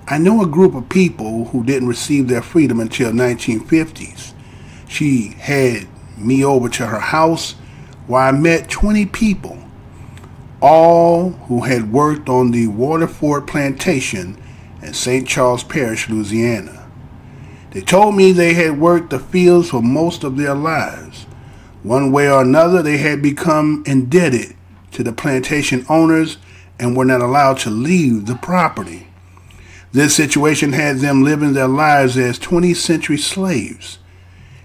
I know a group of people who didn't receive their freedom until 1950s. She had me over to her house where I met 20 people all who had worked on the Waterford plantation in St. Charles Parish, Louisiana. They told me they had worked the fields for most of their lives. One way or another, they had become indebted to the plantation owners and were not allowed to leave the property. This situation had them living their lives as 20th century slaves.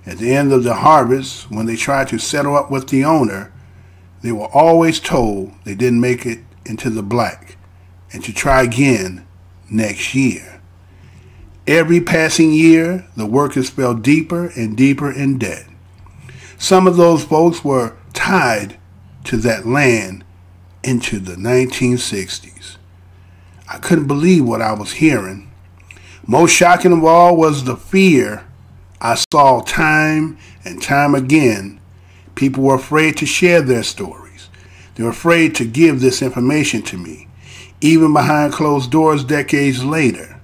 At the end of the harvest, when they tried to settle up with the owner, they were always told they didn't make it into the black and to try again next year. Every passing year, the workers fell deeper and deeper in debt. Some of those folks were tied to that land into the 1960s. I couldn't believe what I was hearing. Most shocking of all was the fear I saw time and time again. People were afraid to share their stories. They were afraid to give this information to me. Even behind closed doors decades later,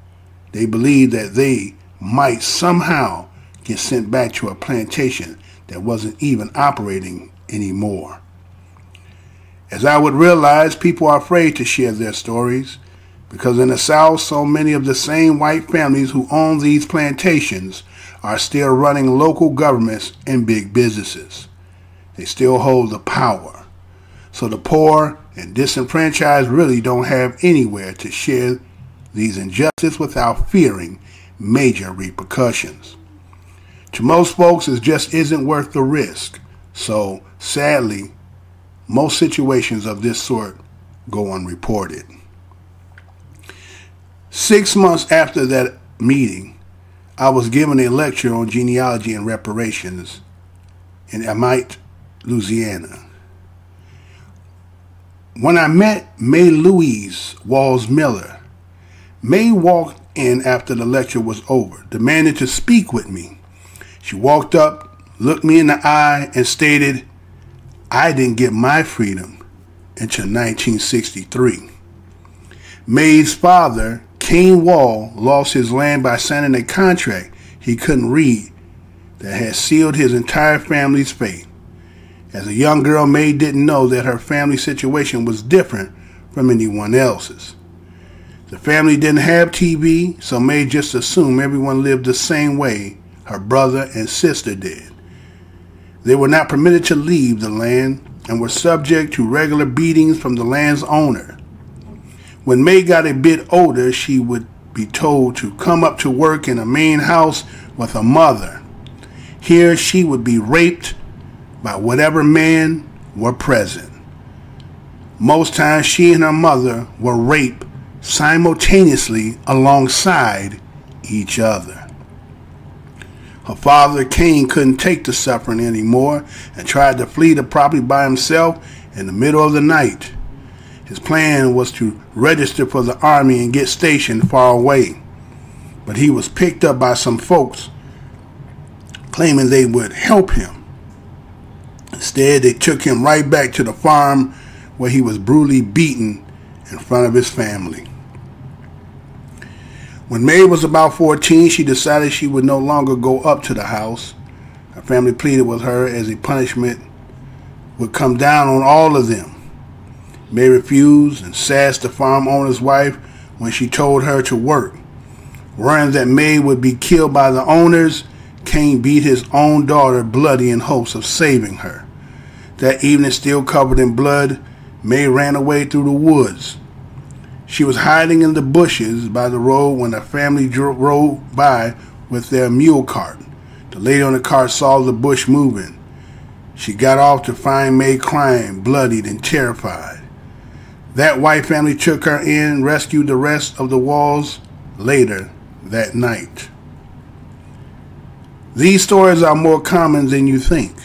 they believed that they might somehow get sent back to a plantation that wasn't even operating anymore. As I would realize, people are afraid to share their stories because in the South, so many of the same white families who own these plantations are still running local governments and big businesses. They still hold the power. So the poor and disenfranchised really don't have anywhere to share these injustices without fearing major repercussions. To most folks, it just isn't worth the risk. So sadly, most situations of this sort go unreported. 6 months after that meeting, I was given a lecture on genealogy and reparations in Amite, Louisiana. When I met May Louise Walls Miller, May walked in after the lecture was over, demanded to speak with me. She walked up, looked me in the eye, and stated, "I didn't get my freedom until 1963. May's father, Cain Wall, lost his land by signing a contract he couldn't read that had sealed his entire family's fate. As a young girl, May didn't know that her family situation was different from anyone else's. The family didn't have TV, so May just assumed everyone lived the same way her brother and sister did. They were not permitted to leave the land and were subject to regular beatings from the land's owner. When May got a bit older, she would be told to come up to work in a main house with her mother. Here she would be raped by whatever men were present. Most times she and her mother were raped simultaneously alongside each other. Her father, Cain, couldn't take the suffering anymore and tried to flee the property by himself in the middle of the night. His plan was to register for the army and get stationed far away. But he was picked up by some folks claiming they would help him. Instead, they took him right back to the farm where he was brutally beaten in front of his family. When May was about 14, she decided she would no longer go up to the house. Her family pleaded with her as a punishment would come down on all of them. May refused and sassed the farm owner's wife when she told her to work. Worrying that May would be killed by the owners, Cain beat his own daughter bloody in hopes of saving her. That evening, still covered in blood, May ran away through the woods. She was hiding in the bushes by the road when her family rode by with their mule cart. The lady on the cart saw the bush moving. She got off to find May crying, bloodied and terrified. That white family took her in and rescued the rest of the Walls later that night. These stories are more common than you think.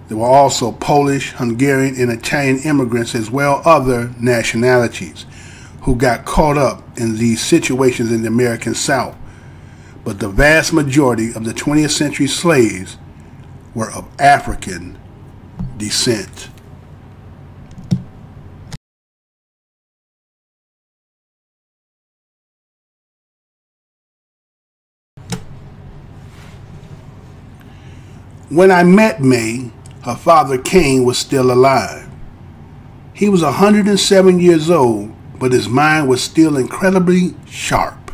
There were also Polish, Hungarian, and Italian immigrants as well as other nationalities who got caught up in these situations in the American South. But the vast majority of the 20th century slaves were of African descent. When I met May, her father Cain was still alive. He was 107 years old, but his mind was still incredibly sharp.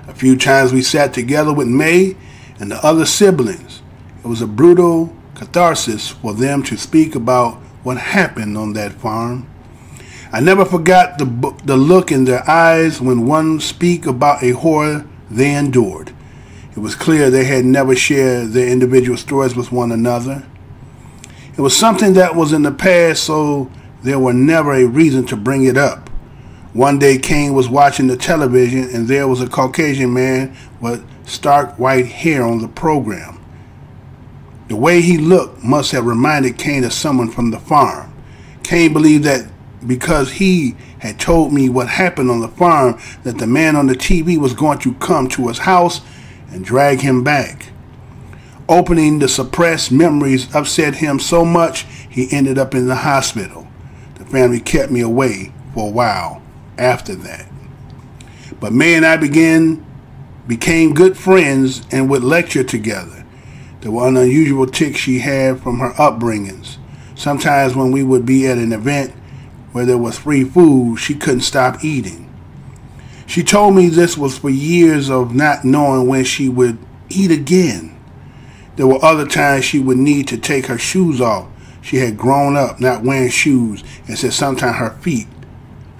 A few times we sat together with May and the other siblings. It was a brutal catharsis for them to speak about what happened on that farm. I never forgot the look in their eyes when one speak about a horror they endured. It was clear they had never shared their individual stories with one another. It was something that was in the past, so there were never a reason to bring it up. One day Kane was watching the television and there was a Caucasian man with stark white hair on the program. The way he looked must have reminded Kane of someone from the farm. Kane believed that because he had told me what happened on the farm, that the man on the TV was going to come to his house and drag him back. Opening the suppressed memories upset him so much he ended up in the hospital. The family kept me away for a while after that. But May and I became good friends and would lecture together. There were an unusual tics she had from her upbringings. Sometimes when we would be at an event where there was free food, she couldn't stop eating. She told me this was for years of not knowing when she would eat again. There were other times she would need to take her shoes off. She had grown up not wearing shoes and said sometimes her feet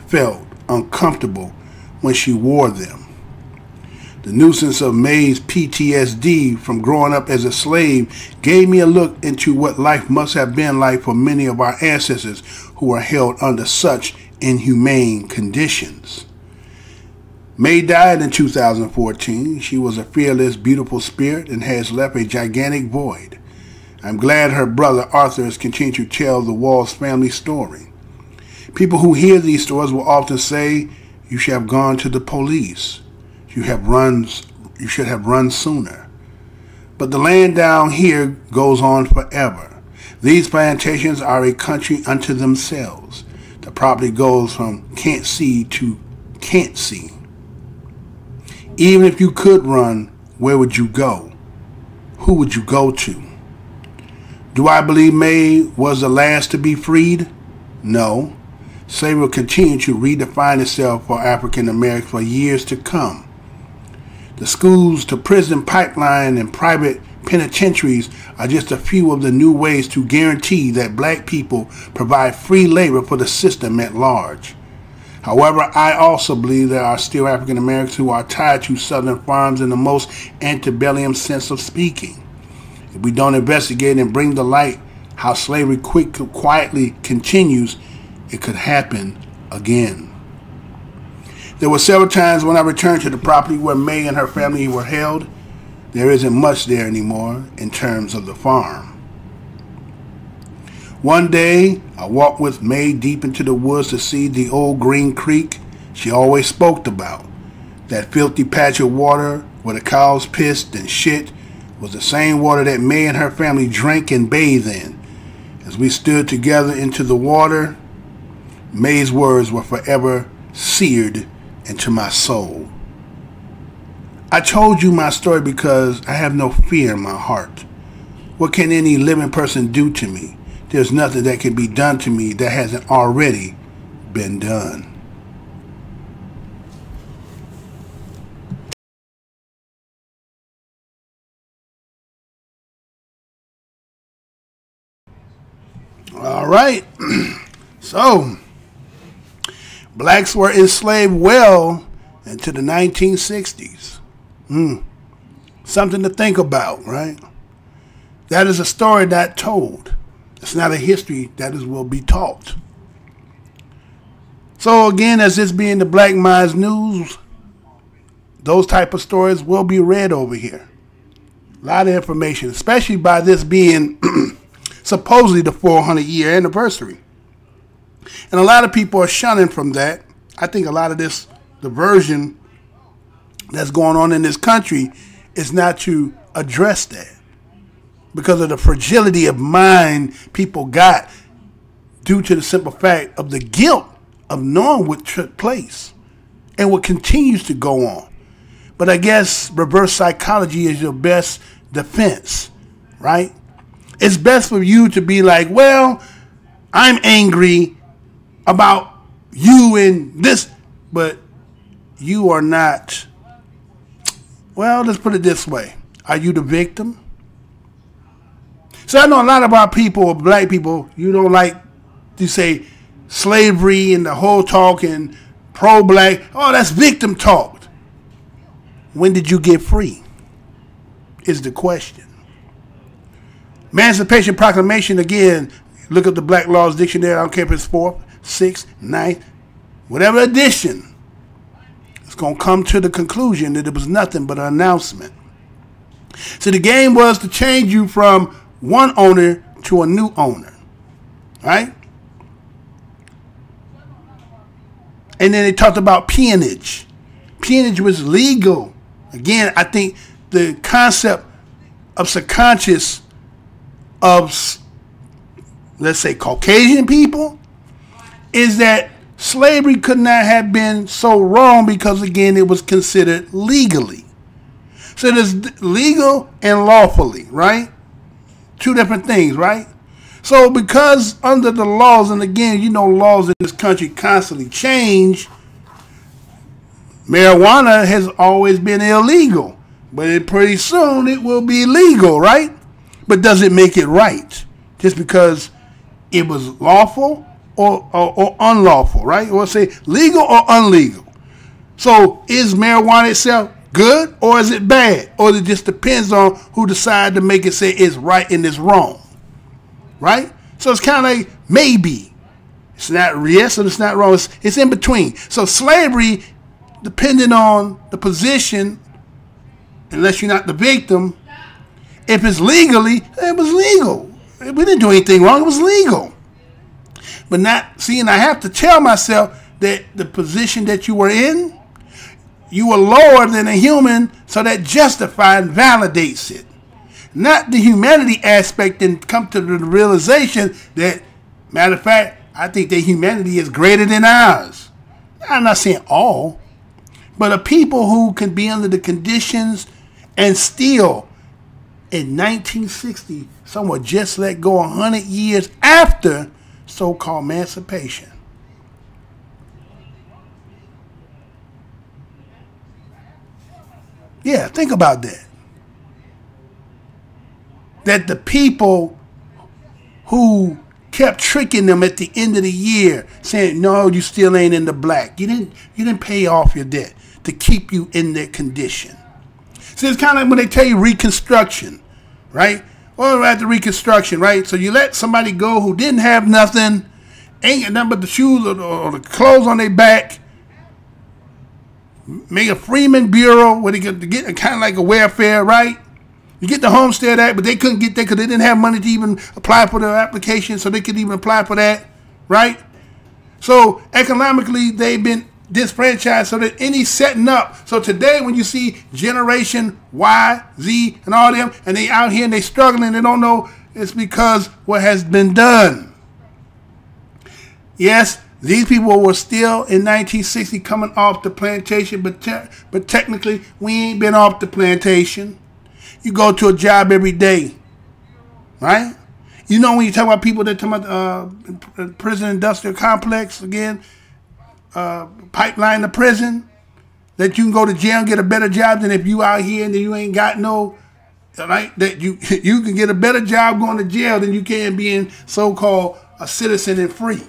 felt uncomfortable when she wore them. The nuisance of May's PTSD from growing up as a slave gave me a look into what life must have been like for many of our ancestors who were held under such inhumane conditions. May died in 2014. She was a fearless, beautiful spirit and has left a gigantic void. I'm glad her brother Arthur has continued to tell the Walls family story. People who hear these stories will often say, "You should have gone to the police. You should have run sooner." But the land down here goes on forever. These plantations are a country unto themselves. The property goes from can't see to can't see. Even if you could run, where would you go? Who would you go to? Do I believe May was the last to be freed? No. Slavery will continue to redefine itself for African Americans for years to come. The schools to prison pipeline and private penitentiaries are just a few of the new ways to guarantee that black people provide free labor for the system at large. However, I also believe there are still African Americans who are tied to southern farms in the most antebellum sense of speaking. If we don't investigate and bring to light how slavery quietly continues, it could happen again. There were several times when I returned to the property where May and her family were held. There isn't much there anymore in terms of the farm. One day, I walked with May deep into the woods to see the old green creek she always spoke about. That filthy patch of water where the cows pissed and shit was the same water that May and her family drank and bathed in. As we stood together into the water, May's words were forever seared into my soul. I told you my story because I have no fear in my heart. What can any living person do to me? There's nothing that can be done to me that hasn't already been done. All right. So, blacks were enslaved well into the 1960s. Something to think about, right? That is a story not told. It's not a history that will be taught. So again, as this being the Black Minds News, those type of stories will be read over here. A lot of information, especially by this being supposedly the 400-year anniversary. And a lot of people are shunning from that. I think a lot of this diversion that's going on in this country is not to address that, because of the fragility of mind people got due to the simple fact of the guilt of knowing what took place and what continues to go on. But I guess reverse psychology is your best defense, right? It's best for you to be like, well, I'm angry about you and this, but you are not. Well, let's put it this way. Are you the victim? So I know a lot of our people, black people, you don't like to say slavery and the whole talk and pro-black. Oh, that's victim talk. When did you get free? Is the question. Emancipation Proclamation, again, look up the Black Laws Dictionary. I don't care if it's 4th, 6th, 9th, whatever edition. It's going to come to the conclusion that it was nothing but an announcement. So the game was to change you from one owner to a new owner, right? And then they talked about peonage. Peonage was legal. Again, I think the concept of subconscious of, let's say, Caucasian people is that slavery could not have been so wrong because, again, it was considered legally. So there's legal and lawfully, right? Two different things, right? So because under the laws, and again, you know, laws in this country constantly change, marijuana has always been illegal, but pretty soon it will be legal, right? But does it make it right just because it was lawful or unlawful, right? Or say legal or unlegal. So is marijuana itself good or is it bad? Or it just depends on who decided to make it say it's right and it's wrong, right? So it's kind of like maybe. It's not yes and it's not wrong. It's in between. So slavery, depending on the position, unless you're not the victim, if it's legally, it was legal. We didn't do anything wrong. It was legal. But not, see, and I have to tell myself that the position that you were in, you were lower than a human, so that justifies and validates it. Not the humanity aspect, and come to the realization that, matter of fact, I think that humanity is greater than ours. I'm not saying all, but a people who can be under the conditions and still, in 1960, someone just let go 100 years after so-called emancipation. Yeah, think about that. That the people who kept tricking them at the end of the year, saying, no, you still ain't in the black. You didn't pay off your debt to keep you in that condition. See, it's kind of like when they tell you Reconstruction, right? Well, after Reconstruction, right? So you let somebody go who didn't have nothing, ain't got nothing but the shoes or the clothes on their back, make a Freeman Bureau where they get kind of like a welfare, right? You get the Homestead Act, but they couldn't get that because they didn't have money to even apply for their application, so they could even apply for that, right? So economically, they've been disfranchised so that any setting up. So today when you see Generation Y, Z, and all them, and they out here and they struggling, they don't know, it's because what has been done. Yes, these people were still in 1960 coming off the plantation, but technically we ain't been off the plantation. You go to a job every day, right? You know when you talk about people that talk about prison industrial complex, again, pipeline to prison, that you can go to jail and get a better job than if you out here and you ain't got no, right? That you can get a better job going to jail than you can being so-called a citizen and free.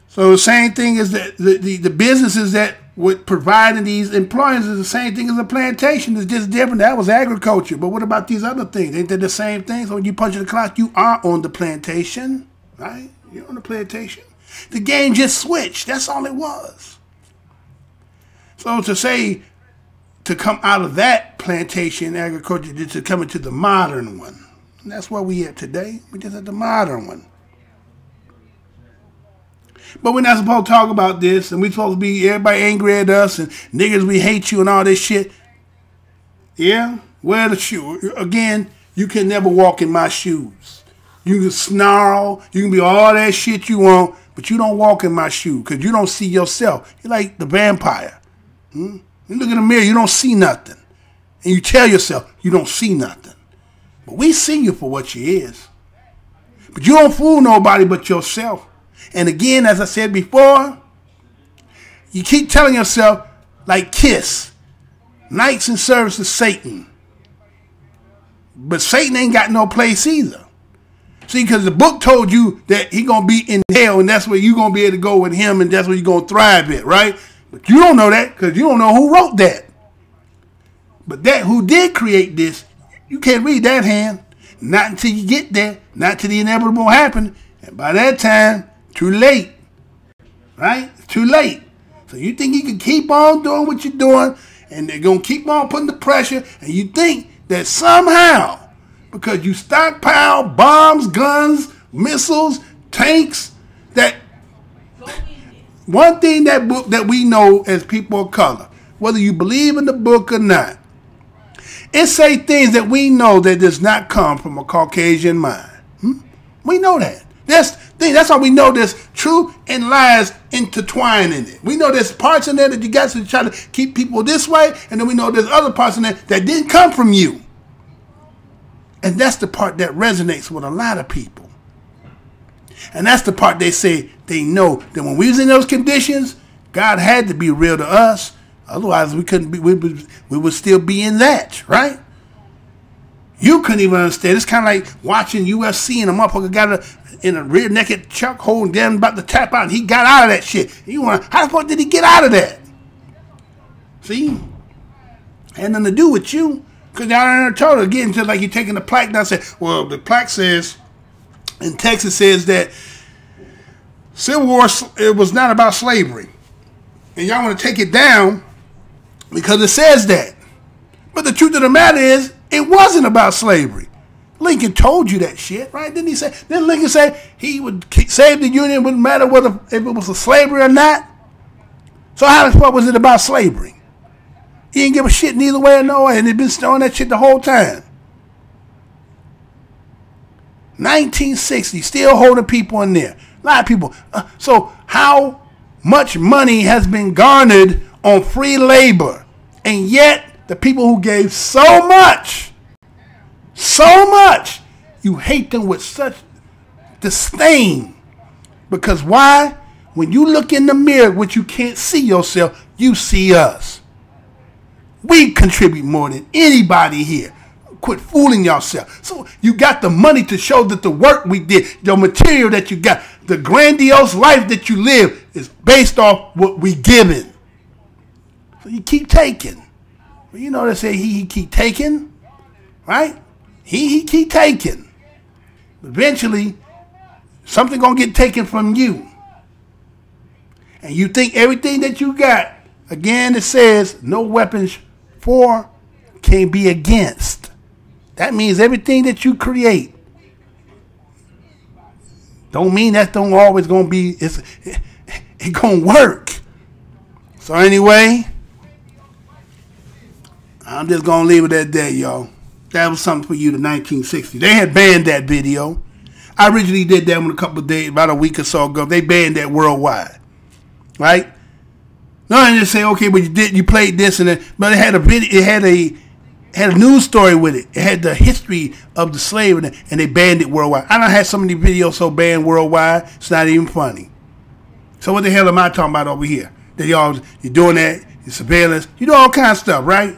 So the same thing is that the businesses that would providing these employers is the same thing as a plantation. It's just different. That was agriculture. But what about these other things? Ain't they the same thing? So when you punch the clock, you are on the plantation, right? You're on the plantation. The game just switched. That's all it was. So to say, to come out of that plantation agriculture to come into the modern one, and that's where we at today. We just at the modern one. But we're not supposed to talk about this, and we're supposed to be everybody angry at us, and niggas, we hate you, and all this shit. Yeah? Wear the shoe. Again, you can never walk in my shoes. You can snarl, you can be all that shit you want, but you don't walk in my shoe, because you don't see yourself. You're like the vampire. You look in the mirror, you don't see nothing. And you tell yourself you don't see nothing. But we see you for what you is. But you don't fool nobody but yourself. And again, as I said before, you keep telling yourself, like Kiss, knights in service to Satan. But Satan ain't got no place either. See, because the book told you that he going to be in hell, and that's where you're going to be able to go with him, and that's where you're going to thrive at, right? But you don't know that because you don't know who wrote that. But that who did create this, you can't read that hand. Not until you get there. Not till the inevitable happen. And by that time, too late. Right? It's too late. So you think you can keep on doing what you're doing, and they're going to keep on putting the pressure, and you think that somehow, because you stockpile bombs, guns, missiles, tanks, that one thing that we know as people of color, whether you believe in the book or not, it say things that we know that does not come from a Caucasian mind. We know that. That's how we know there's truth and lies intertwined in it. We know there's parts in there that you got to try to keep people this way, and then we know there's other parts in there that didn't come from you. And that's the part that resonates with a lot of people. And that's the part they say they know that when we was in those conditions, God had to be real to us. Otherwise, we couldn't be. We would still be in that, right? You couldn't even understand. It's kind of like watching UFC and a motherfucker got in a rear naked chuck hole and then about to tap out, and he got out of that shit. How the fuck did he get out of that? See, had nothing to do with you. Because y'all in told again, just like you're taking the plaque down, say, well, the plaque says in Texas says that Civil War, it was not about slavery. And y'all want to take it down because it says that. But the truth of the matter is, it wasn't about slavery. Lincoln told you that shit, right? Didn't he say? Didn't Lincoln say he would save the Union, wouldn't matter whether if it was a slavery or not? So how the fuck was it about slavery? He didn't give a shit neither way or no way, and they've been throwing that shit the whole time. 1960, still holding people in there. A lot of people. So how much money has been garnered on free labor, and yet the people who gave so much, you hate them with such disdain. Because why? When you look in the mirror, which you can't see yourself, you see us. We contribute more than anybody here. Quit fooling yourself. So you got the money to show that the work we did, the material that you got, the grandiose life that you live is based off what we given. So you keep taking. Well, you know they say he keep taking, right? He keep taking. Eventually, something gonna get taken from you. And you think everything that you got, again it says no weapons for can be against. That means everything that you create. Don't mean that don't always gonna be, it gonna work. So anyway, I'm just gonna leave it at that, y'all. That was something for you, the 1960s. They had banned that video. I originally did that one a couple of days, about a week or so ago. They banned that worldwide, right? No, I just say, okay, but you played this and that, but it had a video, it had a news story with it. It had the history of the slave, and they banned it worldwide. I done had so many videos so banned worldwide, it's not even funny. So what the hell am I talking about over here? That you're doing that, you're surveillance, you do all kinds of stuff, right?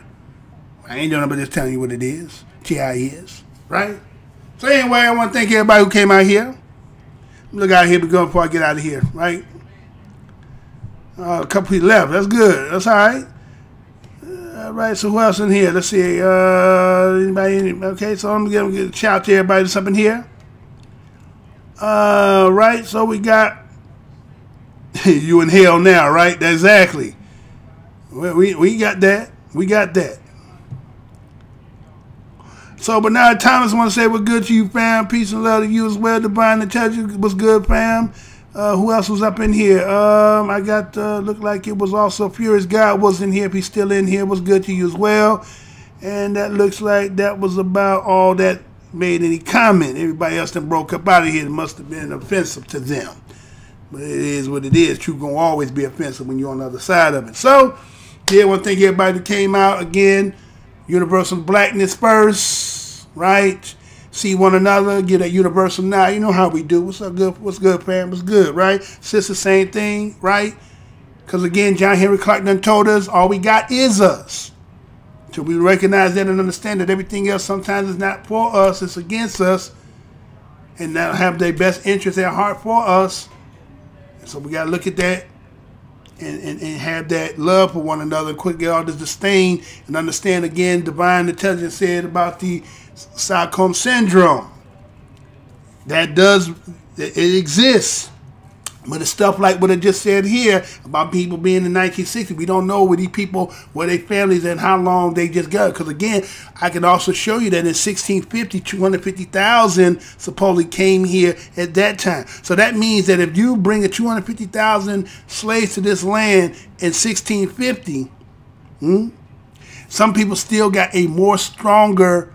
I ain't doing nothing but just telling you what it is, how it is, right? So anyway, I want to thank everybody who came out here. Look out here before I get out of here, right? A couple people left. That's good. That's all right. All right. So who else in here? Let's see. Anybody? Okay. So I'm gonna get a shout out to everybody that's up in here. Right. So we got you in hell now, right? Exactly. Well, we got that. We got that. So, but now Thomas want to say what's good to you, fam. Peace and love to you as well. Divine Intelligence, what's good, fam. Who else was up in here? I got, looked like it was also Furious God was in here. If he's still in here, what's good to you as well. And that looks like that was about all that made any comment. Everybody else that broke up out of here, it must have been offensive to them. But it is what it is. Truth gonna always be offensive when you're on the other side of it. So, yeah, I want to thank everybody that came out again. Universal Blackness first, right? see one another, get that universal nod. You know how we do. What's up, good? What's good, fam? What's good, right? Sister, same thing, right? Because again, John Henry Clark done told us, all we got is us. So we recognize that and understand that everything else sometimes is not for us, it's against us. And now have their best interest at heart for us. And so we got to look at that and have that love for one another and quit get all this disdain and understand again, divine intelligence said about the Stockholm syndrome. It exists. But it's stuff like what I just said here about people being in 1960. We don't know where these people, where their families and how long they just got. Because again, I can also show you that in 1650, 250,000 supposedly came here at that time. So that means that if you bring a 250,000 slaves to this land in 1650, some people still got a more stronger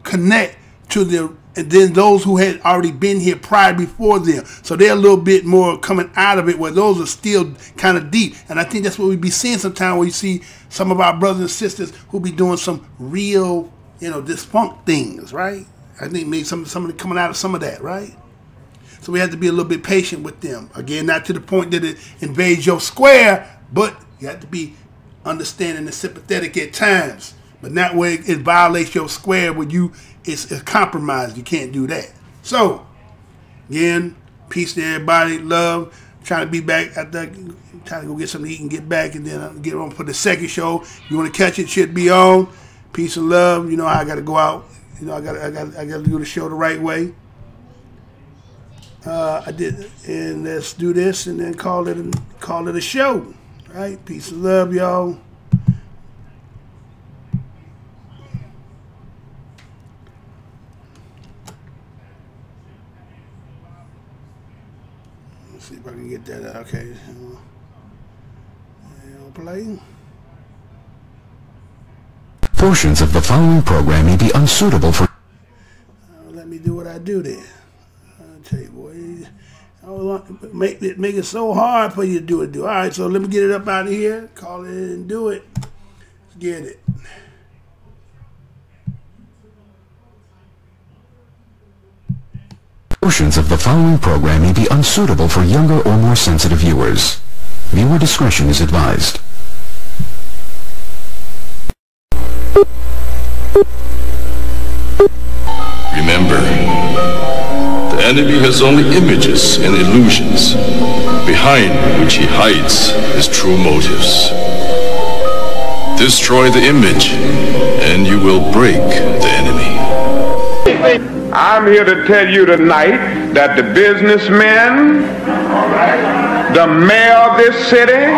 connect to the and then those who had already been here prior before them. So they're a little bit more coming out of it, where those are still kind of deep. And I think that's what we be seeing sometimes, where you see some of our brothers and sisters who be doing some real, defunct things, right? I think maybe somebody coming out of some of that, right? So we have to be a little bit patient with them. Again, not to the point that it invades your square, but you have to be understanding and sympathetic at times. But not where it violates your square, where it's a compromise. You can't do that. So, again, peace to everybody. Love. Trying to be back after trying to go get something to eat and get back, and then get on for the second show. You want to catch it? Should be on. Peace and love. You know I got to go out. I got to do the show the right way. I did, and let's do this, and then call it a show. Right? Peace and love, y'all. See if I can get that out. Okay. Play. Portions of the following program may be unsuitable for... let me do what I do then. I'll tell you, boy. Make it so hard for you to do it. All right, so let me get it up out of here. Call it and do it. Let's get it. Portions of the following program may be unsuitable for younger or more sensitive viewers. Viewer discretion is advised. Remember, the enemy has only images and illusions, behind which he hides his true motives. Destroy the image, and you will break the enemy. I'm here to tell you tonight that the businessmen, the mayor of this city,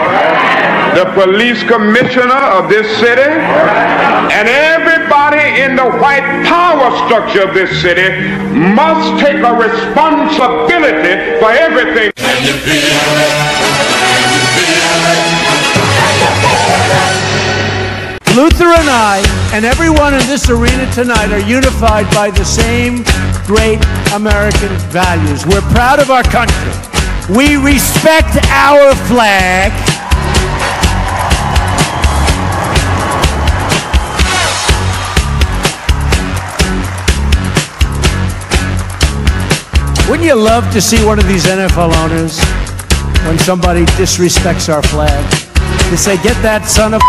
the police commissioner of this city, and everybody in the white power structure of this city must take a responsibility for everything. Luther and I, and everyone in this arena tonight, are unified by the same great American values. We're proud of our country. We respect our flag. Wouldn't you love to see one of these NFL owners, when somebody disrespects our flag, to say, get that son of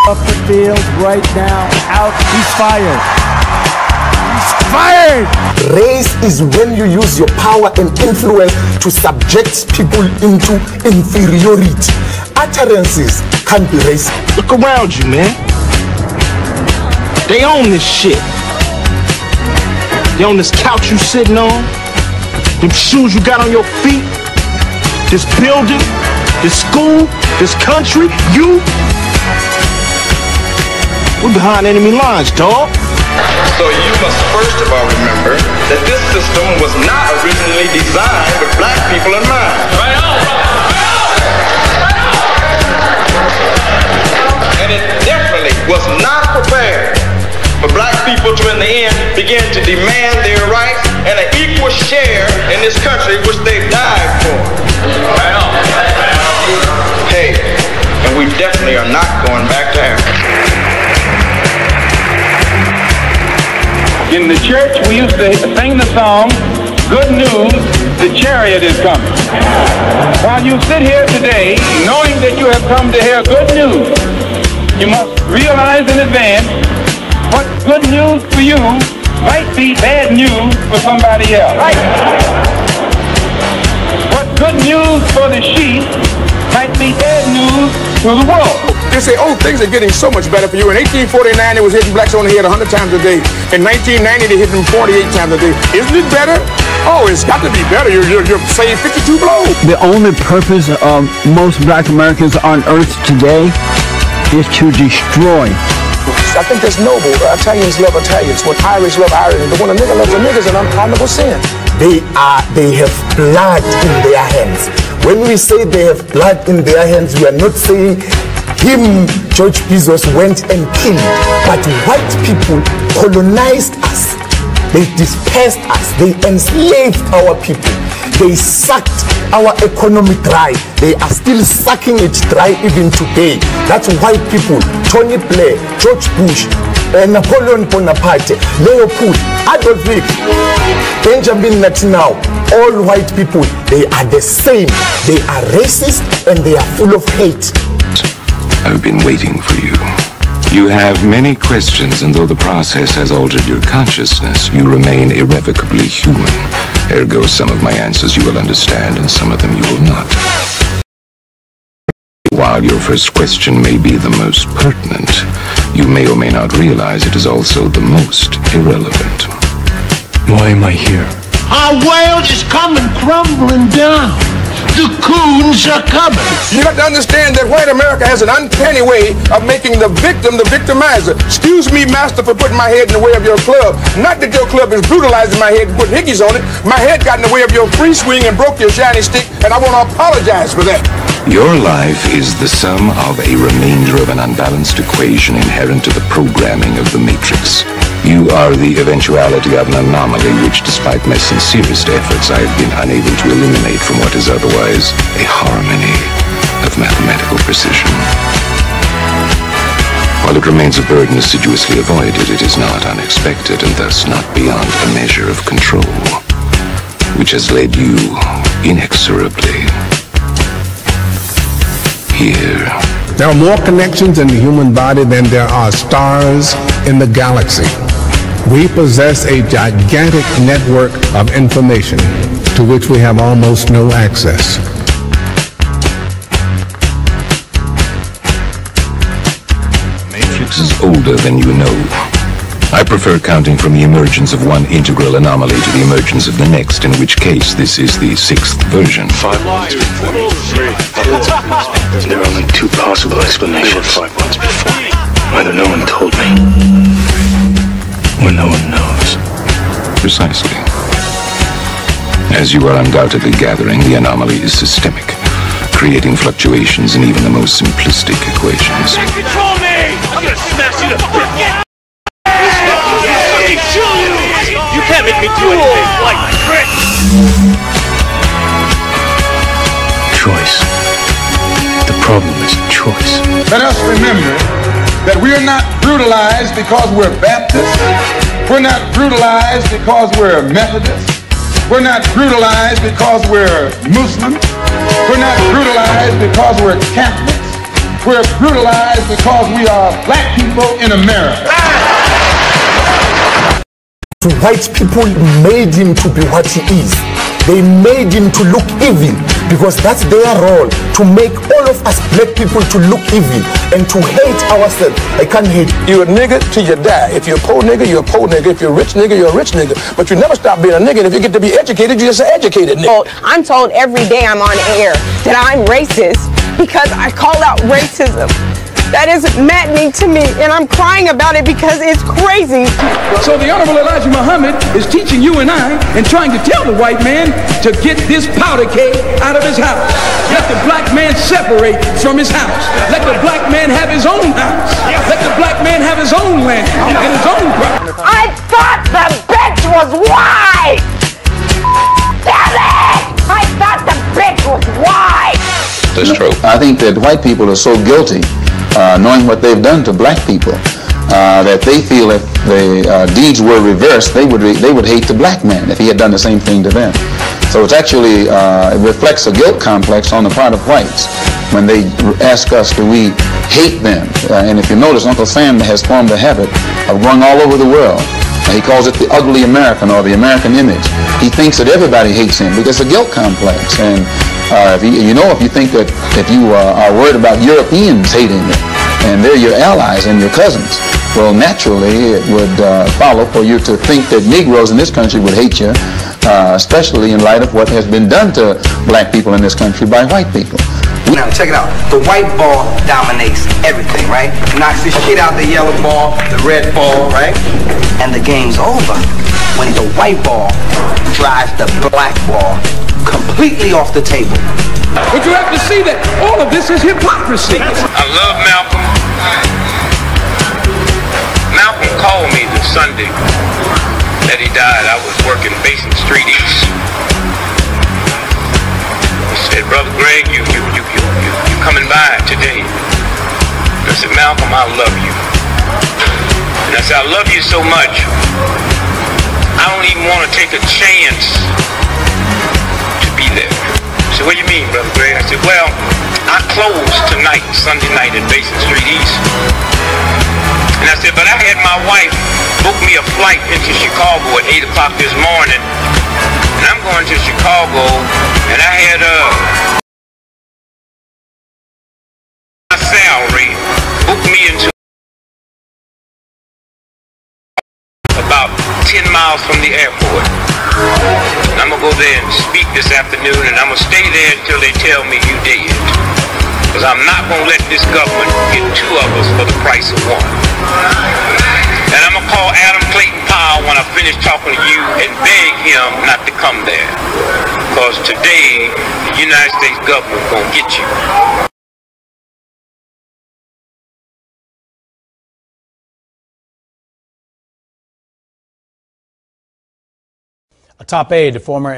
off the field right now, out, he's fired. He's fired! Race is when you use your power and influence to subject people into inferiority. Utterances can't be racist. Look around you, man. They own this shit. They own this couch you sitting on, them shoes you got on your feet, this building, this school, this country, you. We're behind enemy lines, dog. So you must first of all remember that this system was not originally designed with black people in mind. Right on, and it definitely was not prepared for black people to, in the end, begin to demand their rights and an equal share in this country which they died for. Right on. Hey, and we definitely are not going back to Africa. In the church, we used to sing the song, "Good news, the chariot is coming." While you sit here today, knowing that you have come to hear good news, you must realize in advance what good news for you might be bad news for somebody else. Right. What good news for the sheep might be bad news to the world. They say, oh, things are getting so much better for you. In 1849, it was hitting blacks on the head 100 times a day. In 1990, they hit them 48 times a day. Isn't it better? Oh, it's got to be better. You're saved 52 blows. The only purpose of most black Americans on earth today is to destroy. I think that's noble. Italians love Italians. When Irish love Irish. But when a nigga loves a nigga, it's an unpardonable sin. They have blood in their hands. When we say they have blood in their hands, we are not saying him, George Bezos, went and killed. But white people colonized us. They dispersed us. They enslaved our people. They sucked our economy dry. They are still sucking it dry even today. That's white people. Tony Blair, George Bush, Napoleon Bonaparte, Leopold, Adolf Hitler, Benjamin Netanyahu, all white people, they are the same. They are racist and they are full of hate. I've been waiting for you. You have many questions, and though the process has altered your consciousness, you remain irrevocably human. Ergo, some of my answers you will understand, and some of them you will not. While your first question may be the most pertinent, you may or may not realize it is also the most irrelevant. Why am I here? Our world is coming crumbling down. The coons are coming. You have to understand that white America has an uncanny way of making the victim the victimizer. Excuse me, master, for putting my head in the way of your club. Not that your club is brutalizing my head and putting hickeys on it. My head got in the way of your free swing and broke your shiny stick, and I want to apologize for that. Your life is the sum of a remainder of an unbalanced equation inherent to the programming of the Matrix. You are the eventuality of an anomaly which, despite my sincerest efforts, I have been unable to eliminate from what is otherwise a harmony of mathematical precision. While it remains a burden assiduously avoided, it is not unexpected and thus not beyond a measure of control, which has led you inexorably here. There are more connections in the human body than there are stars in the galaxy. We possess a gigantic network of information to which we have almost no access. The Matrix is older than you know. I prefer counting from the emergence of one integral anomaly to the emergence of the next, in which case this is the 6th version. 5 months before me. There are only 2 possible explanations. 5 months before me. Either no one told me, or no one knows. Precisely. As you are undoubtedly gathering, the anomaly is systemic, creating fluctuations in even the most simplistic equations. Control me! I'm gonna smash you to bits! You can't make me do anything like trick! Choice. The problem is choice. Let us remember that we are not brutalized because we're Baptist. We're not brutalized because we're Methodist. We're not brutalized because we're Muslim. We're not brutalized because we're Catholics. We're brutalized because we are black people in America. White people made him to be what he is. They made him to look evil because that's their role, to make all of us black people to look evil and to hate ourselves. I can't hate you. You're a nigga till you die. If you're a poor nigga, you're a poor nigga. If you're a rich nigga, you're a rich nigga. But you never stop being a nigga. And if you get to be educated, you're just an educated nigga. I'm told every day I'm on air that I'm racist because I called out racism. That is maddening to me, and I'm crying about it because it's crazy. So the Honorable Elijah Muhammad is teaching you and I and trying to tell the white man to get this powder keg out of his house. Let the black man separate from his house. Let the black man have his own house. Let the black man have his own land and his own property. I thought the bitch was white! Damn it! I thought the bitch was white! That's true. I think that white people are so guilty, knowing what they've done to black people, that they feel if the deeds were reversed, they would hate the black man if he had done the same thing to them. So it's actually, it reflects a guilt complex on the part of whites when they ask us, do we hate them? And if you notice, Uncle Sam has formed a habit of going all over the world. He calls it the ugly American or the American image. He thinks that everybody hates him because it's a guilt complex. And if you think that if you are worried about Europeans hating you, and they're your allies and your cousins, well, naturally it would follow for you to think that Negroes in this country would hate you, especially in light of what has been done to black people in this country by white people. Now, check it out. The white ball dominates everything, right? Knocks the shit out the yellow ball, the red ball, right? And the game's over when the white ball drives the black ball completely off the table. But you have to see that all of this is hypocrisy. I love Malcolm. Malcolm called me the Sunday that he died. I was working Basin Street East. He said, "Brother Greg, you coming by today?" And I said, "Malcolm, I love you." And I said, "I love you so much, I don't even want to take a chance to be there." He said, "What do you mean, Brother Greg?" I said, "Well, I close tonight, Sunday night at Basin Street East." And I said, "But I had my wife book me a flight into Chicago at 8 o'clock this morning. And I'm going to Chicago, and I had my salary book me into about 10 miles from the airport. And I'm going to go there and speak this afternoon, and I'm going to stay there until they tell me you did. Because I'm not going to let this government get two of us for the price of one. And I'm going to call Adam Clayton Powell when I finish talking to you and beg him not to come there. Because today, the United States government is going to get you." A top aide to former